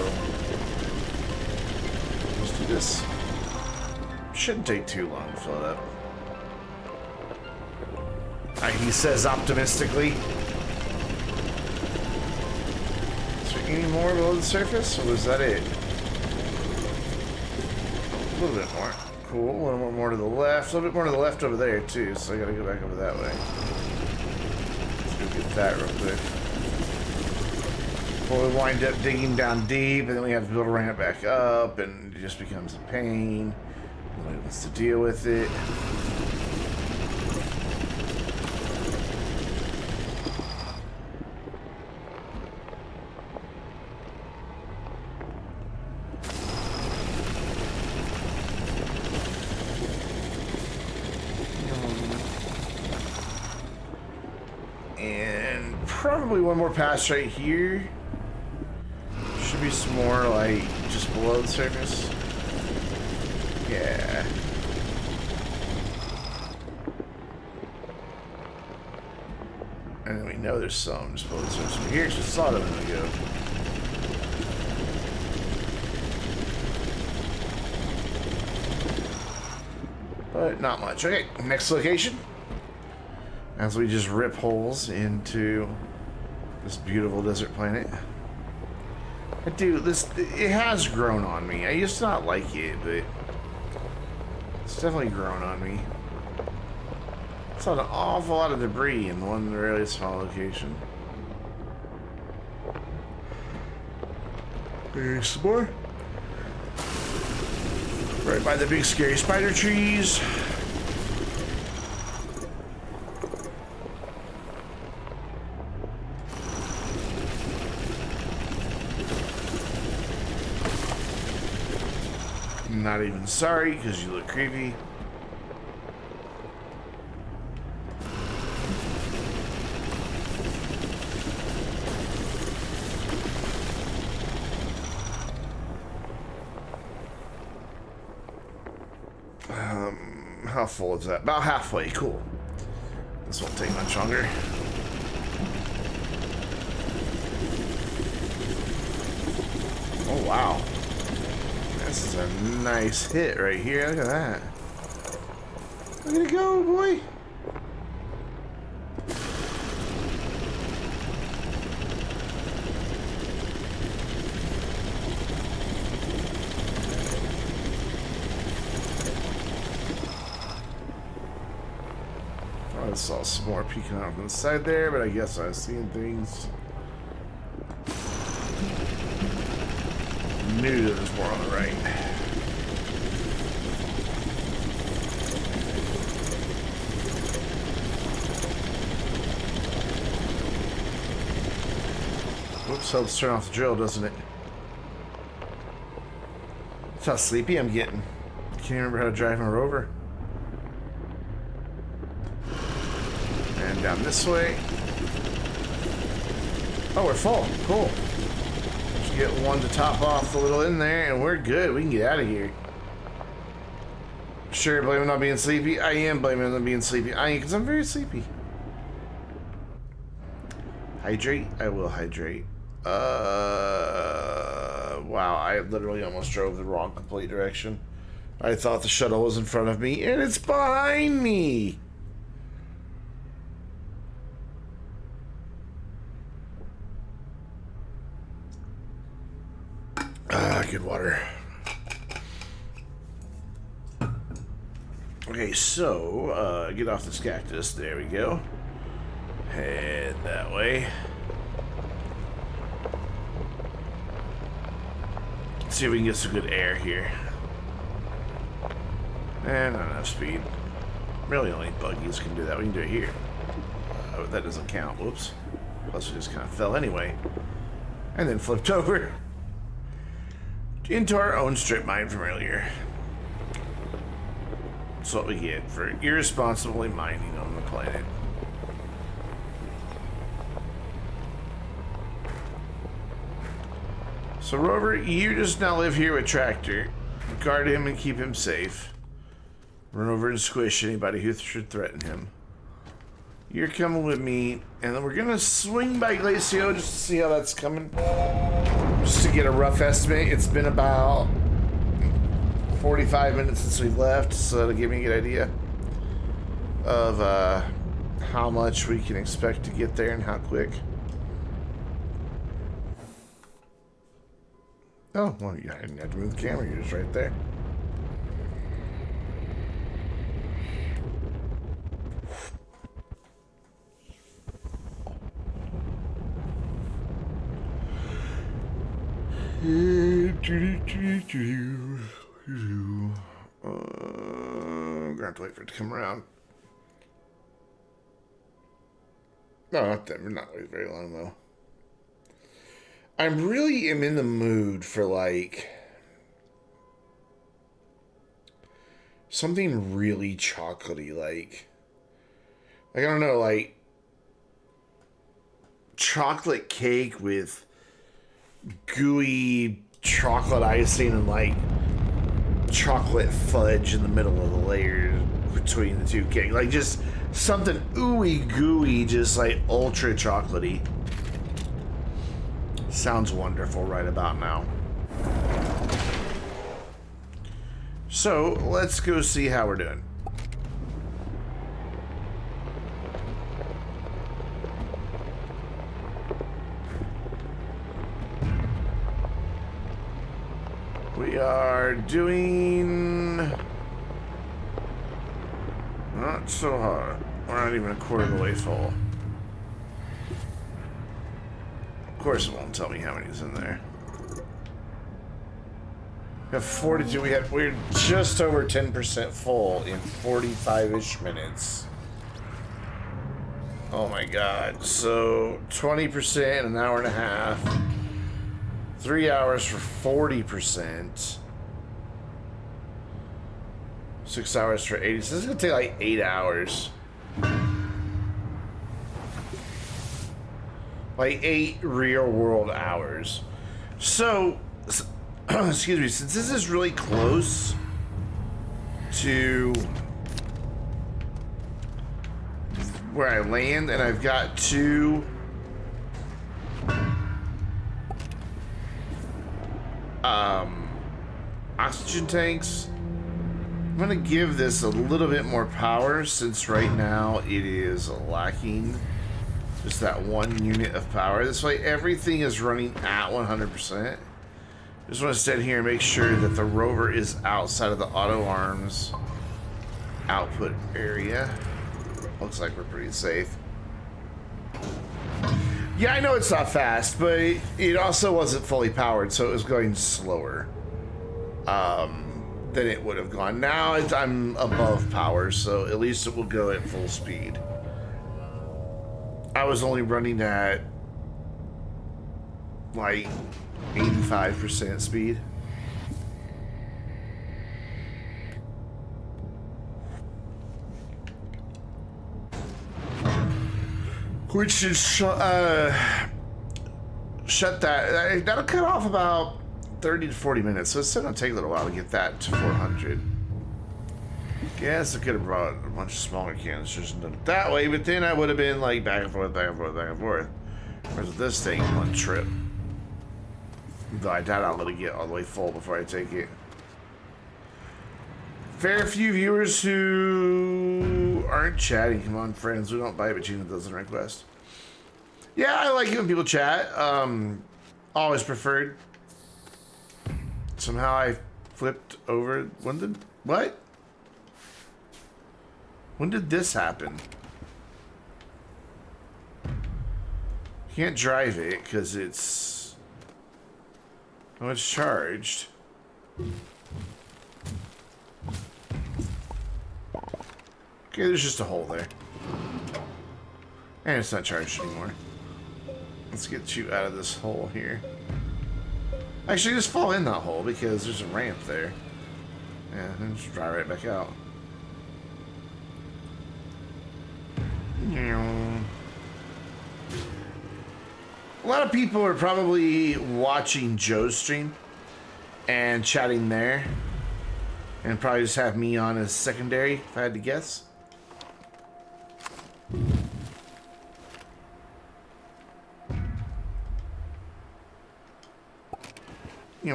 Speaker 1: let's do this. Shouldn't take too long to fill it up. He says optimistically. Is there any more below the surface, or was that it? A little bit more. Cool. A little more to the left. A little bit more to the left over there too, so I gotta go back over that way. Get that real quick. Before we wind up digging down deep, and then we have to build a ramp back up, and it just becomes a pain. Nobody wants to deal with it. Probably one more pass right here. Should be some more, like, just below the surface. Yeah. And then we know there's some just below the surface. From here, just saw them a minute ago. But not much. Okay, next location. As we just rip holes into this beautiful desert planet. I do this. It has grown on me. I used to not like it, but it's definitely grown on me. It's an awful lot of debris in one really small location. There's some more. Right by the big scary spider trees. Not even sorry, because you look creepy. How full is that? About halfway. Cool. This won't take much longer. Oh, wow. This is a nice hit right here. Look at that. Look at it go, boy. I saw some more peeking out from the side there, but I guess I was seeing things. Knew there was more on the right. Whoops, helps turn off the drill, doesn't it? That's how sleepy I'm getting. Can't remember how to drive my rover. And down this way. Oh, we're full. Cool. Just get one to top off the little in there, and we're good. We can get out of here. Sure, blame it on being sleepy. I am blaming it on being sleepy. I am, because I'm very sleepy. Hydrate? I will hydrate. Wow, I literally almost drove the wrong complete direction. I thought the shuttle was in front of me, and it's behind me! Good water. Okay, so, get off this cactus. There we go. Head that way. Let's see if we can get some good air here. And not enough speed. Really, only buggies can do that. We can do it here. Oh, that doesn't count. Whoops. Plus, we just kind of fell anyway. And then flipped over. Into our own strip mine from earlier. That's what we get for irresponsibly mining on the planet. So Rover, you just now live here with Tractor. Guard him and keep him safe. Run over and squish anybody who should threaten him. You're coming with me, and then we're gonna swing by Glacio just to see how that's coming. Just to get a rough estimate. It's been about 45 minutes since we've left, so to give me a good idea of how much we can expect to get there and how quick. Oh, well, you didn't have to move the camera, you're just right there. I'm gonna have to wait for it to come around. No, not that. We're not waiting very long though. I really am in the mood for like something really chocolatey, like I don't know, like chocolate cake with gooey chocolate icing and like chocolate fudge in the middle of the layers between the two cakes. Like just something ooey gooey, just like ultra chocolatey. Sounds wonderful right about now. So let's go see how we're doing. We are doing not so hard. We're not even a quarter of the way full. Of course it won't tell me how many's in there. We have 42. We're just over 10% full in 45-ish minutes. Oh my god. So 20% in an hour and a half. 3 hours for 40%. 6 hours for 80. So this is gonna take like 8 hours. Like 8 real world hours. So, excuse me, since this is really close, to where I land, and I've got 2 oxygen tanks. I'm gonna give this a little bit more power since right now it is lacking just that 1 unit of power. This way everything is running at 100%. Just want to stand here and make sure that the rover is outside of the auto arms output area. Looks like we're pretty safe. Yeah, I know it's not fast, but it also wasn't fully powered, so it was going slower than it would have gone. Now I'm above power, so at least it will go at full speed. I was only running at like 85% speed. Which should shut that. That'll cut off about 30 to 40 minutes, so it's still gonna take a little while to get that to 400. Guess I could have brought a bunch of smaller canisters and done it that way, but then I would have been like back and forth, back and forth, back and forth. Whereas with this thing, one trip. Though I doubt I'll let it get all the way full before I take it. Fair few viewers who aren't chatting. Come on, friends. We don't bite, but Gina doesn't request. Yeah, I like it when people chat. Always preferred. Somehow I flipped over. When did... What? When did this happen? Can't drive it because it's... Oh, it's charged. Okay, there's just a hole there. And it's not charged anymore. Let's get you out of this hole here. Actually, just fall in that hole because there's a ramp there. Yeah, and just drive right back out. A lot of people are probably watching Joe's stream and chatting there. And probably just have me on as secondary, if I had to guess.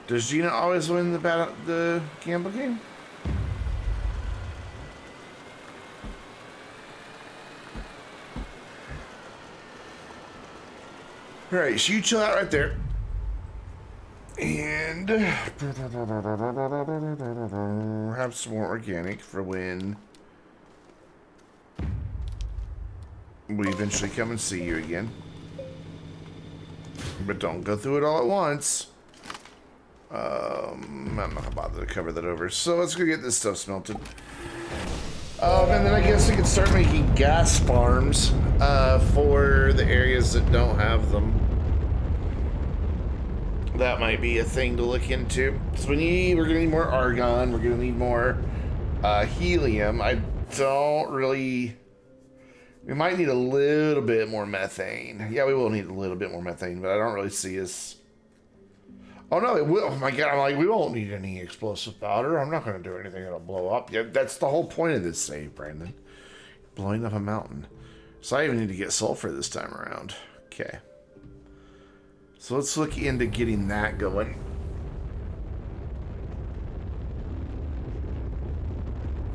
Speaker 1: Does Gina always win the gamble game? Alright, so you chill out right there. And have some more organic for when we eventually come and see you again. But don't go through it all at once. I'm not gonna bother to cover that over. So let's go get this stuff smelted. And then I guess we could start making gas farms for the areas that don't have them. That might be a thing to look into. So we're gonna need more argon. We're gonna need more helium. I don't really. We might need a little bit more methane. Yeah, we will need a little bit more methane, but I don't really see us. Oh no, it will. Oh my god, I'm like, we won't need any explosive powder. I'm not gonna do anything that'll blow up. Yeah, that's the whole point of this save, Brandon. Blowing up a mountain. So I even need to get sulfur this time around. Okay. So let's look into getting that going.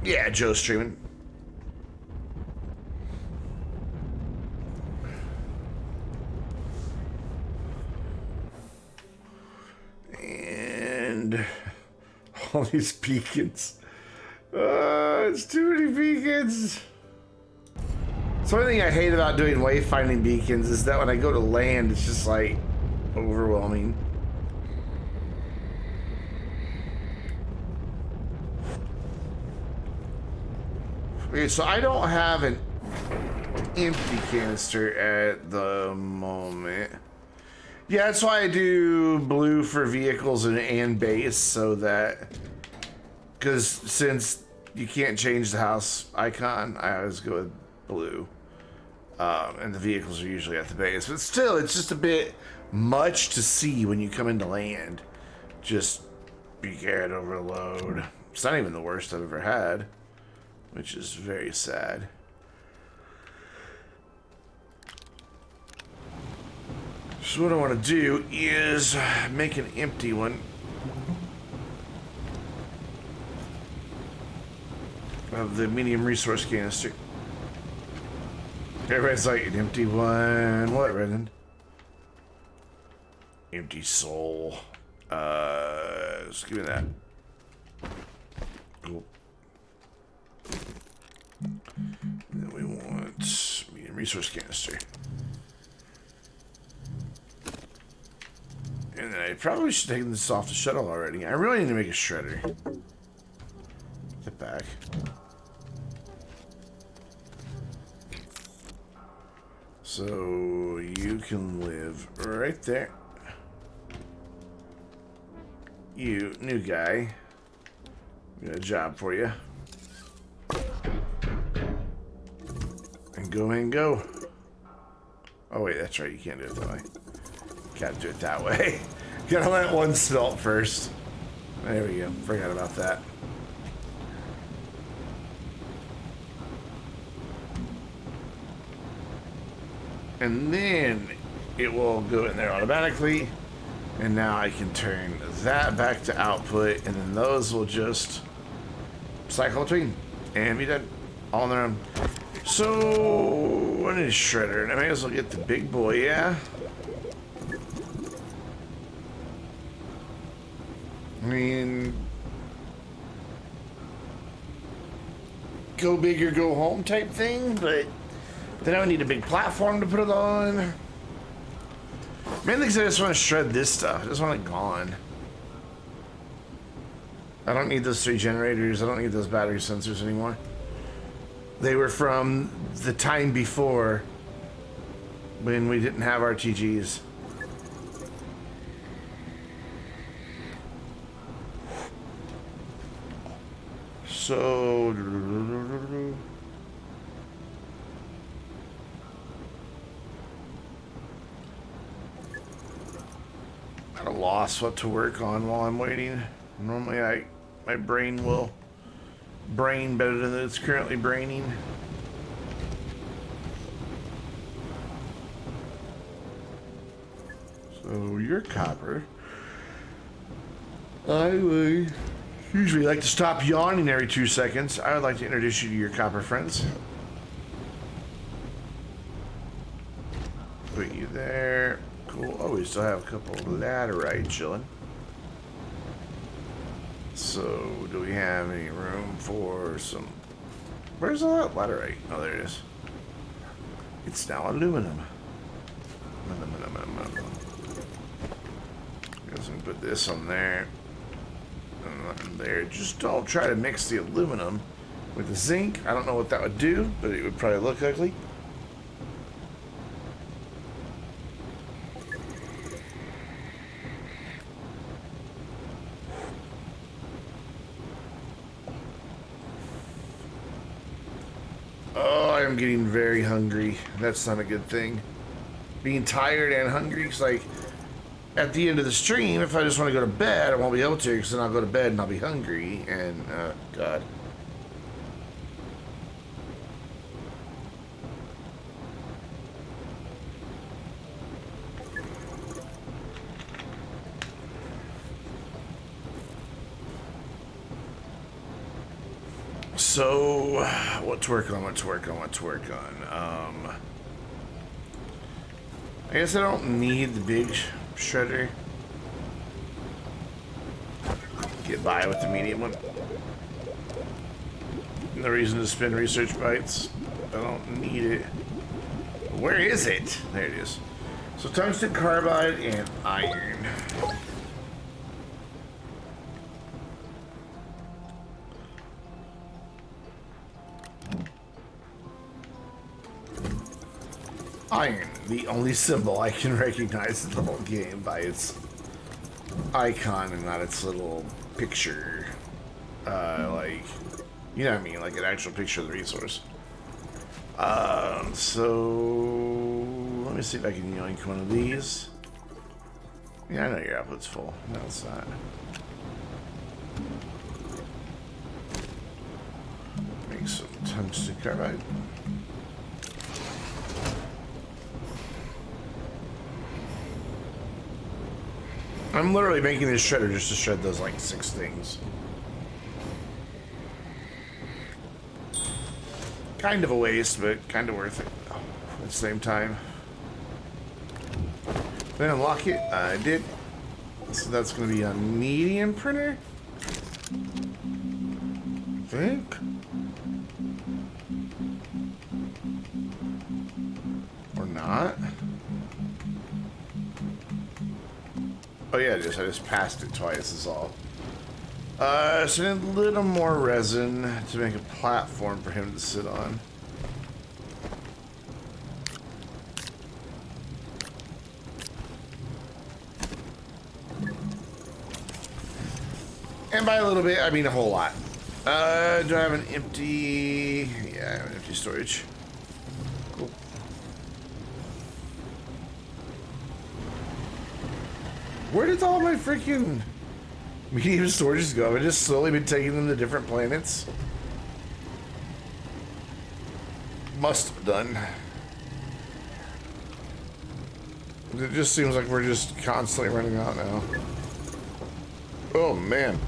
Speaker 1: Yeah, Joe's streaming. And all these beacons. It's too many beacons. So one thing I hate about doing wayfinding beacons is that when I go to land, it's just like overwhelming. Okay, so I don't have an empty canister at the moment. Yeah, that's why I do blue for vehicles and base, so that, because since you can't change the house icon, I always go with blue. And the vehicles are usually at the base, but still, it's just a bit much to see when you come into land. Just Beacon overload. It's not even the worst I've ever had, which is very sad. So what I want to do is make an empty one of the medium resource canister. Everybody's like, an empty one. What, Brendan? Empty soul. Just give me that. Cool. And then we want medium resource canister. And then I probably should take this off the shuttle already. I really need to make a shredder. Get back. So you can live right there. You, new guy. Got a job for you. And go and go. Oh wait, that's right, you can't do it that way. Gotta do it that way. Gotta let one smelt first. There we go. Forgot about that. And then it will go in there automatically. And now I can turn that back to output. And then those will just cycle between and be done all on their own. So I need a shredder. And I may as well get the big boy, yeah? I mean, go big or go home type thing, but then I would need a big platform to put it on. Mainly because I just want to shred this stuff. I just want it gone. I don't need those 3 generators. I don't need those battery sensors anymore. They were from the time before when we didn't have RTGs. So at a loss what to work on while I'm waiting. Normally my brain will brain better than it's currently braining. So you're copper. I would usually like to stop yawning every 2 seconds. I would like to introduce you to your copper friends. Put you there. Cool. Oh, we still have a couple of laterite chilling. So, do we have any room for some... Where's all that laterite? Oh, there it is. It's now aluminum. Guess we can put this on there. And there. Just don't try to mix the aluminum with the zinc. I don't know what that would do, but it would probably look ugly. Oh, I'm getting very hungry. That's not a good thing. Being tired and hungry, it's like at the end of the stream, if I just want to go to bed, I won't be able to, because then I'll go to bed and I'll be hungry, and, God. So, what to work on, I guess I don't need the big shredder. Get by with the medium one. No reason to spend research bytes. I don't need it. Where is it? There it is. So tungsten carbide and iron. Iron, the only symbol I can recognize in the whole game by its icon and not its little picture. Like, you know what I mean? Like an actual picture of the resource. So let me see if I can yoink one of these. Yeah, I know your output's full. No, it's not. tungsten carbide. I'm literally making this shredder just to shred those like 6 things. Kind of a waste, but kind of worth it at the same time. Did I unlock it? I did. So that's going to be a medium printer. I think. Or not. Oh yeah, I just passed it twice is all. So I need a little more resin to make a platform for him to sit on. And by a little bit, I mean a whole lot. Do I have an empty... Yeah, I have an empty storage. Cool. Where did all my freaking medium storages go? I've just slowly been taking them to different planets. Must have done. It just seems like we're just constantly running out now. Oh, man.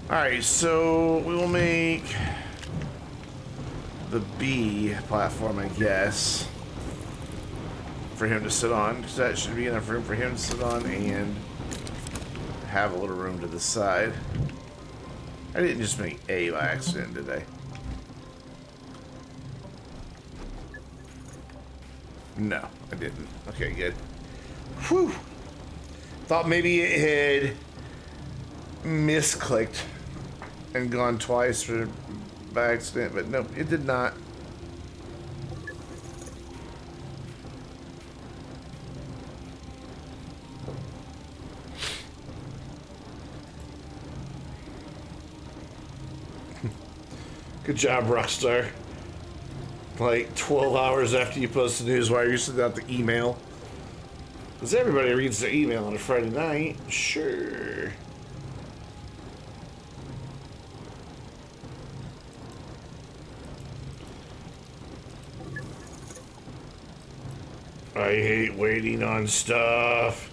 Speaker 1: Alright, so we will make the B platform, I guess, for him to sit on, because that should be enough room for him to sit on and have a little room to the side. I didn't just make A by accident, did I? No, I didn't. Okay, good. Whew. Thought maybe it had misclicked and gone twice by accident, but nope, it did not. Good job, Rockstar. Like 12 hours after you post the newswire, you send out the email. Because everybody reads their email on a Friday night. Sure. I hate waiting on stuff.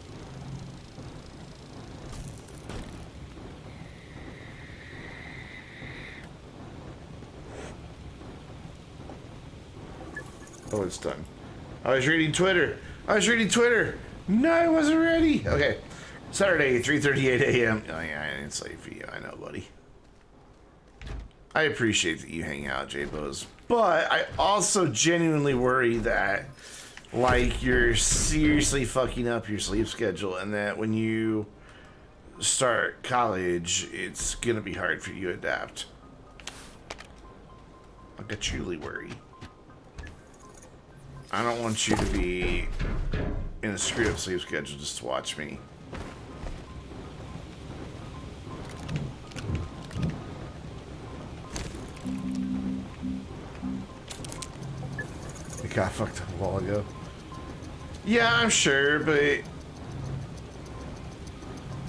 Speaker 1: Oh, it's done. I was reading Twitter. No, I wasn't ready. Okay. Saturday, 3:38 a.m. Oh, yeah, it's late for you. I know, buddy. I appreciate that you hang out, J-Bos. But I also genuinely worry that, like, you're seriously fucking up your sleep schedule and that when you start college, it's going to be hard for you to adapt. Like, I truly worry. I don't want you to be in a screwed up sleep schedule just to watch me. It got fucked up a while ago. Yeah, I'm sure, but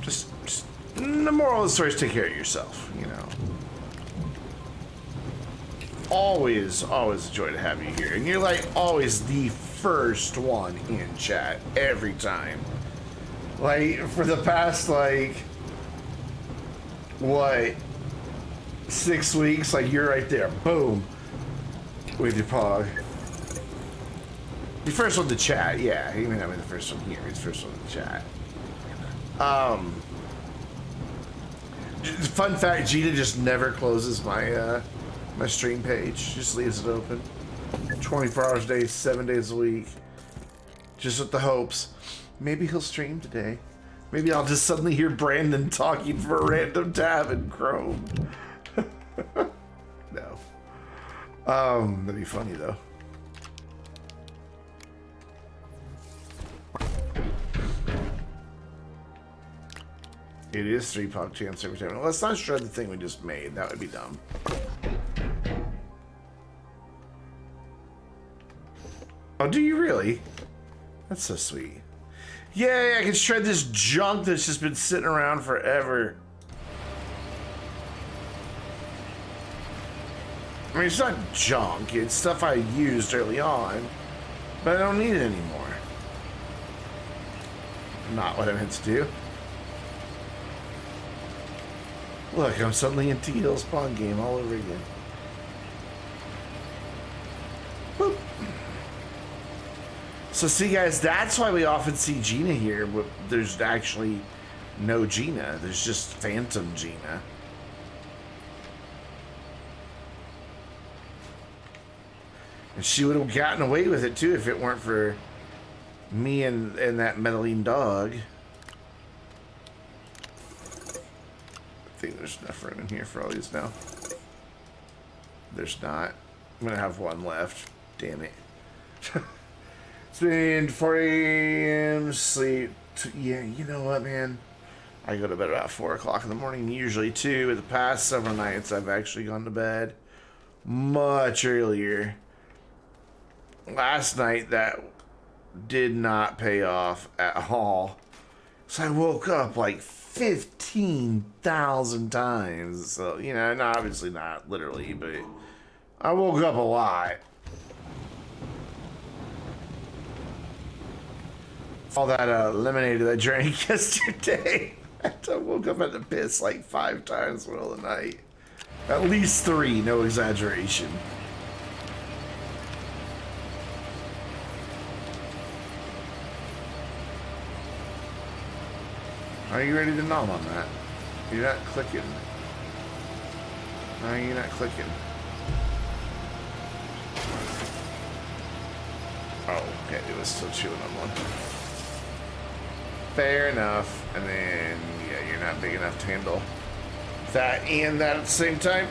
Speaker 1: just the moral of the story is take care of yourself, you know. Always a joy to have you here. And you're like always the first one in chat every time. Like for the past like what 6 weeks, like you're right there, boom, with your pog. The first one to chat, yeah. He may not be the first one here, he's the first one to chat. Fun fact, Gina just never closes my my stream page, just leaves it open 24 hours a day, 7 days a week, just with the hopes maybe he'll stream today, maybe I'll just suddenly hear Brandon talking from a random tab in Chrome. No, that'd be funny though. It is 3 pop chance every time. Well, let's not shred the thing we just made. That would be dumb. Oh, do you really? That's so sweet. Yay, I can shred this junk that's just been sitting around forever. I mean, it's not junk, it's stuff I used early on, but I don't need it anymore. Not what I meant to do. Look, I'm suddenly in T-Hill's Spawn game all over again. Boop. So see guys, that's why we often see Gina here, but there's actually no Gina. There's just Phantom Gina. And she would have gotten away with it too if it weren't for me and that meddling dog. I think there's enough room in here for all these now. There's not. I'm gonna have one left. Damn it. It's been 4 a.m. sleep. Yeah, you know what, man? I go to bed about 4 o'clock in the morning, usually too. But the past several nights, I've actually gone to bed much earlier. Last night, that did not pay off at all. So I woke up like 15,000 times. So, you know, and obviously not literally, but I woke up a lot. All that lemonade that I drank yesterday. I woke up at the piss like 5 times in the middle of the night. At least 3, no exaggeration. Are you ready to nom on that? You're not clicking. No, you're not clicking. Oh, okay, it was still chewing on one. Fair enough. And then, yeah, you're not big enough to handle that and that at the same time.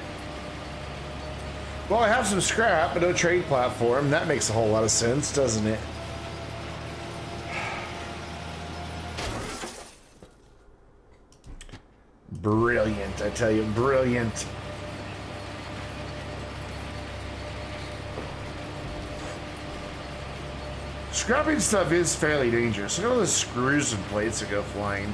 Speaker 1: Well, I have some scrap, but no trade platform. That makes a whole lot of sense, doesn't it? Brilliant, I tell you, brilliant. Scrapping stuff is fairly dangerous. Look at all the screws and plates that go flying.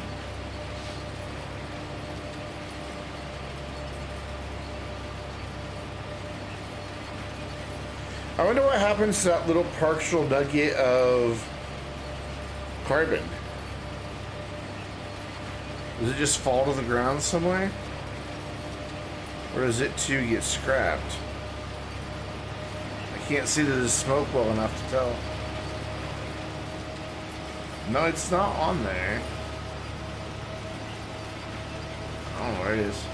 Speaker 1: I wonder what happens to that little partial nugget of carbon. Does it just fall to the ground somewhere? Or does it too get scrapped? I can't see the smoke well enough to tell. No, it's not on there. I don't know where it is.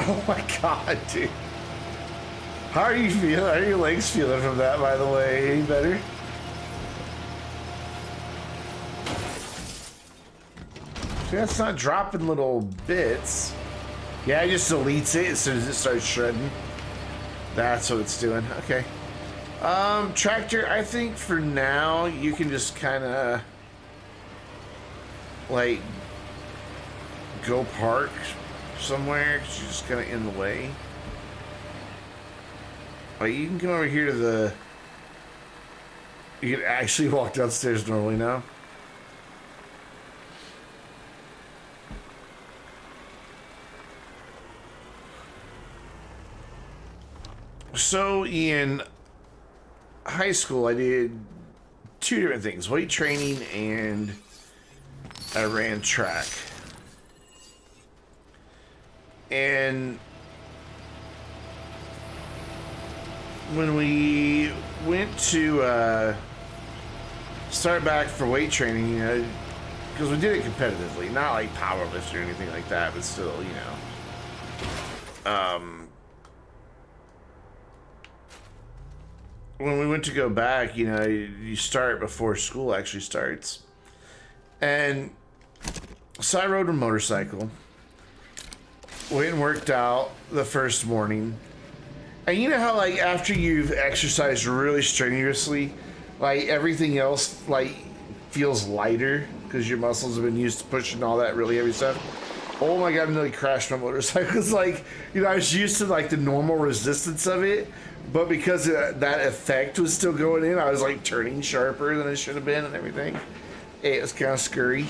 Speaker 1: Oh my god, dude. How are you feeling? How are your legs feeling from that, by the way? Any better? See, that's not dropping little bits. Yeah, it just deletes it as soon as it starts shredding. That's what it's doing. Okay. Tractor, I think for now you can just kind of like go park somewhere because you're just kind of in the way. Like you can come over here to the. You can actually walk downstairs normally now. So in high school, I did 2 different things: weight training and I ran track. And when we went to start back for weight training, you know, because we did it competitively, not like powerlift or anything like that, but still, you know. When we went to go back, you know, you start before school actually starts. And so I rode a motorcycle. Went and worked out the first morning. And you know how, like, after you've exercised really strenuously, like, everything else, like, feels lighter because your muscles have been used to pushing all that really heavy stuff? Oh my god, I nearly crashed my motorcycle. It's like, you know, I was used to, like, the normal resistance of it, But because that effect was still going in, I was like turning sharper than it should have been and everything. It was kind of scurry.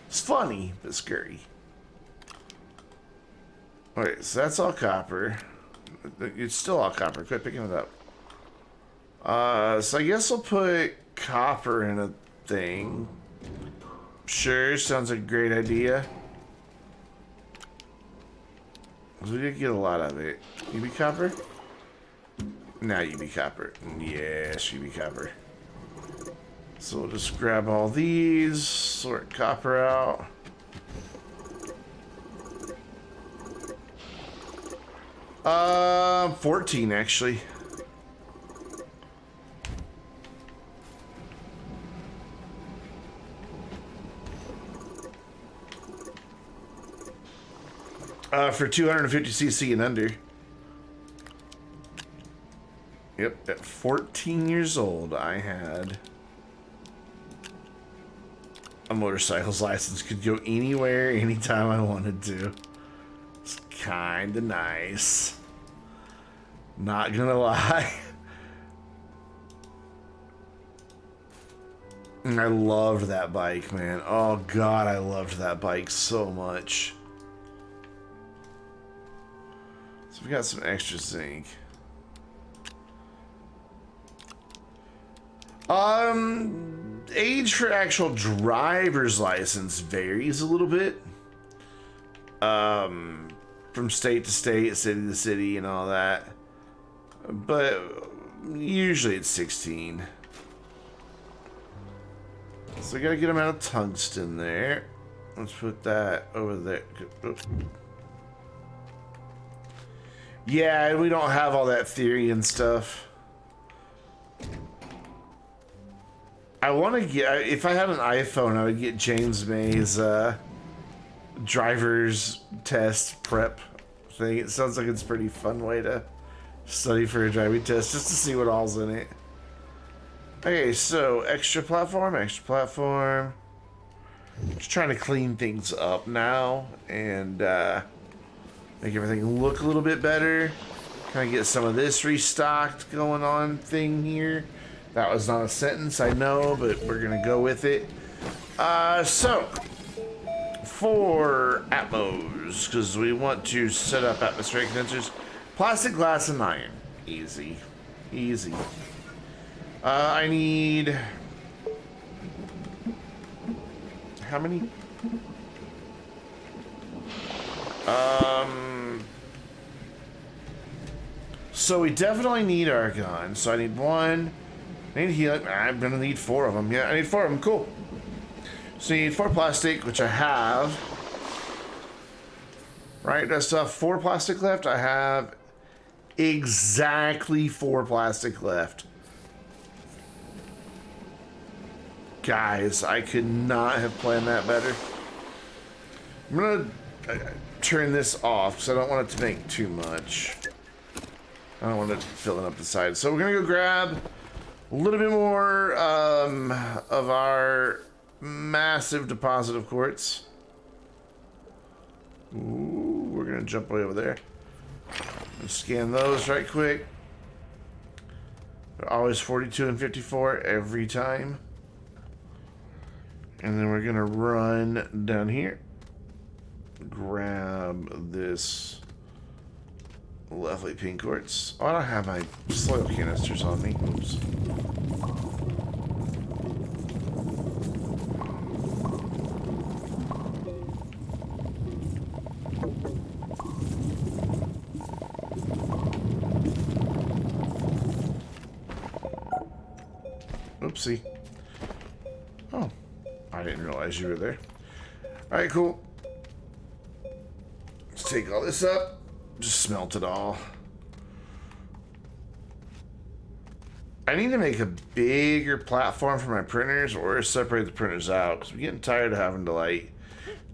Speaker 1: It's funny, but scurry. Alright, so that's all copper. It's still all copper. Quit picking it up. So I guess I'll put copper in a thing. Sure, sounds like a great idea. We did get a lot of it. UV copper? Now UV copper. Yes, UV copper. So we'll just grab all these, sort copper out. Uh, 14 actually. For 250cc and under. Yep, at 14 years old, I had a motorcycle's license. Could go anywhere, anytime I wanted to. It's kinda nice. Not gonna lie. And I loved that bike, man. Oh god, I loved that bike so much. So we got some extra zinc. Age for actual driver's license varies a little bit. From state to state, city to city, and all that. But usually it's 16. So we gotta get them out of tungsten there. Let's put that over there. Oops. Yeah, we don't have all that theory and stuff. I want to get, if I had an iPhone, I would get James May's driver's test prep thing. It sounds like it's a pretty fun way to study for a driving test, just to see what all's in it. Okay, so extra platform, extra platform. Just trying to clean things up now and make everything look a little bit better. Kind of get some of this restocked going on thing here. That was not a sentence, I know, but we're gonna go with it. So for Atmos, because we want to set up atmospheric condensers, plastic, glass, and iron. Easy, easy. I need how many? So we definitely need argon. So I need one. I need helium. I'm gonna need 4 of them. Yeah, I need 4 of them. Cool. So you need 4 plastic, which I have. Right, I still have 4 plastic left. I have exactly 4 plastic left. Guys, I could not have planned that better. I'm gonna turn this off because I don't want it to make too much. I don't want it filling up the sides. So we're gonna go grab a little bit more of our massive deposit of quartz. Ooh, we're gonna jump way over there. Scan those right quick. They're always 42 and 54 every time. And then we're gonna run down here. Grab this lovely pink quartz. Oh, I don't have my soil canisters on me. Oops. Oopsie. Oh, I didn't realize you were there. All right, cool. Let's take all this up. Just smelt it all. I need to make a bigger platform for my printers or separate the printers out because I'm getting tired of having to like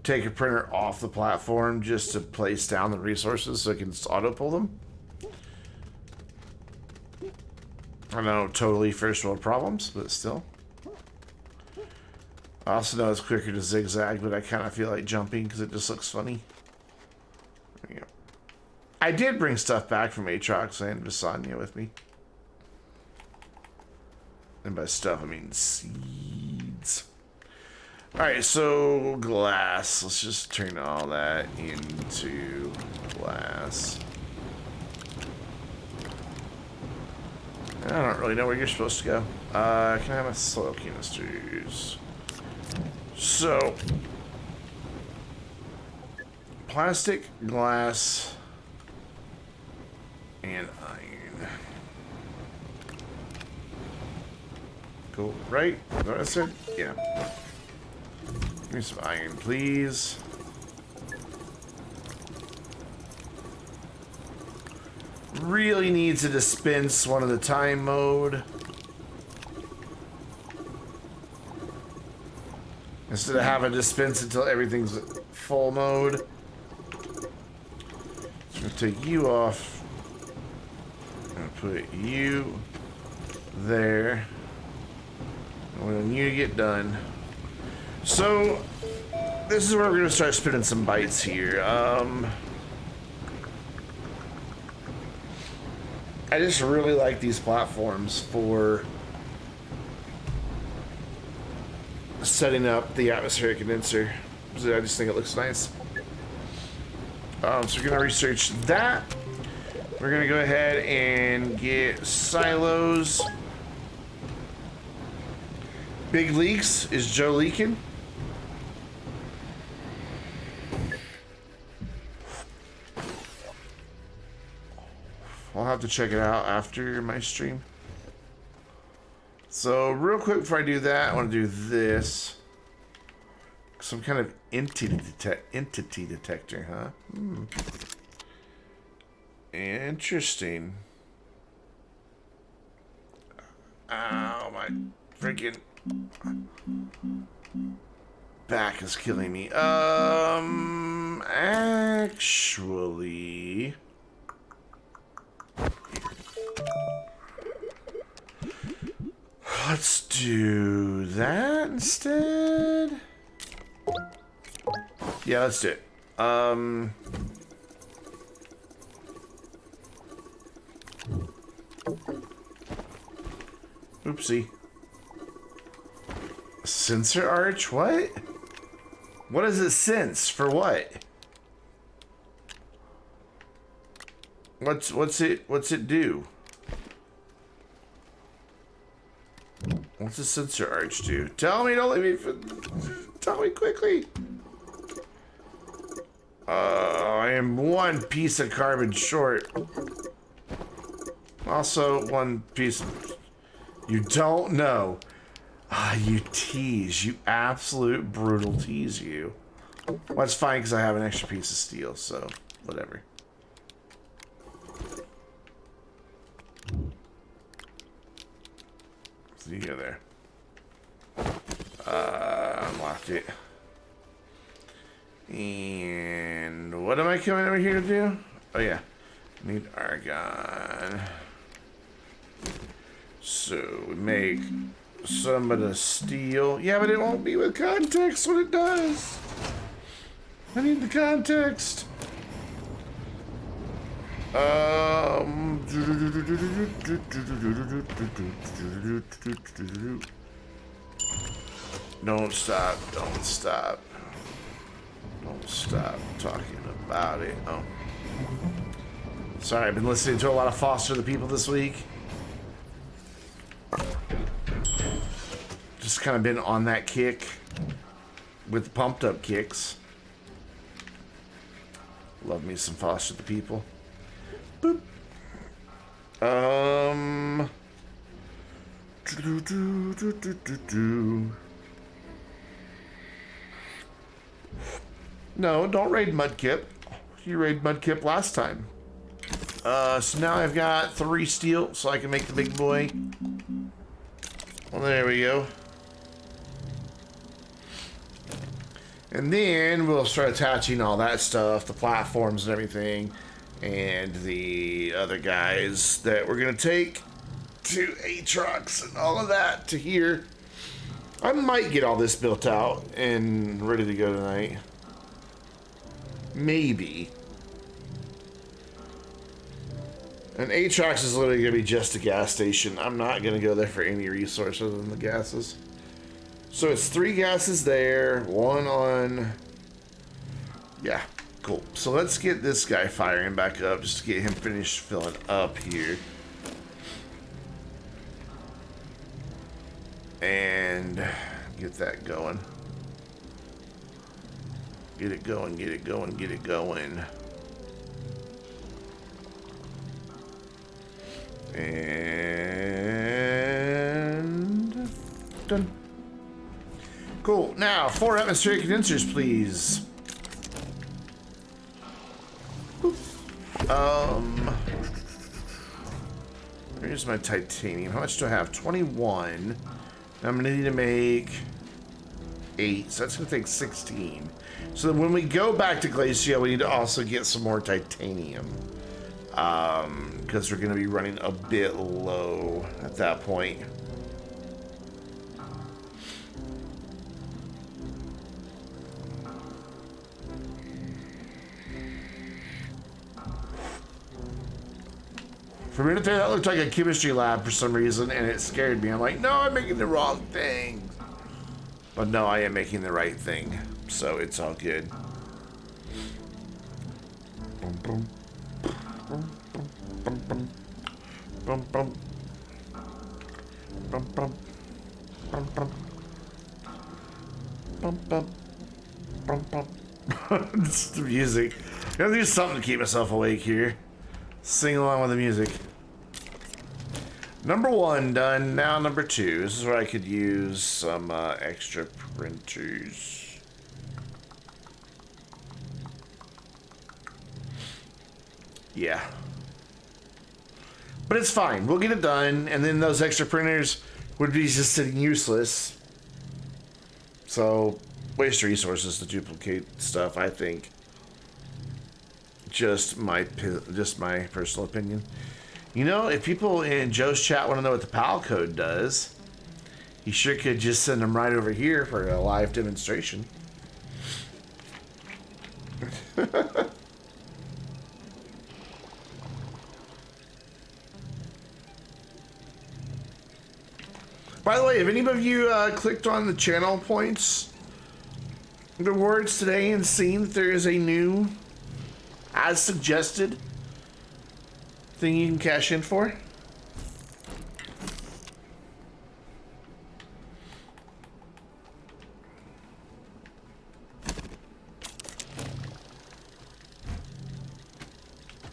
Speaker 1: take a printer off the platform just to place down the resources so it can auto pull them. I know, totally first world problems, but still. I also know it's quicker to zigzag, but I kind of feel like jumping because it just looks funny. There we go. I did bring stuff back from Aatrox and Visanya with me. And by stuff, I mean seeds. Alright, so glass. Let's just turn all that into glass. I don't really know where you're supposed to go. Can I have my soil canisters? So, plastic, glass, and iron. Go right. Is that what I said? Yeah. Give me some iron, please. Really need to dispense one at a time mode. Instead of having to dispense until everything's full mode. So I'm gonna take you off. I'm gonna put you there. When you get done. So this is where we're gonna start spinning some bytes here. I just really like these platforms for setting up the atmospheric condenser. I just think it looks nice. So we're gonna research that. We're gonna go ahead and get silos. Big leaks. Is Joe leaking? I'll have to check it out after my stream. So real quick before I do that, I want to do this. Some kind of entity detector, huh? Interesting. Ow, my freaking back is killing me. Actually, let's do that instead. Yeah, let's do it. Oopsie. Sensor arch? What? What does it sense? For what? What's it do? What's a sensor arch do? Tell me, don't let me. Tell me quickly. I am one piece of carbon short. Also, one piece. You don't know. Ah, you tease. You absolute brutal tease you. Well, it's fine because I have an extra piece of steel, so whatever. See you there. Unlocked it. And what am I coming over here to do? Oh yeah, need argon. So we make some of the steel. Yeah, but it won't be with context when it does. I need the context. Don't stop, don't stop. Don't stop talking about it. Oh. Sorry, I've been listening to a lot of Foster the People this week. Just kind of been on that kick with the pumped up kicks. Love me some Foster the People. Boop. No, don't raid Mudkip. You raided Mudkip last time. So now I've got 3 steel, so I can make the big boy. Well, there we go. And then we'll start attaching all that stuff, the platforms and everything, and the other guys that we're gonna take to Aatrox and all of that to here. I might get all this built out and ready to go tonight. Maybe. And Atrax is literally going to be just a gas station. I'm not going to go there for any resource other than the gases. So it's 3 gases there, 1 on... Yeah, cool. So let's get this guy firing back up just to get him finished filling up here. And get that going. Get it going, get it going, get it going. And done. Cool. Now, 4 atmospheric condensers, please. Here's my titanium. How much do I have? 21. I'm gonna need to make 8, so that's gonna take 16. So then when we go back to Glacia, we need to also get some more titanium. Because we're gonna be running a bit low at that point. For a minute there, that looked like a chemistry lab for some reason, and it scared me. I'm like, no, I'm making the wrong thing. But no, I am making the right thing, so it's all good. Boom, boom. Boom, boom, boom, boom, boom. Boom, boom. Boom, boom. Boom, boom. Boom, boom. It's the music. Gotta do something to keep myself awake here. Sing along with the music. Number 1 done. Now number 2. This is where I could use some extra printers. Yeah. But it's fine. We'll get it done. And then those extra printers would be just sitting useless. So, waste resources to duplicate stuff, I think. Just my personal opinion. You know, if people in Joe's chat want to know what the PAL code does, he sure could just send them right over here for a live demonstration. By the way, have any of you clicked on the channel points rewards today and seen that there is a new, as suggested, thing you can cash in for?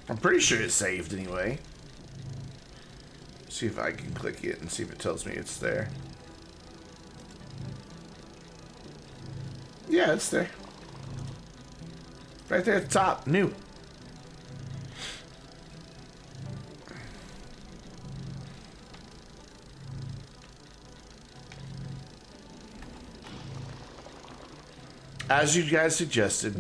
Speaker 1: I'm pretty sure it's saved anyway. See if I can click it and see if it tells me it's there. Yeah, it's there. Right there at the top, new. As you guys suggested.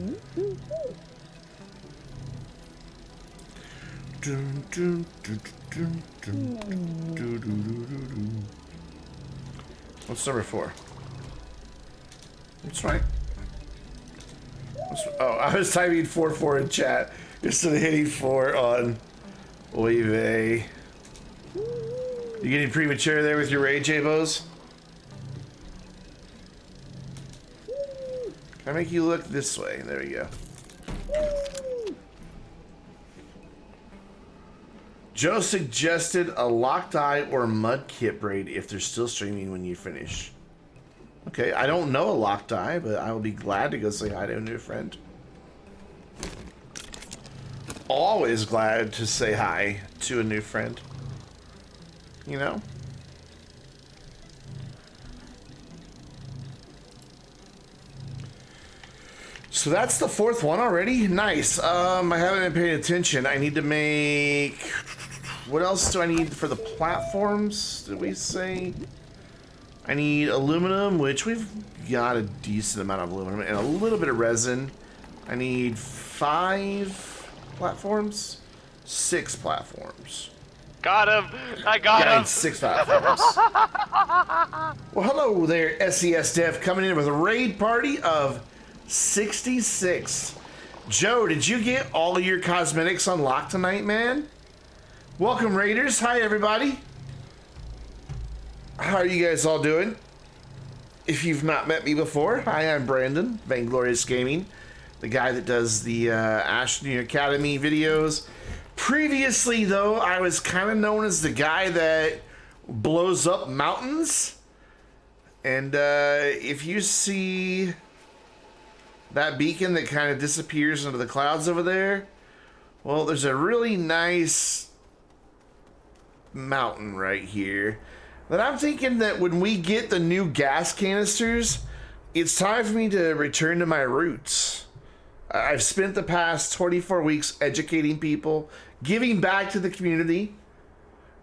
Speaker 1: What's number 4? That's right. Oh, I was typing 4 in chat instead of hitting 4 on Oive. You getting premature there with your rage, Abos? Can I make you look this way? There we go. Joe suggested a locked eye or mud kit braid if they're still streaming when you finish. Okay, I don't know a locked eye, but I will be glad to go say hi to a new friend. Always glad to say hi to a new friend. You know? So that's the 4th one already? Nice. I haven't been paying attention. I need to make... What else do I need for the platforms? Did we say? I need aluminum, which we've got a decent amount of aluminum, and a little bit of resin. I need 5 platforms? 6 platforms.
Speaker 2: Got him! I got
Speaker 1: Yeah,
Speaker 2: him!
Speaker 1: 6 platforms. Well, hello there, SES Dev, coming in with a raid party of 66. Joe, did you get all of your cosmetics unlocked tonight, man? Welcome, Raiders. Hi, everybody. How are you guys all doing? If you've not met me before, hi, I'm Brandon, Vainglorious Gaming, the guy that does the Astroneer Academy videos. Previously, though, I was kind of known as the guy that blows up mountains. And if you see that beacon that kind of disappears into the clouds over there, well, there's a really nice mountain right here that I'm thinking that when we get the new gas canisters, it's time for me to return to my roots. I've spent the past 24 weeks educating people, giving back to the community.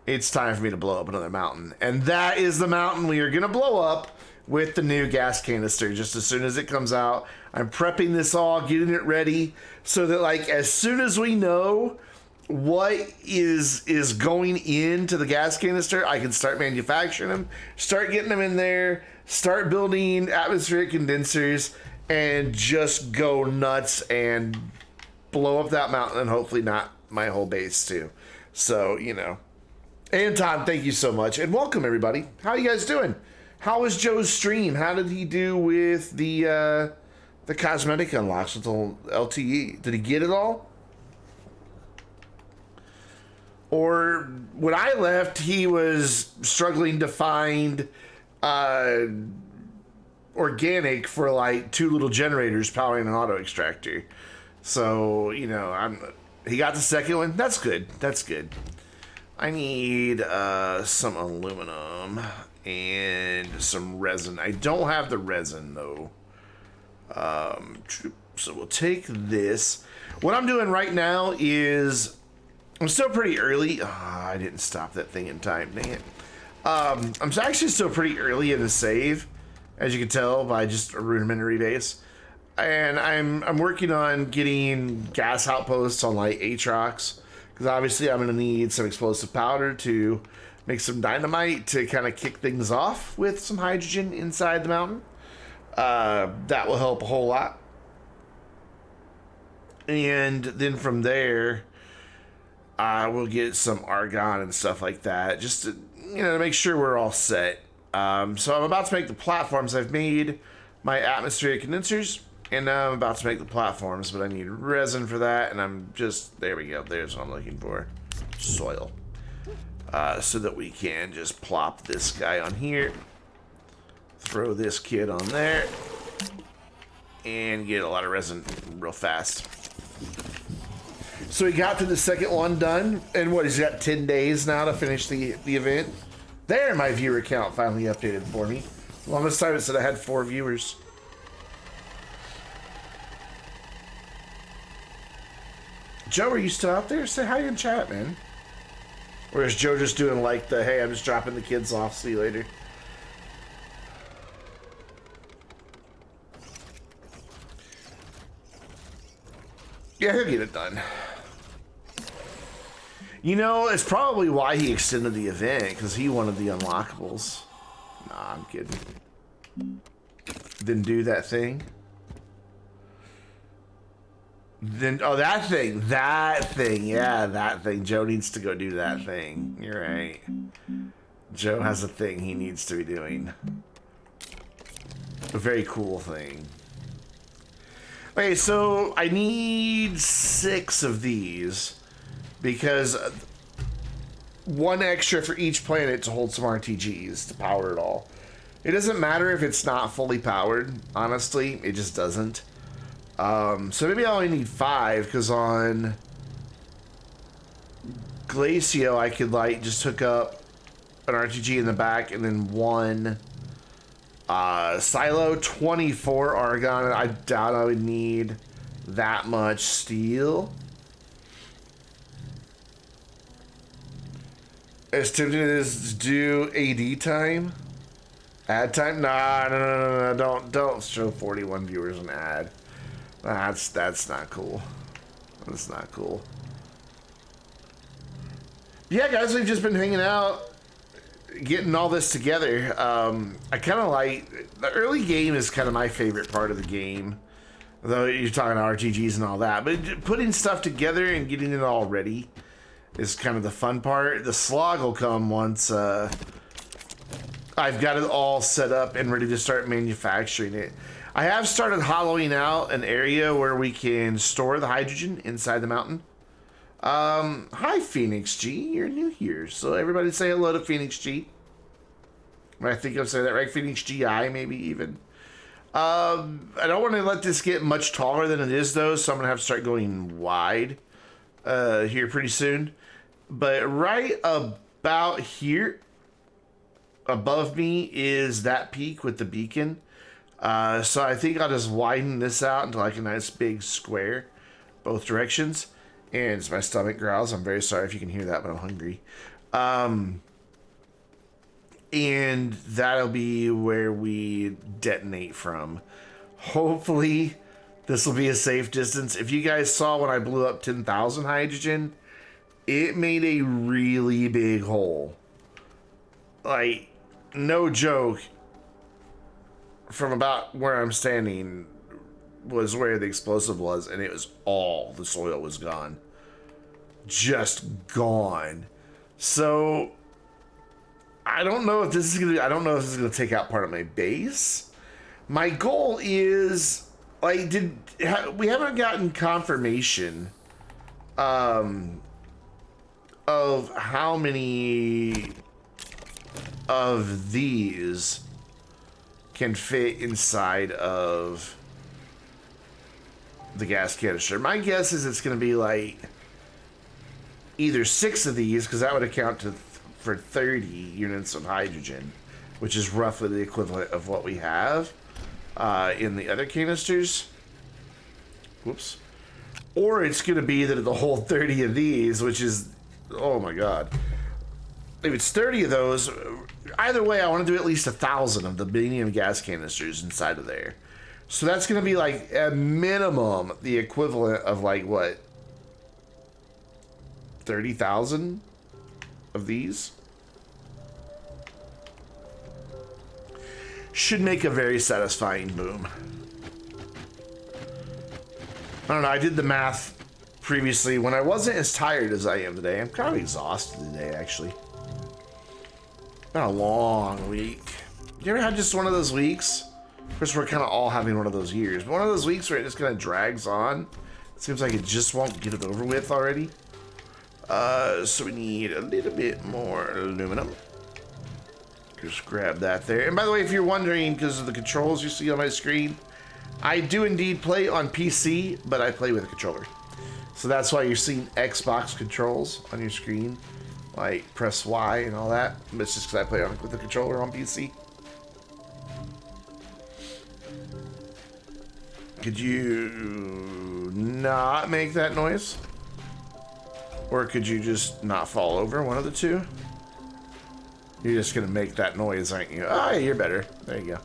Speaker 1: It's time for me to blow up another mountain. And that is the mountain we are going to blow up with the new gas canister just as soon as it comes out. I'm prepping this all, getting it ready so that, like, as soon as we know what is going into the gas canister, I can start manufacturing them, start getting them in there, start building atmospheric condensers, and just go nuts and blow up that mountain, and hopefully not my whole base too. So, you know. And Tom, thank you so much, and welcome everybody. How are you guys doing? How was Joe's stream? How did he do with the cosmetic unlocks with the LTE? Did he get it all? Or when I left, he was struggling to find organic for like 2 little generators powering an auto extractor. So, you know, he got the second one. That's good. That's good. I need some aluminum and some resin. I don't have the resin though. So we'll take this. What I'm doing right now is I'm still pretty early. Oh, I didn't stop that thing in time. Dang it. I'm actually still pretty early in the save, as you can tell by just a rudimentary base. And I'm working on getting gas outposts on like Aatrox, because obviously I'm going to need some explosive powder to make some dynamite to kind of kick things off with some hydrogen inside the mountain. That will help a whole lot. And then from there, we'll get some argon and stuff like that, just to, you know, to make sure we're all set. So I'm about to make the platforms. I've made my atmospheric condensers, and now I'm about to make the platforms, but I need resin for that, and I'm just, there we go, there's what I'm looking for. Soil. So that we can just plop this guy on here, throw this kid on there, and get a lot of resin real fast. So we got to the second one done, and what, he's got 10 days now to finish the event. There, my viewer count finally updated for me. Longest time it said I had 4 viewers. Joe, are you still out there? Say hi in chat, man. Or is Joe just doing like the, hey, I'm just dropping the kids off, see you later? Yeah, he'll get it done. You know, it's probably why he extended the event, because he wanted the unlockables. Nah, I'm kidding. Then do that thing. Then, oh, that thing. Yeah, that thing. Joe needs to go do that thing. You're right. Joe has a thing he needs to be doing. A very cool thing. Okay, so I need 6 of these, because 1 extra for each planet to hold some RTGs to power it all. It doesn't matter if it's not fully powered, honestly, it just doesn't. So maybe I only need 5, because on Glacio I could like just hook up an RTG in the back and then 1 silo, 24 argon. I doubt I would need that much steel. As tempting as to do AD time, ad time. Nah, no. Don't show 41 viewers an ad. That's not cool. That's not cool. Yeah, guys, we've just been hanging out, getting all this together. I kind of like the early game is kind of my favorite part of the game, though you're talking RTGs and all that. But putting stuff together and getting it all ready is kind of the fun part. The slog will come once I've got it all set up and ready to start manufacturing it. I have started hollowing out an area where we can store the hydrogen inside the mountain. Hi Phoenix G, you're new here, so everybody say hello to Phoenix G. I think I'm saying that right, Phoenix GI maybe even. I don't want to let this get much taller than it is though, so I'm gonna have to start going wide here pretty soon. But right about here, above me is that peak with the beacon. So I think I'll just widen this out into like a nice big square, both directions. And as my stomach growls, I'm very sorry if you can hear that, but I'm hungry. And that'll be where we detonate from. Hopefully, this will be a safe distance. If you guys saw when I blew up 10,000 hydrogen, it made a really big hole. Like, no joke. From about where I'm standing was where the explosive was, and it was all the soil was gone. Just gone. So I don't know if this is gonna take out part of my base. My goal is like we haven't gotten confirmation of how many of these can fit inside of the gas canister. My guess is it's going to be like either 6 of these, because that would account for 30 units of hydrogen, which is roughly the equivalent of what we have in the other canisters. Whoops. Or it's going to be that the whole 30 of these, which is, oh my god. If it's 30 of those, either way, I want to do at least 1,000 of the medium gas canisters inside of there. So that's going to be like a minimum the equivalent of like what? 30,000 of these? Should make a very satisfying boom. I don't know, I did the math previously when I wasn't as tired as I am today. I'm kind of exhausted today, actually. Been a long week. You ever had just one of those weeks? Of course, we're kind of all having one of those years, but one of those weeks where it just kind of drags on. It seems like it just won't get it over with already. So we need a little bit more aluminum. Just grab that there. And by the way, if you're wondering, because of the controls you see on my screen, I do indeed play on PC, but I play with a controller. So that's why you're seeing Xbox controls on your screen. Like, press Y and all that. But it's just because I play with the controller on PC. Could you not make that noise? Or could you just not fall over? One of the two? You're just going to make that noise, aren't you? Ah, you're better. There you go.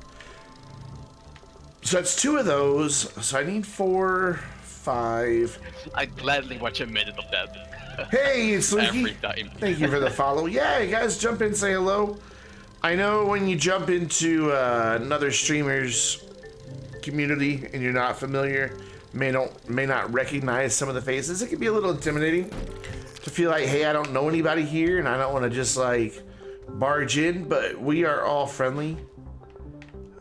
Speaker 1: So that's 2 of those. So I need 4, 5.
Speaker 2: I'd gladly watch a minute of that.
Speaker 1: Hey, it's Leaky.
Speaker 2: Every time.
Speaker 1: Thank you for the follow. Yeah, you guys jump in, say hello. I know when you jump into another streamer's community and you're not familiar, may not recognize some of the faces. It can be a little intimidating to feel like, hey, I don't know anybody here and I don't want to just like barge in, but we are all friendly.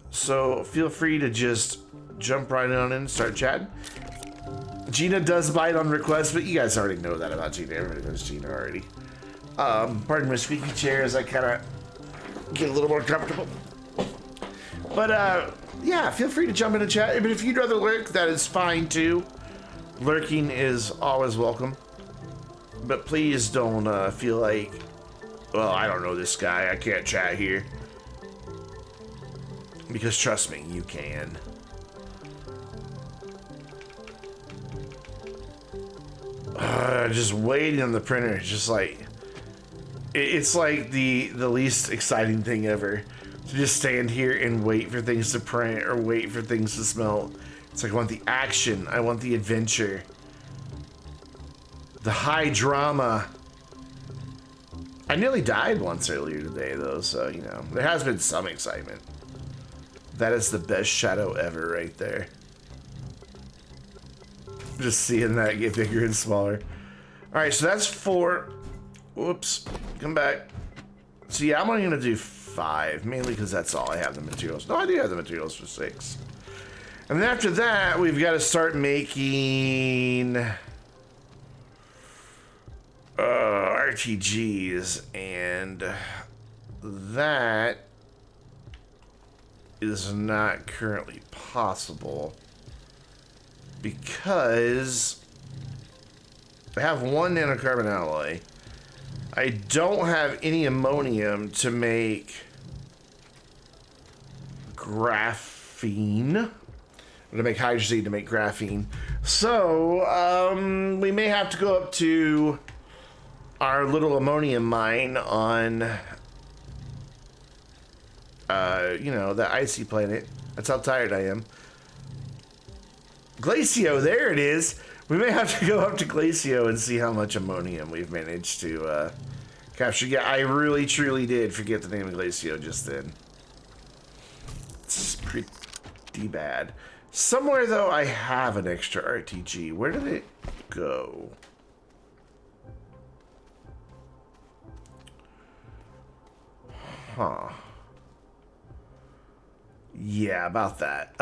Speaker 1: So feel free to just jump right on in and start chatting. Gina does bite on request, but you guys already know that about Gina. Everybody knows Gina already. Pardon my squeaky chair as I kind of get a little more comfortable. But yeah, feel free to jump in and chat. But if you'd rather lurk, that is fine too. Lurking is always welcome. But please don't feel like, well, I don't know this guy, I can't chat here. Because trust me, you can. Just waiting on the printer, just like, it's like the least exciting thing ever. To just stand here and wait for things to print or wait for things to smelt. It's like I want the action, I want the adventure. The high drama. I nearly died once earlier today, though, so, you know, there has been some excitement. That is the best shadow ever right there. Just seeing that get bigger and smaller. Alright, so that's 4. Whoops. Come back. So yeah, I'm only going to do 5, mainly because that's all I have the materials. No, I do have the materials for 6. And then after that, we've got to start making RTGs, and that is not currently possible because I have 1 nanocarbon alloy. I don't have any ammonium to make graphene. To make hydrazine to make graphene. So, we may have to go up to our little ammonium mine on, you know, that icy planet. That's how tired I am. Glacio, there it is. We may have to go up to Glacio and see how much ammonium we've managed to capture. Yeah, I really, truly did forget the name of Glacio just then. It's pretty bad. Somewhere, though, I have an extra RTG. Where did it go? Huh. Yeah, about that.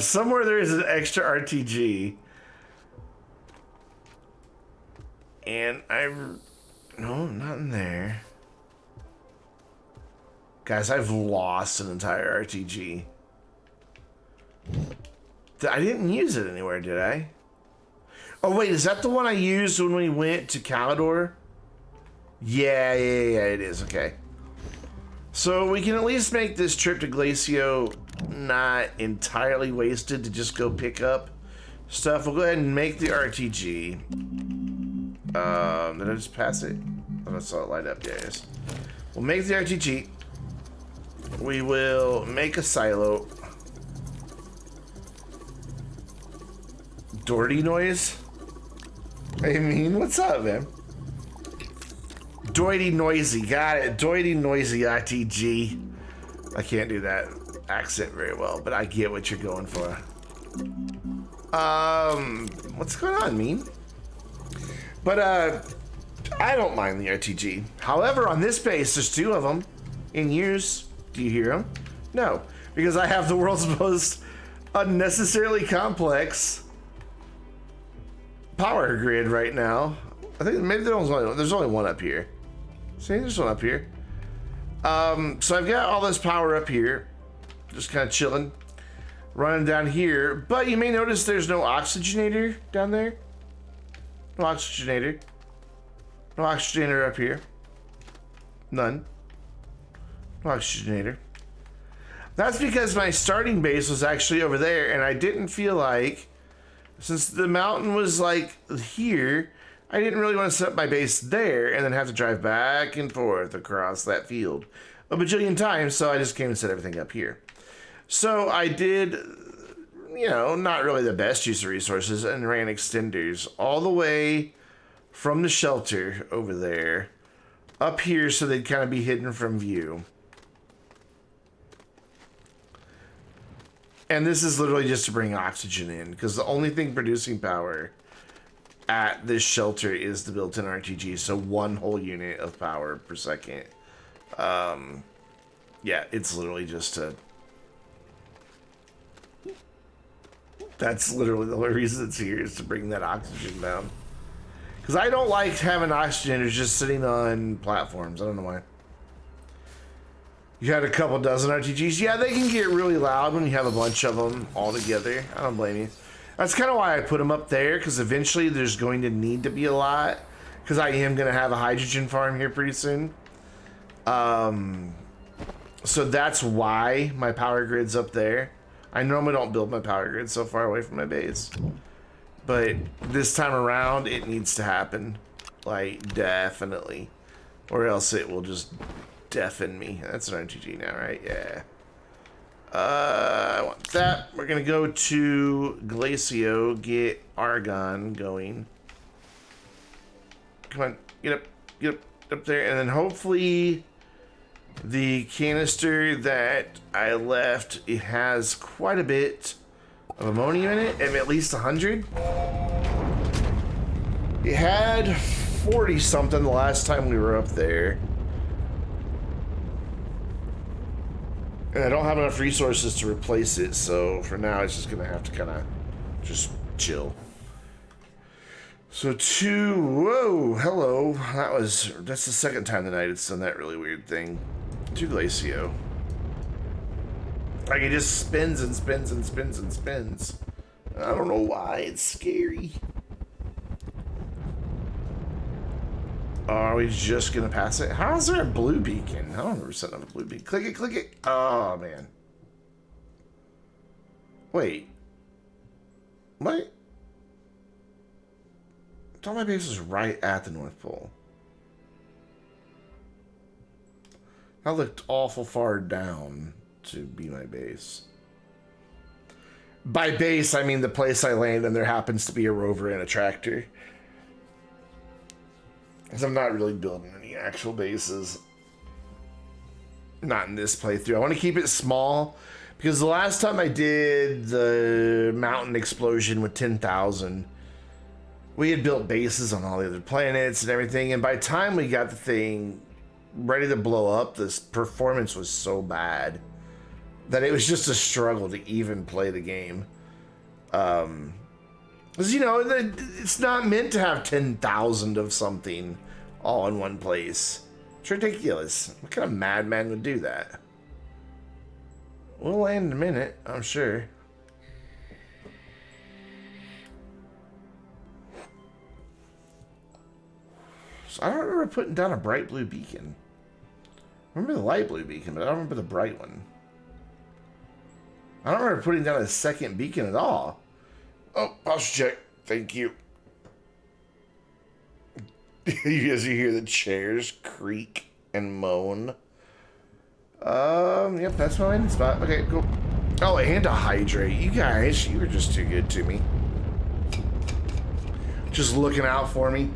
Speaker 1: Somewhere there is an extra RTG. And no, not in there. Guys, I've lost an entire RTG. I didn't use it anywhere, did I? Oh, wait, is that the one I used when we went to Calidor? Yeah, it is. Okay. So we can at least make this trip to Glacio not entirely wasted to just go pick up stuff. We'll go ahead and make the RTG. Did I just pass it? Oh, I saw it light up. There it is. We'll make the RTG. We will make a silo. Doherty noise? I mean, what's up, man? Doherty noisy, got it. Doherty noisy RTG. I can't do that accent very well, but I get what you're going for. What's going on, mean? But I don't mind the RTG. However, on this base, there's 2 of them in use. Do you hear them? No, because I have the world's most unnecessarily complex power grid right now. I think maybe there's only 1 up here. See, there's 1 up here. So I've got all this power up here, just kind of chilling, running down here. But you may notice there's no oxygenator down there. No oxygenator. No oxygenator up here. None. No oxygenator. That's because my starting base was actually over there, and I didn't feel like, since the mountain was like here, I didn't really want to set up my base there and then have to drive back and forth across that field a bajillion times, so I just came and set everything up here. So I did, you know, not really the best use of resources, and ran extenders all the way from the shelter over there up here so they'd kind of be hidden from view. And this is literally just to bring oxygen in, because the only thing producing power at this shelter is the built-in RTG, so 1 whole unit of power per second. Yeah, it's literally just to... That's literally the only reason it's here, is to bring that oxygen down. Because I don't like having oxygenators just sitting on platforms. I don't know why. You had a couple dozen RTGs. Yeah, they can get really loud when you have a bunch of them all together. I don't blame you. That's kind of why I put them up there, because eventually there's going to need to be a lot. Because I am going to have a hydrogen farm here pretty soon. So that's why my power grid's up there. I normally don't build my power grid so far away from my base. But this time around, it needs to happen. Like, definitely. Or else it will just deafen me. That's an RTG now, right? Yeah. I want that. We're going to go to Glacio, get Argon going. Come on. Get up. Get up. up there, and then hopefully the canister that I left, it has quite a bit of ammonium in it, at least 100. It had 40 something the last time we were up there. And I don't have enough resources to replace it, so for now it's just gonna have to kind of just chill. So whoa, hello. That's the second time tonight it's done that really weird thing. 2 Glacio. Like it just spins and spins and spins and spins. I don't know why, it's scary. Are we just gonna pass it? How is there a blue beacon? I don't remember setting up a blue beacon. Click it, click it. Oh man. Wait. What? I thought my base was right at the North Pole. I looked awful far down to be my base. By base, I mean the place I land and there happens to be a rover and a tractor. Because I'm not really building any actual bases. Not in this playthrough. I want to keep it small. Because the last time I did the mountain explosion with 10,000, we had built bases on all the other planets and everything. And by the time we got the thing ready to blow up, this performance was so bad that it was just a struggle to even play the game. Because, you know, it's not meant to have 10,000 of something all in one place. It's ridiculous. What kind of madman would do that? We'll land in a minute, I'm sure. So I don't remember putting down a bright blue beacon. I remember the light blue beacon, but I don't remember the bright one. I don't remember putting down a second beacon at all. Oh, posture check. Thank you. As you hear the chairs creak and moan. Yep, that's my landing spot. Okay, cool. Oh, and to hydrate. You guys, you were just too good to me. Just looking out for me.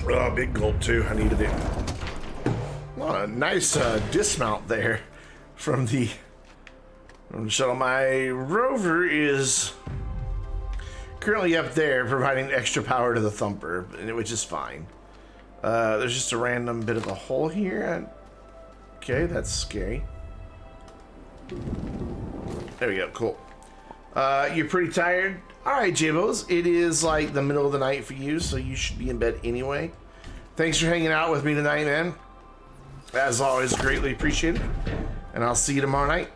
Speaker 1: Oh, big gulp too. I needed it. Oh, a nice dismount there from the shuttle. My rover is currently up there providing extra power to the thumper, which is fine. There's just a random bit of a hole here. Okay, that's scary. There we go, cool. You're pretty tired? Alright, Jibbos, it is like the middle of the night for you, so you should be in bed anyway. Thanks for hanging out with me tonight, man. As always, greatly appreciated. And I'll see you tomorrow night.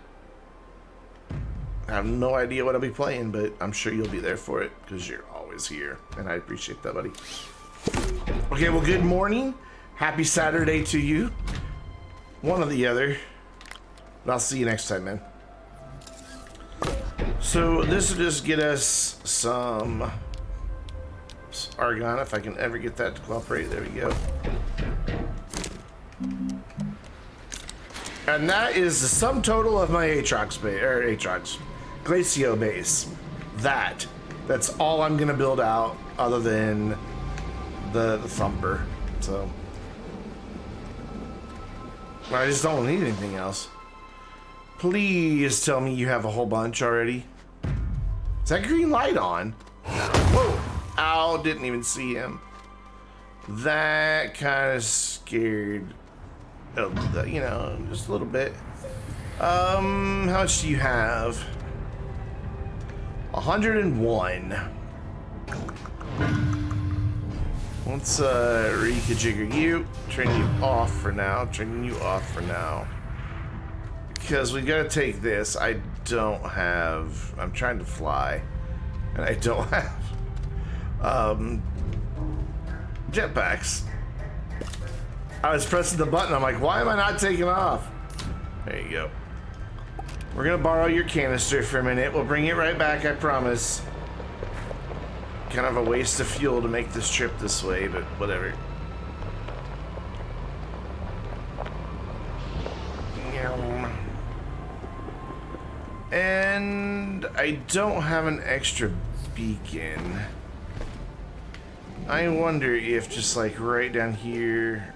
Speaker 1: I have no idea what I'll be playing, but I'm sure you'll be there for it, because you're always here. And I appreciate that, buddy. Okay, well, good morning. Happy Saturday to you. One or the other. And I'll see you next time, man. So this will just get us some argon, if I can ever get that to cooperate. There we go. And that is the sum total of my Glacio base. That's all I'm gonna build out, other than the thumper. So I just don't need anything else. Please tell me you have a whole bunch already. Is that green light on? Whoa! Ow, didn't even see him. That kind of scared, you know, just a little bit. How much do you have? 101. Let's rekajigger you. Turn you off for now. Turning you off for now. Because we gotta take this. I don't have. I'm trying to fly, and I don't have jetpacks. I was pressing the button. I'm like, why am I not taking off? There you go. We're gonna borrow your canister for a minute. We'll bring it right back, I promise. Kind of a waste of fuel to make this trip this way, but whatever. And I don't have an extra beacon. I wonder if just like right down here...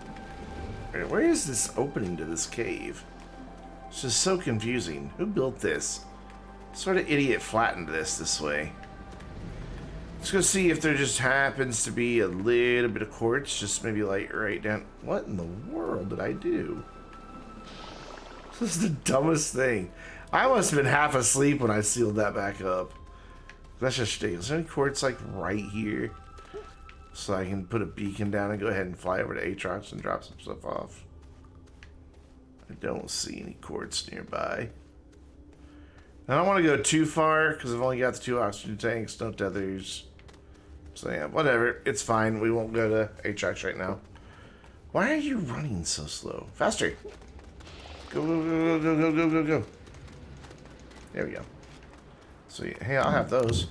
Speaker 1: Where is this opening to this cave? It's just so confusing. Who built this? Sort of idiot flattened this way. Let's go see if there just happens to be a little bit of quartz, just maybe like right down. What in the world did I do? This is the dumbest thing. I must have been half asleep when I sealed that back up. That's just ridiculous. Is there any quartz like right here? So I can put a beacon down and go ahead and fly over to Aatrox and drop some stuff off. I don't see any quartz nearby. I don't want to go too far because I've only got the 2 oxygen tanks, no tethers. So yeah, whatever. It's fine. We won't go to Aatrox right now. Why are you running so slow? Faster. Go, go, go, go, go, go, go, go. There we go. So yeah, hey, I'll have those.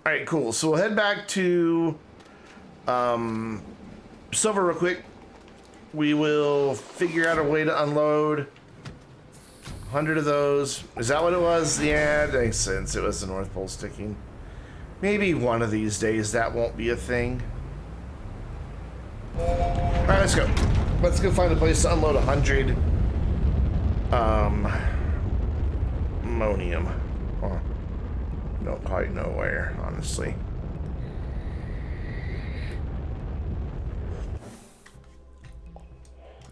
Speaker 1: Alright, cool. So we'll head back to Silver real quick. We will figure out a way to unload 100 of those. Is that what it was? Yeah, it makes sense. It was the North Pole sticking. Maybe one of these days that won't be a thing. Alright, let's go. Let's go find a place to unload 100 ammonium. Oh, don't quite know where, honestly.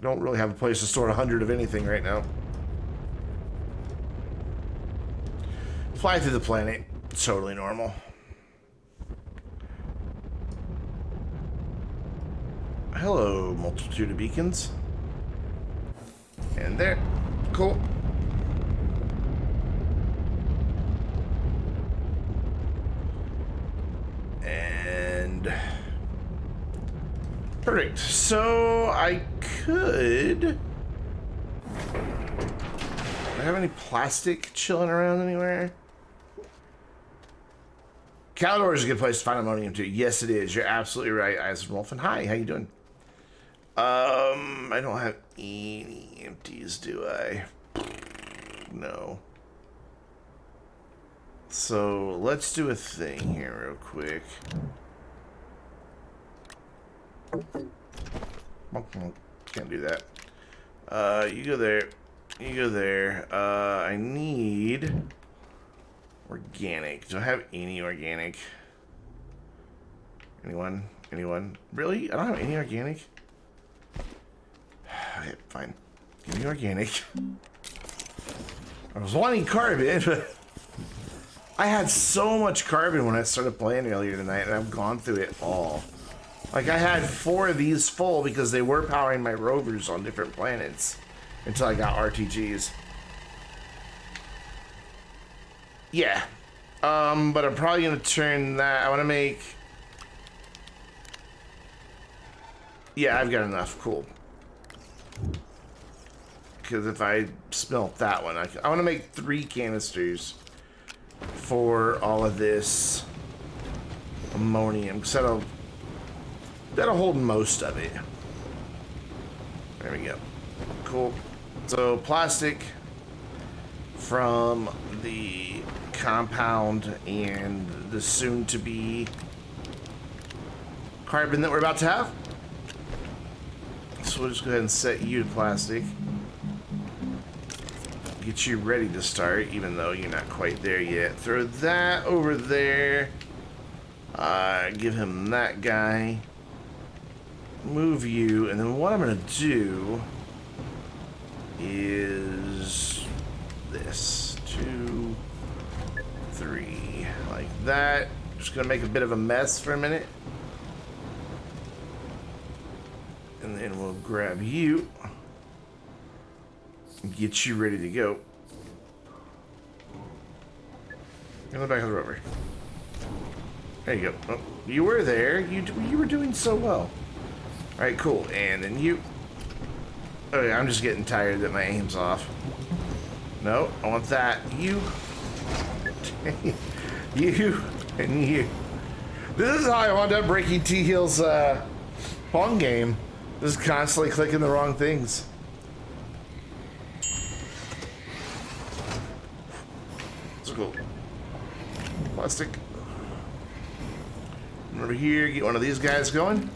Speaker 1: Don't really have a place to store 100 of anything right now. Fly through the planet. It's totally normal. Hello, multitude of beacons. And there. Cool. And perfect. So I could... Do I have any plastic chilling around anywhere? Calidor is a good place to find ammonium too. Yes, it is. You're absolutely right, Eisenwolf. Hi, how you doing? I don't have any empties, do I? No. So let's do a thing here real quick. Can't do that. You go there. You go there. I need organic. Do I have any organic? Anyone? Anyone? Really? I don't have any organic? Okay, fine. Give me organic. I was wanting carbon, but I had so much carbon when I started playing earlier tonight, and I've gone through it all. Like, I had 4 of these full because they were powering my rovers on different planets until I got RTGs. Yeah. But I'm probably going to turn that... I want to make... Yeah, I've got enough. Cool. Because if I smelt that one, I want to make 3 canisters for all of this ammonium. Because that'll hold most of it. There we go. Cool. So plastic from the compound and the soon-to-be carbon that we're about to have. So we'll just go ahead and set you to plastic. Get you ready to start, even though you're not quite there yet. Throw that over there. Give him that guy. Move you, and then what I'm gonna do is this. 2, 3, like that. Just gonna make a bit of a mess for a minute. And then we'll grab you and get you ready to go. In the back of the rover. There you go. Oh, you were there. You were doing so well. All right, cool. And then you. Oh yeah, I'm just getting tired that my aim's off. No, I want that. You. You and you. This is how I wound up breaking T-Heel's Pong game. Just constantly clicking the wrong things. So cool. Plastic. Over here, get one of these guys going.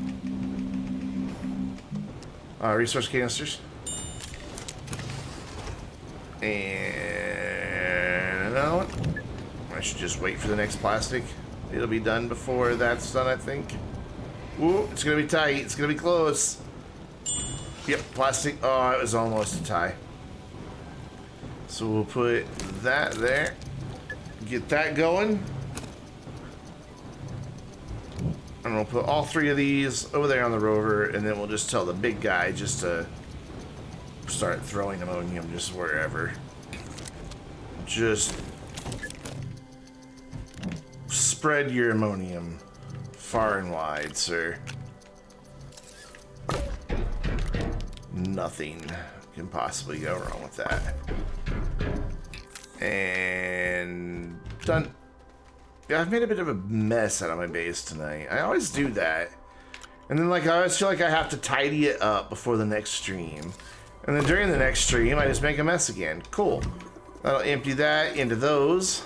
Speaker 1: Resource canisters. And another one. I should just wait for the next plastic. It'll be done before that's done, I think. Ooh, it's gonna be tight. It's gonna be close. Yep, plastic. Oh, it was almost a tie. So we'll put that there. Get that going. And we'll put all 3 of these over there on the rover, and then we'll just tell the big guy just to start throwing ammonium just wherever. Just spread your ammonium far and wide, sir. Nothing can possibly go wrong with that. And done. Yeah, I've made a bit of a mess out of my base tonight. I always do that. And then, like, I always feel like I have to tidy it up before the next stream. And then during the next stream, I just make a mess again. Cool. That'll empty that into those.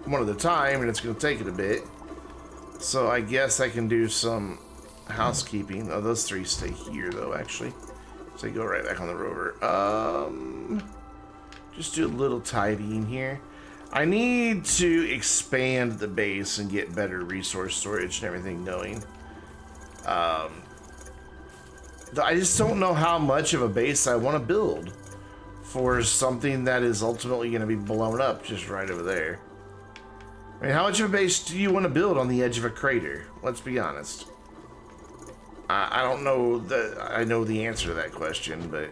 Speaker 1: One at a time, and it's going to take it a bit. So I guess I can do some housekeeping. Oh, those 3 stay here, though, actually. So they go right back on the rover. Just do a little tidying here. I need to expand the base and get better resource storage and everything going. I just don't know how much of a base I want to build for something that is ultimately going to be blown up just right over there. I mean, how much of a base do you want to build on the edge of a crater? Let's be honest. I don't know that I know the answer to that question, but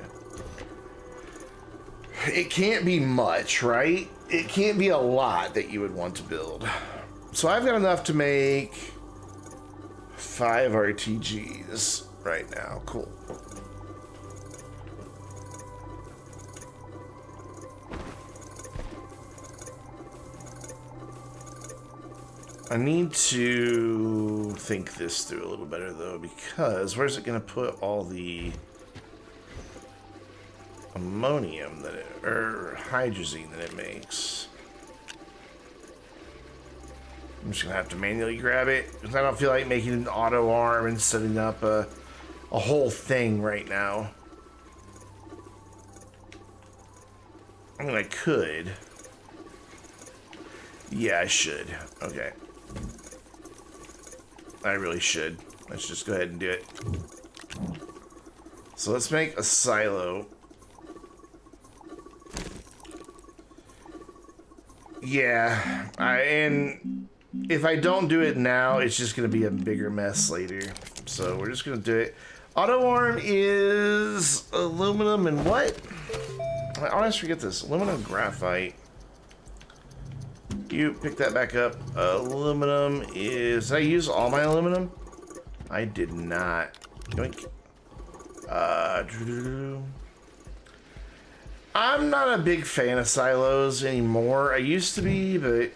Speaker 1: it can't be much, right? It can't be a lot that you would want to build. So I've got enough to make 5 RTGs right now. Cool. I need to think this through a little better, though, because where's it going to put all the ammonium that it, or hydrazine that it makes? I'm just going to have to manually grab it, because I don't feel like making an auto arm and setting up a whole thing right now. I mean, I could. Yeah, I should. Okay. I really should. Let's just go ahead and do it. So let's make a silo. Yeah, and if I don't do it now, it's just going to be a bigger mess later. So we're just going to do it. Auto arm is aluminum and what? I always forget this. Aluminum graphite. You pick that back up. Aluminum is... Did I use all my aluminum? I did not. Yoink. I'm not a big fan of silos anymore. I used to be, but...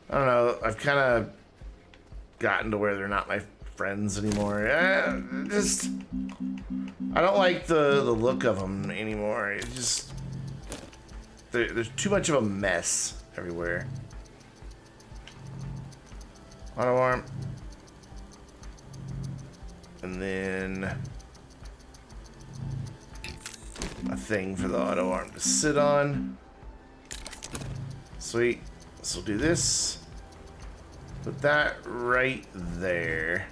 Speaker 1: I don't know. I've kind of gotten to where they're not my friends anymore. Just... I don't like the look of them anymore. It just... There's too much of a mess everywhere. Auto arm. And then a thing for the auto arm to sit on. Sweet. So we'll do this. Put that right there.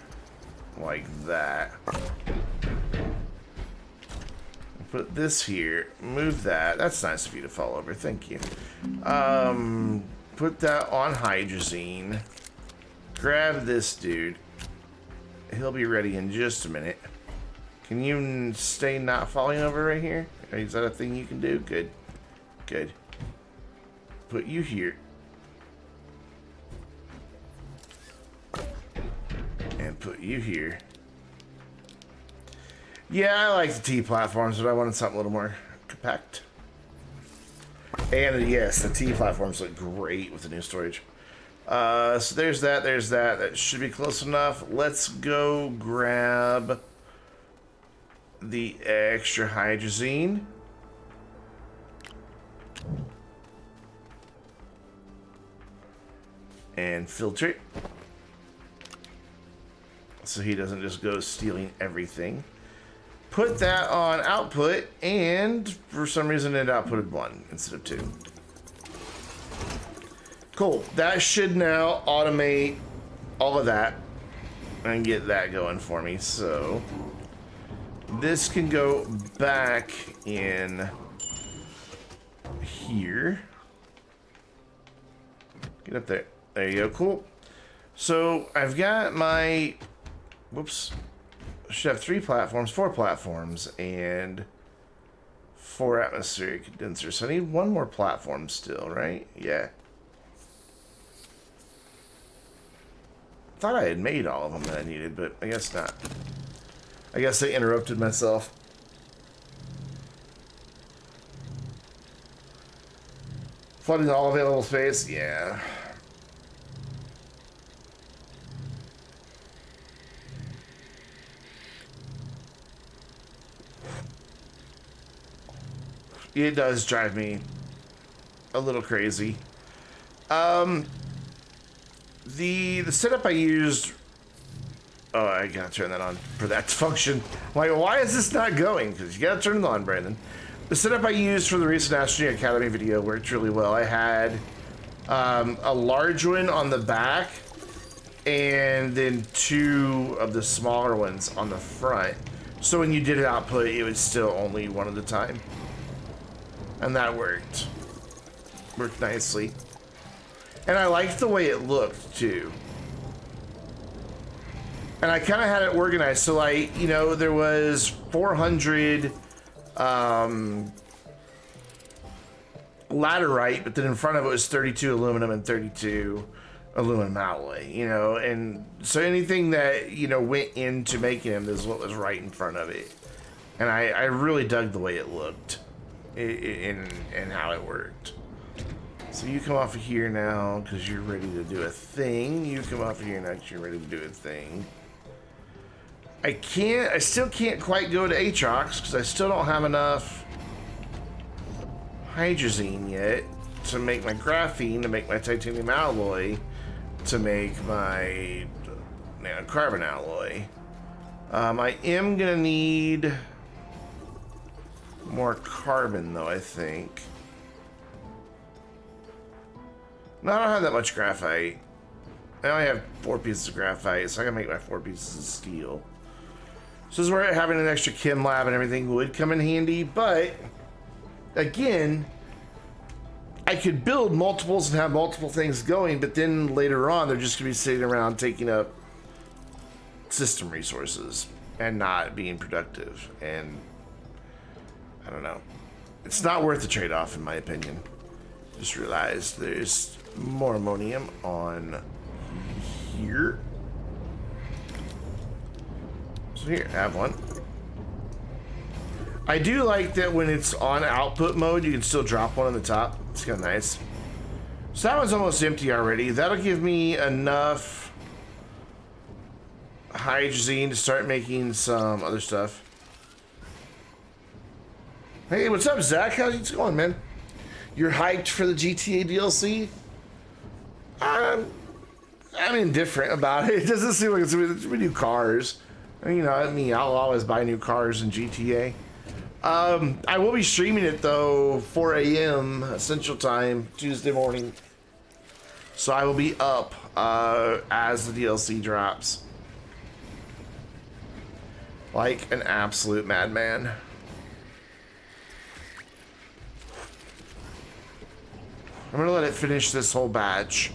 Speaker 1: Like that. Put this here, move that. That's nice of you to fall over, thank you. Put that on hydrazine. Grab this dude. He'll be ready in just a minute. Can you stay not falling over right here? Is that a thing you can do? Good. Good. Put you here. And put you here. Yeah, I like the T platforms, but I wanted something a little more compact. And yes, the T platforms look great with the new storage. So there's that, there's that. That should be close enough. Let's go grab the extra hydrazine. and filter it. So he doesn't just go stealing everything. Put that on output, and for some reason it outputted 1 instead of 2. Cool. That should now automate all of that and get that going for me. So this can go back in here. Get up there. There you go. Cool. So I've got my, whoops, should have 3 platforms, 4 platforms, and 4 atmospheric condensers. So I need 1 more platform still, right? Yeah. Thought I had made all of them that I needed, but I guess not. I guess I interrupted myself. Flooding all available space? Yeah. It does drive me a little crazy. The setup I used... Oh, I gotta turn that on for that to function. Like, why is this not going? Because you gotta turn it on, Brandon. The setup I used for the recent Astroneer Academy video worked really well. I had a large one on the back and then 2 of the smaller ones on the front. So when you did an output, it was still only 1 at a time. And that worked. Worked nicely. And I liked the way it looked, too. And I kind of had it organized. So, like, you know, there was 400 laterite, but then in front of it was 32 aluminum and 32 aluminum alloy, you know. And so anything that, you know, went into making them is what was right in front of it. And I really dug the way it looked and how it worked. So you come off of here now because you're ready to do a thing. You come off of here now because you're ready to do a thing. I still can't quite go to Atrox because I still don't have enough hydrazine yet to make my graphene, to make my titanium alloy, to make my nanocarbon alloy. I am gonna need more carbon though, I think. No, I don't have that much graphite. I only have 4 pieces of graphite, so I can make my 4 pieces of steel. So this is where having an extra chem lab and everything would come in handy, but again, I could build multiples and have multiple things going, but then later on they're just gonna be sitting around taking up system resources and not being productive. And I don't know. It's not worth the trade-off in my opinion. Just realized there's more ammonium on here. So here, have one. I do like that when it's on output mode, you can still drop one on the top. It's kind of nice. So that one's almost empty already. That'll give me enough hydrazine to start making some other stuff. Hey, what's up, Zach? How's it going, man? You're hyped for the GTA DLC? I'm indifferent about it. It doesn't seem like it's new cars. You know, I mean, I'll always buy new cars in GTA. I will be streaming it though, 4 a.m. Central Time, Tuesday morning. So I will be up as the DLC drops. Like an absolute madman. I'm gonna let it finish this whole batch.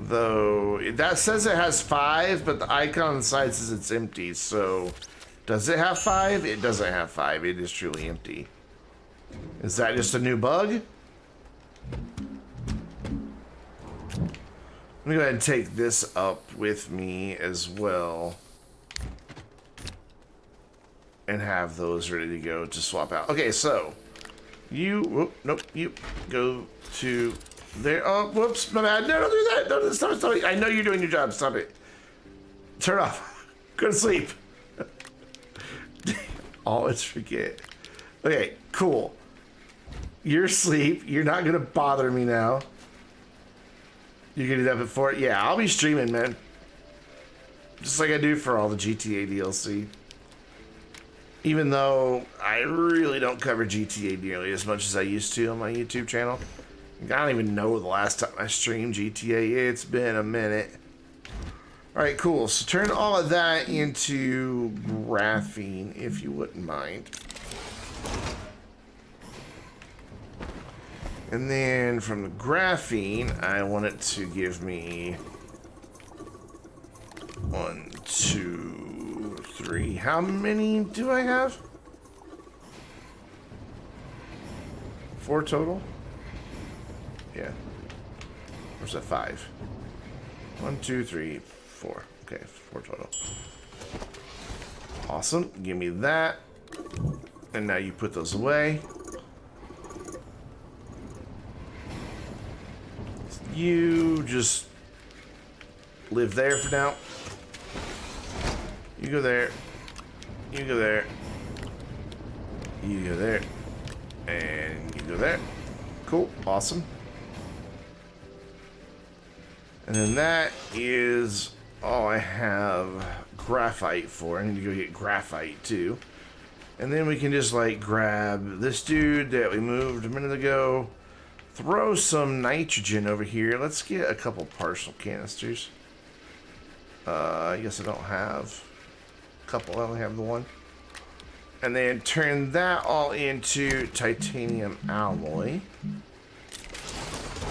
Speaker 1: Though, that says it has 5, but the icon on the side says it's empty, so... Does it have 5? It doesn't have 5, it is truly empty. Is that just a new bug? Let me go ahead and take this up with me as well. And have those ready to go to swap out. Okay, so... You... Whoop, nope, you go to... There. Oh, whoops, my bad. No, don't do that. Don't stop it, stop it. I know you're doing your job. Stop it. Turn off. Go to sleep. Always forget. Okay, cool. You're asleep. You're not going to bother me now. You can do that before? Yeah, I'll be streaming, man. Just like I do for all the GTA DLC. Even though I really don't cover GTA nearly as much as I used to on my YouTube channel. I don't even know the last time I streamed GTA. It's been a minute. Alright, cool. So turn all of that into graphene, if you wouldn't mind. And then from the graphene, I want it to give me 1, 2, 3. How many do I have? 4 total? Yeah. Where's that 5? 1, 2, 3, 4. Okay, 4 total. Awesome. Give me that. And now you put those away. You just live there for now. You go there. You go there. You go there. And you go there. Cool. Awesome. And then that is all I have graphite for. I need to go get graphite too. And then we can just like grab this dude that we moved a minute ago. Throw some nitrogen over here. Let's get a couple partial canisters. I guess I don't have a couple. I only have the one. And then turn that all into titanium alloy.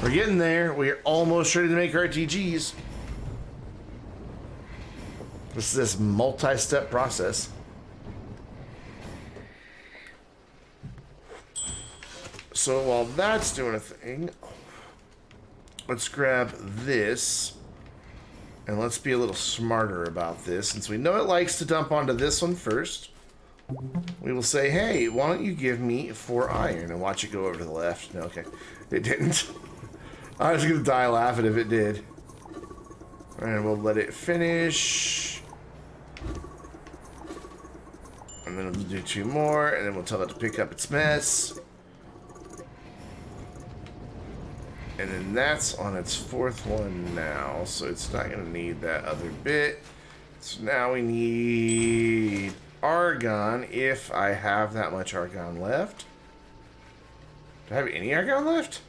Speaker 1: We're getting there. We're almost ready to make RTGs. This is this multi-step process. So while that's doing a thing, let's grab this and let's be a little smarter about this. Since we know it likes to dump onto this one first, we will say, hey, why don't you give me 4 iron and watch it go over to the left. No, okay. It didn't. I was going to die laughing if it did. And we'll let it finish. And then we'll do 2 more, and then we'll tell it to pick up its mess. And then that's on its 4th one now, so it's not going to need that other bit. So now we need argon, if I have that much argon left. Do I have any argon left?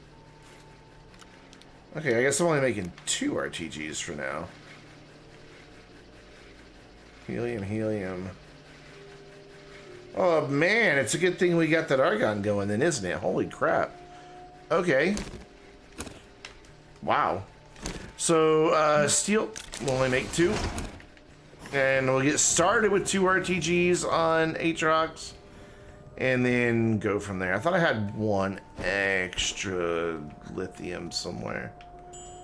Speaker 1: Okay, I guess I'm only making 2 RTGs for now. Helium, helium. Oh man, it's a good thing we got that argon going then, isn't it? Holy crap. Okay. Wow. So, steel, we'll only make 2. And we'll get started with 2 RTGs on Aatrox. And then go from there. I thought I had 1 extra lithium somewhere.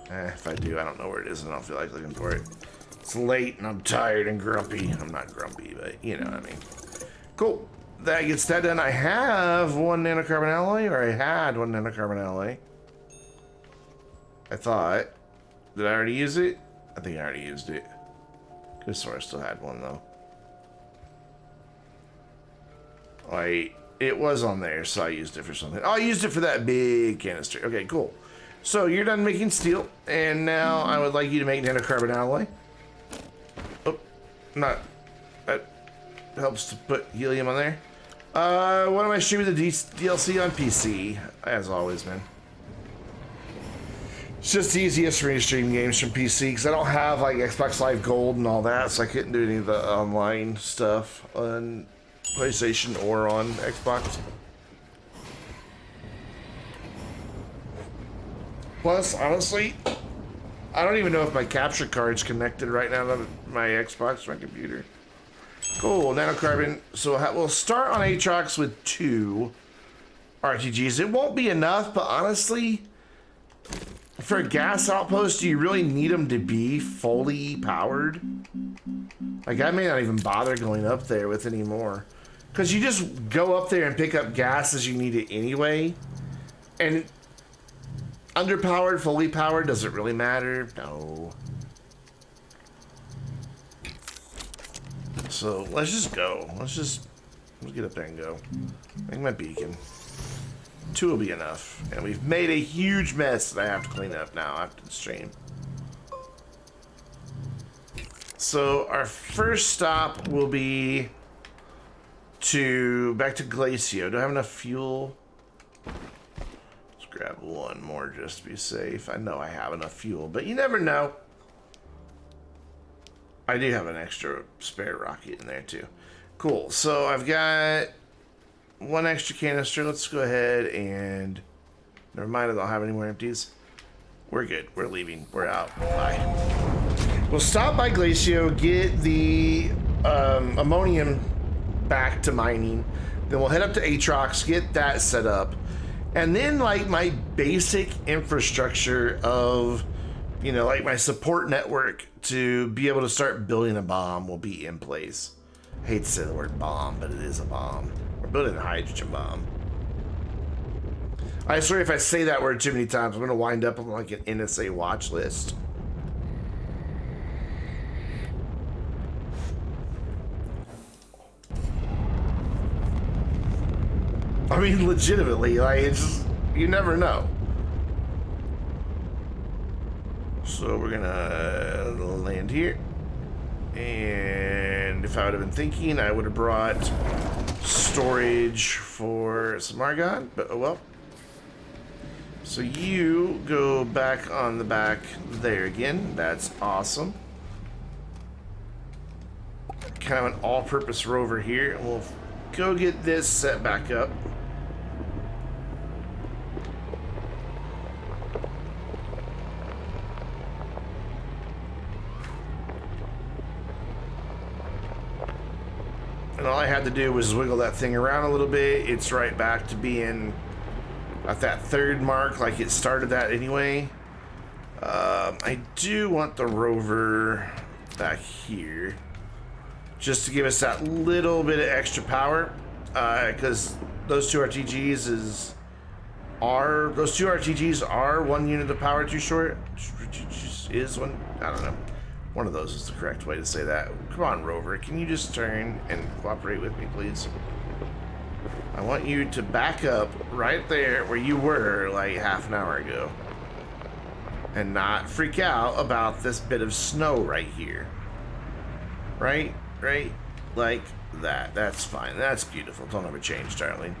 Speaker 1: If I do, I don't know where it is and I don't feel like looking for it. It's late and I'm tired and grumpy. I'm not grumpy, but you know what I mean. Cool. That gets that done. I have 1 nanocarbon alloy, or I had 1 nanocarbon alloy. I thought. Did I already use it? I think I already used it. Could have sworn I still had 1 though. Wait, it was on there, so I used it for something. Oh, I used it for that big canister. Okay, cool. So you're done making steel, and now I would like you to make nanocarbon alloy. Oh, not. That helps to put helium on there. What am I streaming the DLC on PC? As always, man. It's just easiest for me to stream games from PC because I don't have like Xbox Live Gold and all that, so I couldn't do any of the online stuff on PlayStation or on Xbox. Plus, honestly, I don't even know if my capture card's connected right now to my Xbox or my computer. Cool, nanocarbon. So we'll start on Aatrox with 2 RTGs. It won't be enough, but honestly, for a gas outpost, do you really need them to be fully powered? Like, I may not even bother going up there with any more. Because you just go up there and pick up gas as you need it anyway. And underpowered, fully powered, does it really matter? No. So, let's just go. Let's get up there and go. Make my beacon. 2 will be enough. And we've made a huge mess that I have to clean up now after the stream. So our first stop will be back to Glacio. Do I have enough fuel? Let's grab one more just to be safe. I know I have enough fuel, but you never know. I do have an extra spare rocket in there too. Cool. So I've got one extra canister. Let's go ahead and never mind. I don't have any more empties. We're good. We're leaving. We're out. Bye. We'll stop by Glacio, get the ammonium back to mining. Then we'll head up to Atrox, get that set up. And then, like, my basic infrastructure of, you know, like my support network to be able to start building a bomb will be in place. I hate to say the word bomb, but it is a bomb. We're building a hydrogen bomb. I swear if I say that word too many times, I'm going to wind up on like an NSA watch list. I mean, legitimately, like, it's just, you never know. So we're gonna land here. And if I would have been thinking, I would have brought storage for some argon, but oh well. So you go back on the back there again. That's awesome. Kind of an all-purpose rover here. And we'll go get this set back up. And all I had to do was wiggle that thing around a little bit. It's right back to being at that third mark, like it started that anyway. I do want the rover back here, just to give us that little bit of extra power, because those two RTGs are 1 unit of power too short. Is one? I don't know. One of those is the correct way to say that. Come on, rover. Can you just turn and cooperate with me, please? I want you to back up right there where you were like half an hour ago. And not freak out about this bit of snow right here. Right? Like that. That's fine. That's beautiful. Don't ever change, darling.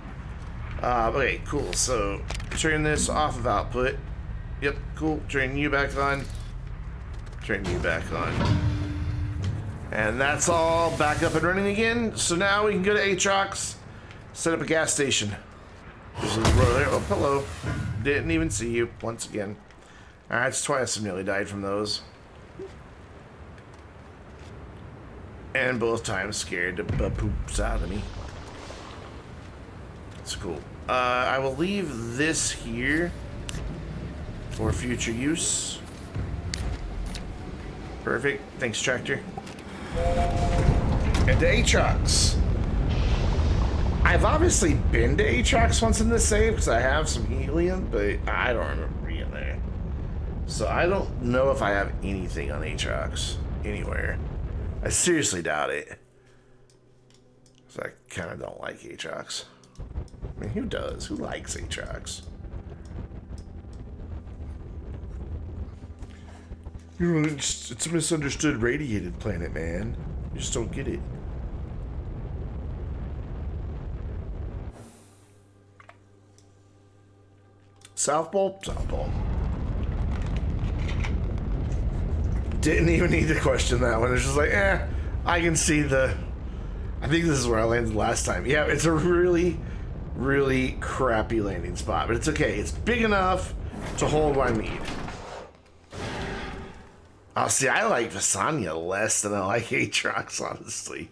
Speaker 1: Okay, cool. So, turn this off of output. Yep, cool. Turn you back on. Turn you back on. And that's all back up and running again. So now we can go to Atrox, set up a gas station. There's a row there. Oh, hello. Didn't even see you once again. Alright, it's twice I've nearly died from those. And both times scared the poops out of me. That's cool. I will leave this here for future use. Perfect. Thanks, tractor. And to Atrox. I've obviously been to Atrox once in this save because I have some helium, but I don't remember being there. So I don't know if I have anything on Atrox anywhere. I seriously doubt it. So I kind of don't like Atrox. I mean, who does? Who likes Atrox? You know, it's a misunderstood radiated planet, man. You just don't get it. South Pole? South Pole. Didn't even need to question that one. It's just like, I can see the... I think this is where I landed last time. Yeah, it's a really, really crappy landing spot, but it's okay. It's big enough to hold what I need. Oh, see, I like Visanya less than I like Atrox, honestly.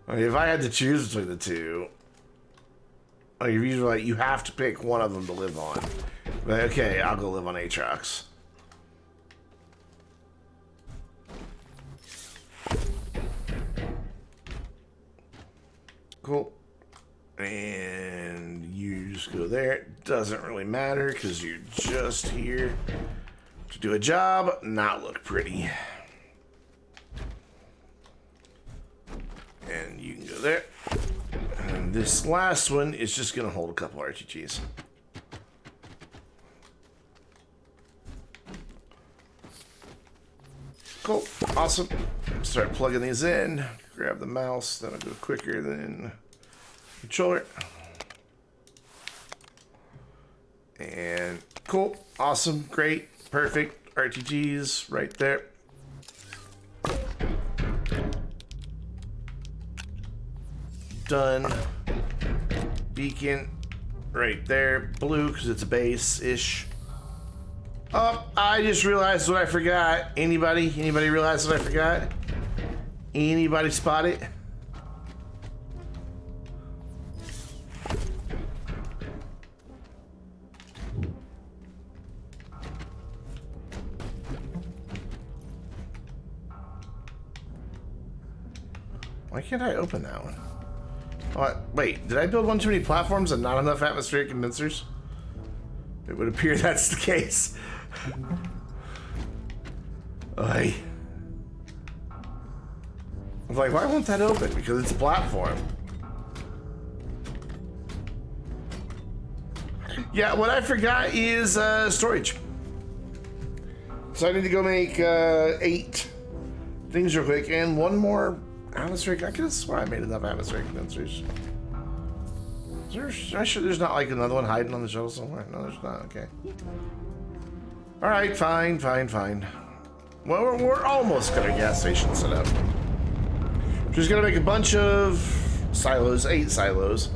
Speaker 1: I mean, if I had to choose between the two, like, if you're like, you have to pick one of them to live on. But okay, I'll go live on Atrox. Cool. And you just go there. It doesn't really matter because you're just here to do a job, not look pretty. And you can go there. And this last one is just going to hold a couple RTGs. Cool. Awesome. Start plugging these in. Grab the mouse. That'll go quicker than controller. And cool. Awesome. Great. Perfect. RTGs right there. Done. Beacon right there. Blue because it's a base-ish. Oh, I just realized what I forgot. Anybody realize what I forgot? Anybody spot it? Why can't I open that one? What? Wait, did I build one too many platforms and not enough atmospheric condensers? It would appear that's the case. I was like, why won't that open? Because it's a platform. Yeah, what I forgot is storage. So I need to go make 8 things real quick and one more atmospheric. I could have sworn I made enough atmospheric condensers. There's not like another one hiding on the shelf somewhere. No, there's not. Okay. All right, fine. Well, we're almost got our gas station set up. Just gonna make a bunch of silos, 8 silos.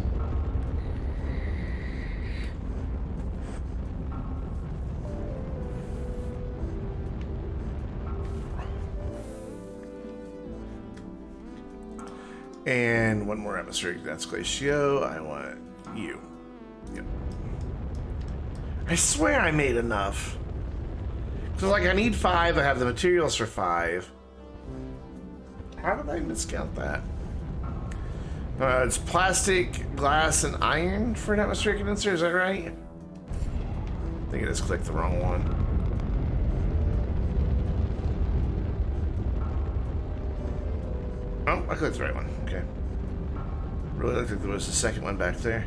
Speaker 1: And one more atmospheric dense glacio. I want you. Yep. I swear I made enough. So like I need 5, I have the materials for 5. How did I miscount that? It's plastic, glass, and iron for an atmospheric condenser, is that right? I think I just clicked the wrong one. Oh, I clicked the right one, okay. Really looked like there was the second one back there.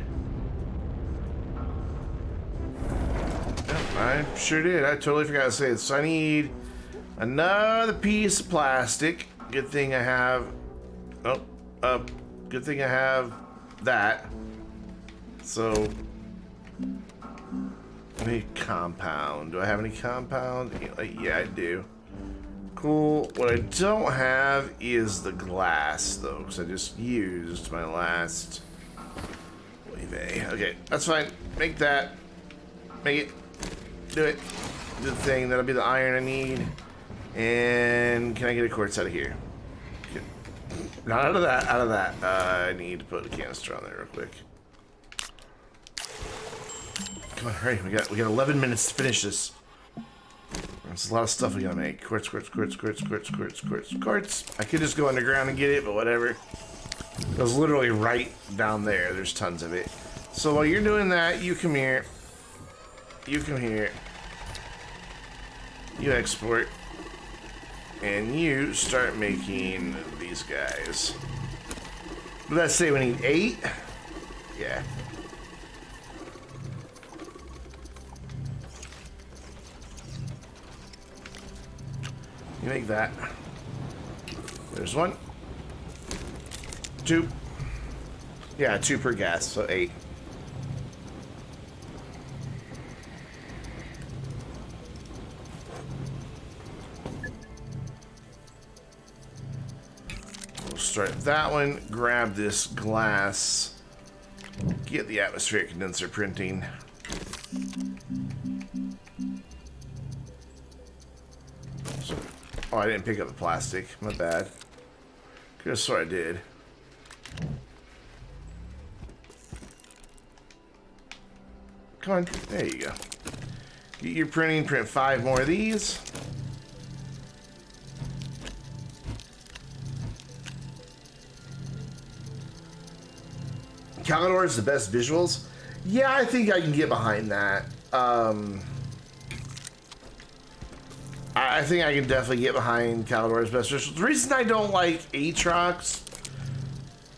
Speaker 1: I sure did. I totally forgot to say it. So I need another piece of plastic. Good thing I have. Good thing I have that. So I need compound. Do I have any compound? Yeah, I do. Cool. What I don't have is the glass though, because I just used my last wave A. Okay, that's fine. Make that. Make it. Do it. Do the thing. That'll be the iron I need. And can I get a quartz out of here? Okay. Not out of that. Out of that. I need to put a canister on there real quick. Come on, hurry. We got 11 minutes to finish this. There's a lot of stuff we gotta make. Quartz. I could just go underground and get it, but whatever. It was literally right down there. There's tons of it. So while you're doing that, you come here. You come here. You export. And you start making these guys. Let's say we need 8. Yeah. You make that. There's 1. 2. Yeah, 2 per gas, so 8. We'll start that one, grab this glass, get the atmospheric condenser printing. Oh, I didn't pick up the plastic. My bad. Could have swore I did. Come on. There you go. Get your printing. Print 5 more of these. Calidor is the best visuals. Yeah, I think I can get behind that. I think I can definitely get behind Calidor's best visuals. The reason I don't like Aatrox,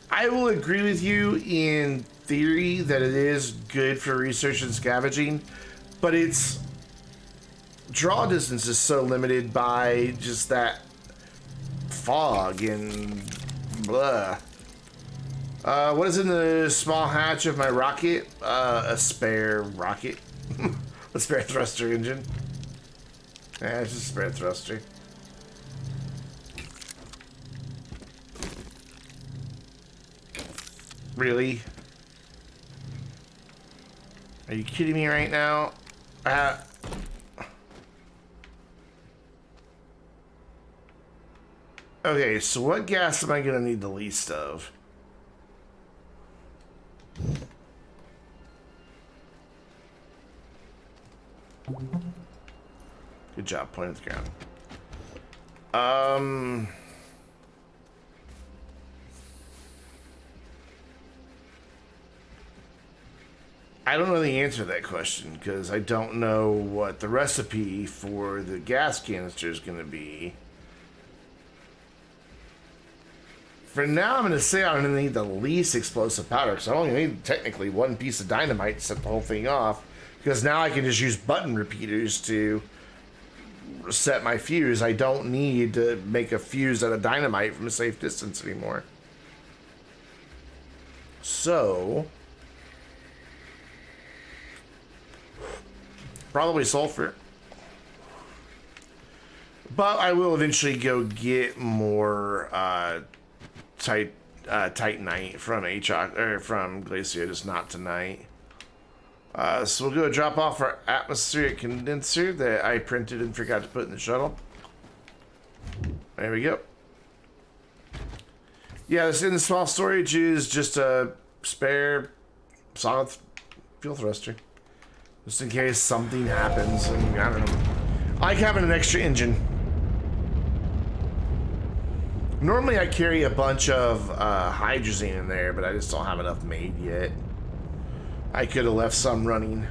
Speaker 1: I will agree with you in theory that it is good for research and scavenging, but its draw distance is so limited by just that fog and blah. What is in the small hatch of my rocket? A spare rocket. A spare thruster engine. Yeah, it's just a spare thruster. Really? Are you kidding me right now? Okay, so what gas am I gonna need the least of? Good job pointing at the ground. I don't know the answer to that question because I don't know what the recipe for the gas canister is going to be. For now, I'm going to say I'm going to need the least explosive powder because I only need technically one piece of dynamite to set the whole thing off, because now I can just use button repeaters to set my fuse. I don't need to make a fuse out of dynamite from a safe distance anymore. So probably sulfur. But I will eventually go get more titanite from from Glacier, just not tonight. So we'll go drop off our atmospheric condenser that I printed and forgot to put in the shuttle. There we go. Yeah, this in the small storage is just a spare solid fuel thruster. Just in case something happens, and I don't know. I like having an extra engine. Normally I carry a bunch of hydrazine in there, but I just don't have enough made yet. I could have left some running.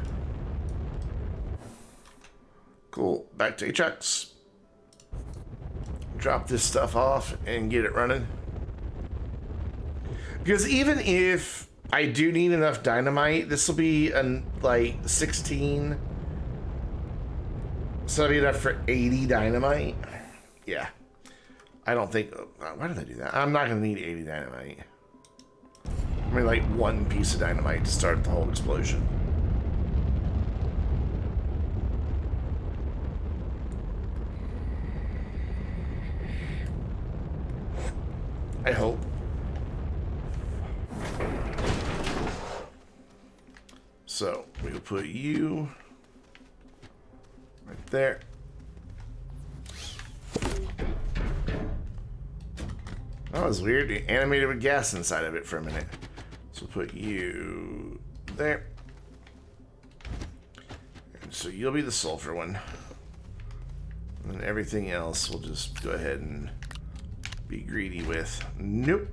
Speaker 1: Cool, back to HX. Drop this stuff off and get it running. Because even if I do need enough dynamite, this will be like 16. So that'll be enough for 80 dynamite. Yeah. I don't think... why did I do that? I'm not going to need 80 dynamite. I mean, like one piece of dynamite to start the whole explosion. I hope. So we'll put you right there. That was weird. It animated with gas inside of it for a minute. So we'll put you there. And so you'll be the sulfur one. And then everything else we'll just go ahead and be greedy with. Nope.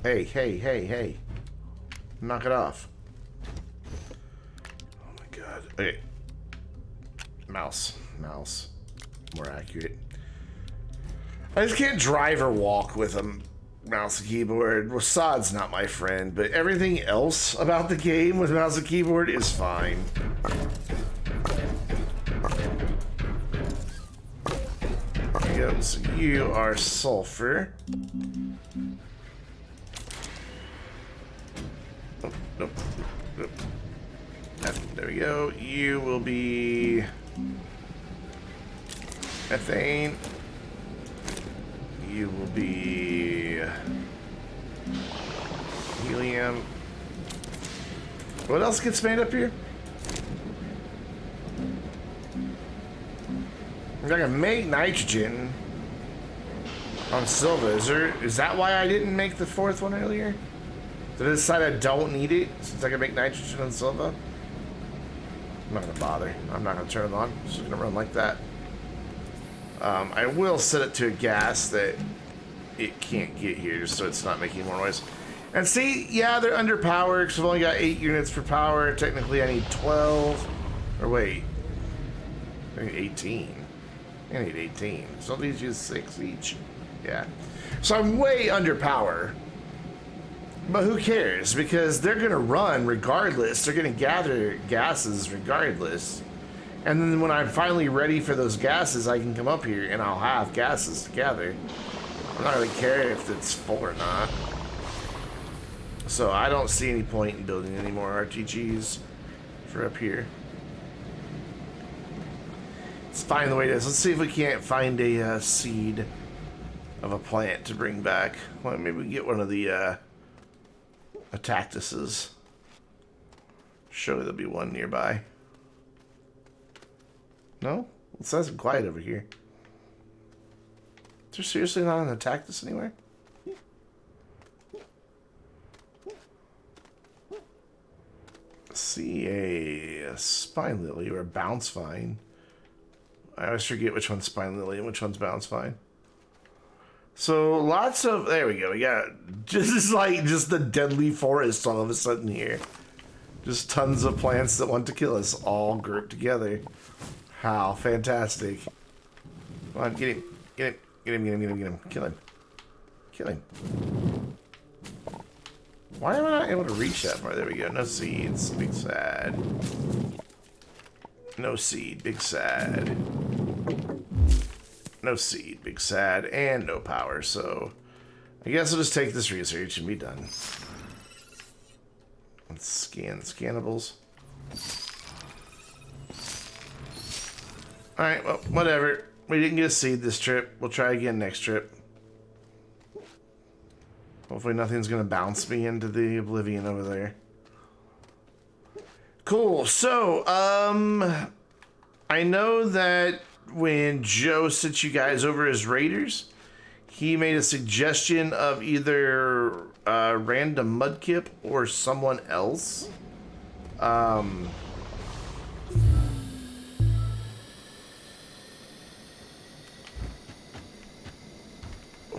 Speaker 1: Hey, hey, hey, hey. Knock it off. Oh my god. Okay. Mouse. More accurate. I just can't drive or walk with a mouse and keyboard. Wassad's not my friend, but everything else about the game with mouse and keyboard is fine. There you go. So you are sulfur. Nope. There we go. You will be methane. You will be helium. What else gets made up here? I'm gonna make nitrogen on Silva. Is that why I didn't make the fourth one earlier? Did I decide I don't need it since I can make nitrogen on Silva? I'm not gonna bother. I'm not gonna turn it on. It's just gonna run like that. I will set it to a gas that it can't get here, just so it's not making more noise. And see, yeah, they're underpowered because I've only got 8 units per power. Technically, I need 12. Or wait, I need 18. I need 18. So these use 6 each. Yeah. So I'm way under power. But who cares? Because they're going to run regardless. They're going to gather gases regardless. And then when I'm finally ready for those gases, I can come up here and I'll have gases to gather. I'm not really care if it's full or not. So I don't see any point in building any more RTGs for up here. It's fine the way it is. Let's see if we can't find a seed of a plant to bring back. Well, maybe we can get one of the cactuses. Surely there'll be one nearby. No? It's nice and quiet over here. Is there seriously not an cactus anywhere? See a spine lily or a bounce vine. I always forget which one's spine lily and which one's bounce vine. So lots of, there we go. We got just the deadly forest all of a sudden here. Just tons of plants that want to kill us all grouped together. How fantastic. Come on, get him. Get him. Get him, get him, get him, get him. Kill him. Kill him. Why am I not able to reach that far? There we go. No seeds. Big sad. No seed. Big sad. No seed. Big sad. And no power. So I guess I'll just take this research and be done. Let's scan scannables. Alright, well, whatever. We didn't get a seed this trip. We'll try again next trip. Hopefully nothing's going to bounce me into the oblivion over there. Cool. So, I know that when Joe sent you guys over as raiders, he made a suggestion of either random Mudkip or someone else.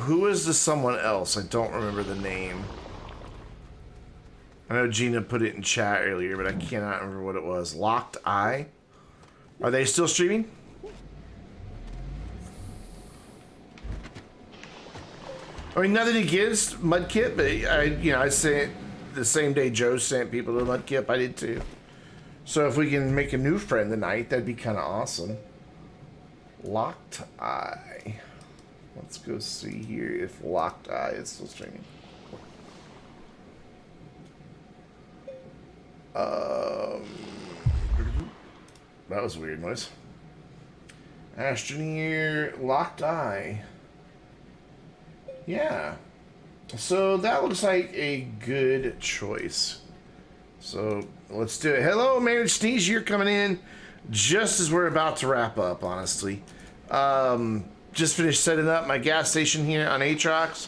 Speaker 1: Who is the someone else? I don't remember the name. I know Gina put it in chat earlier, but I cannot remember what it was. Locked Eye? Are they still streaming? I mean, nothing against Mudkip, but I sent the same day Joe sent people to Mudkip. I did too. So if we can make a new friend tonight, that'd be kind of awesome. Locked Eye. Let's go see here if Locked Eye is still streaming. That was a weird noise. Astroneer, Locked Eye. Yeah. So that looks like a good choice. So let's do it. Hello, Marriage Sneeze. You're coming in just as we're about to wrap up, honestly. Just finished setting up my gas station here on Aatrox.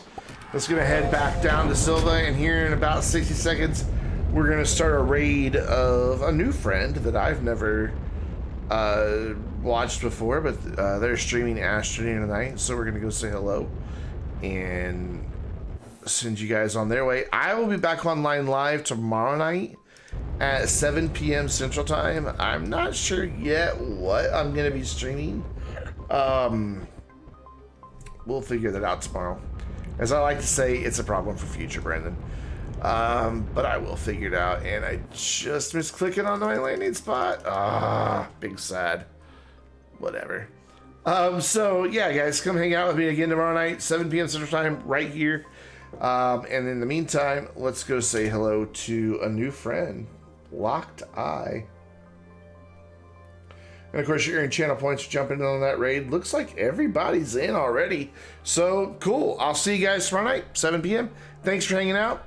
Speaker 1: Let's gonna head back down to Silva, and here in about 60 seconds, we're gonna start a raid of a new friend that I've never watched before, but they're streaming Astroneer tonight, so we're gonna go say hello and send you guys on their way. I will be back online live tomorrow night at 7 p.m. Central Time. I'm not sure yet what I'm gonna be streaming. We'll figure that out tomorrow. As I like to say, it's a problem for future, Brandon. But I will figure it out. And I just missed clicking on my landing spot. Big sad. Whatever. So yeah, guys, come hang out with me again tomorrow night, 7 p.m. Central Time, right here. And in the meantime, let's go say hello to a new friend, Locked Eye. And of course, you're in channel points for jumping in on that raid. Looks like everybody's in already. So cool. I'll see you guys tomorrow night, 7 p.m. Thanks for hanging out.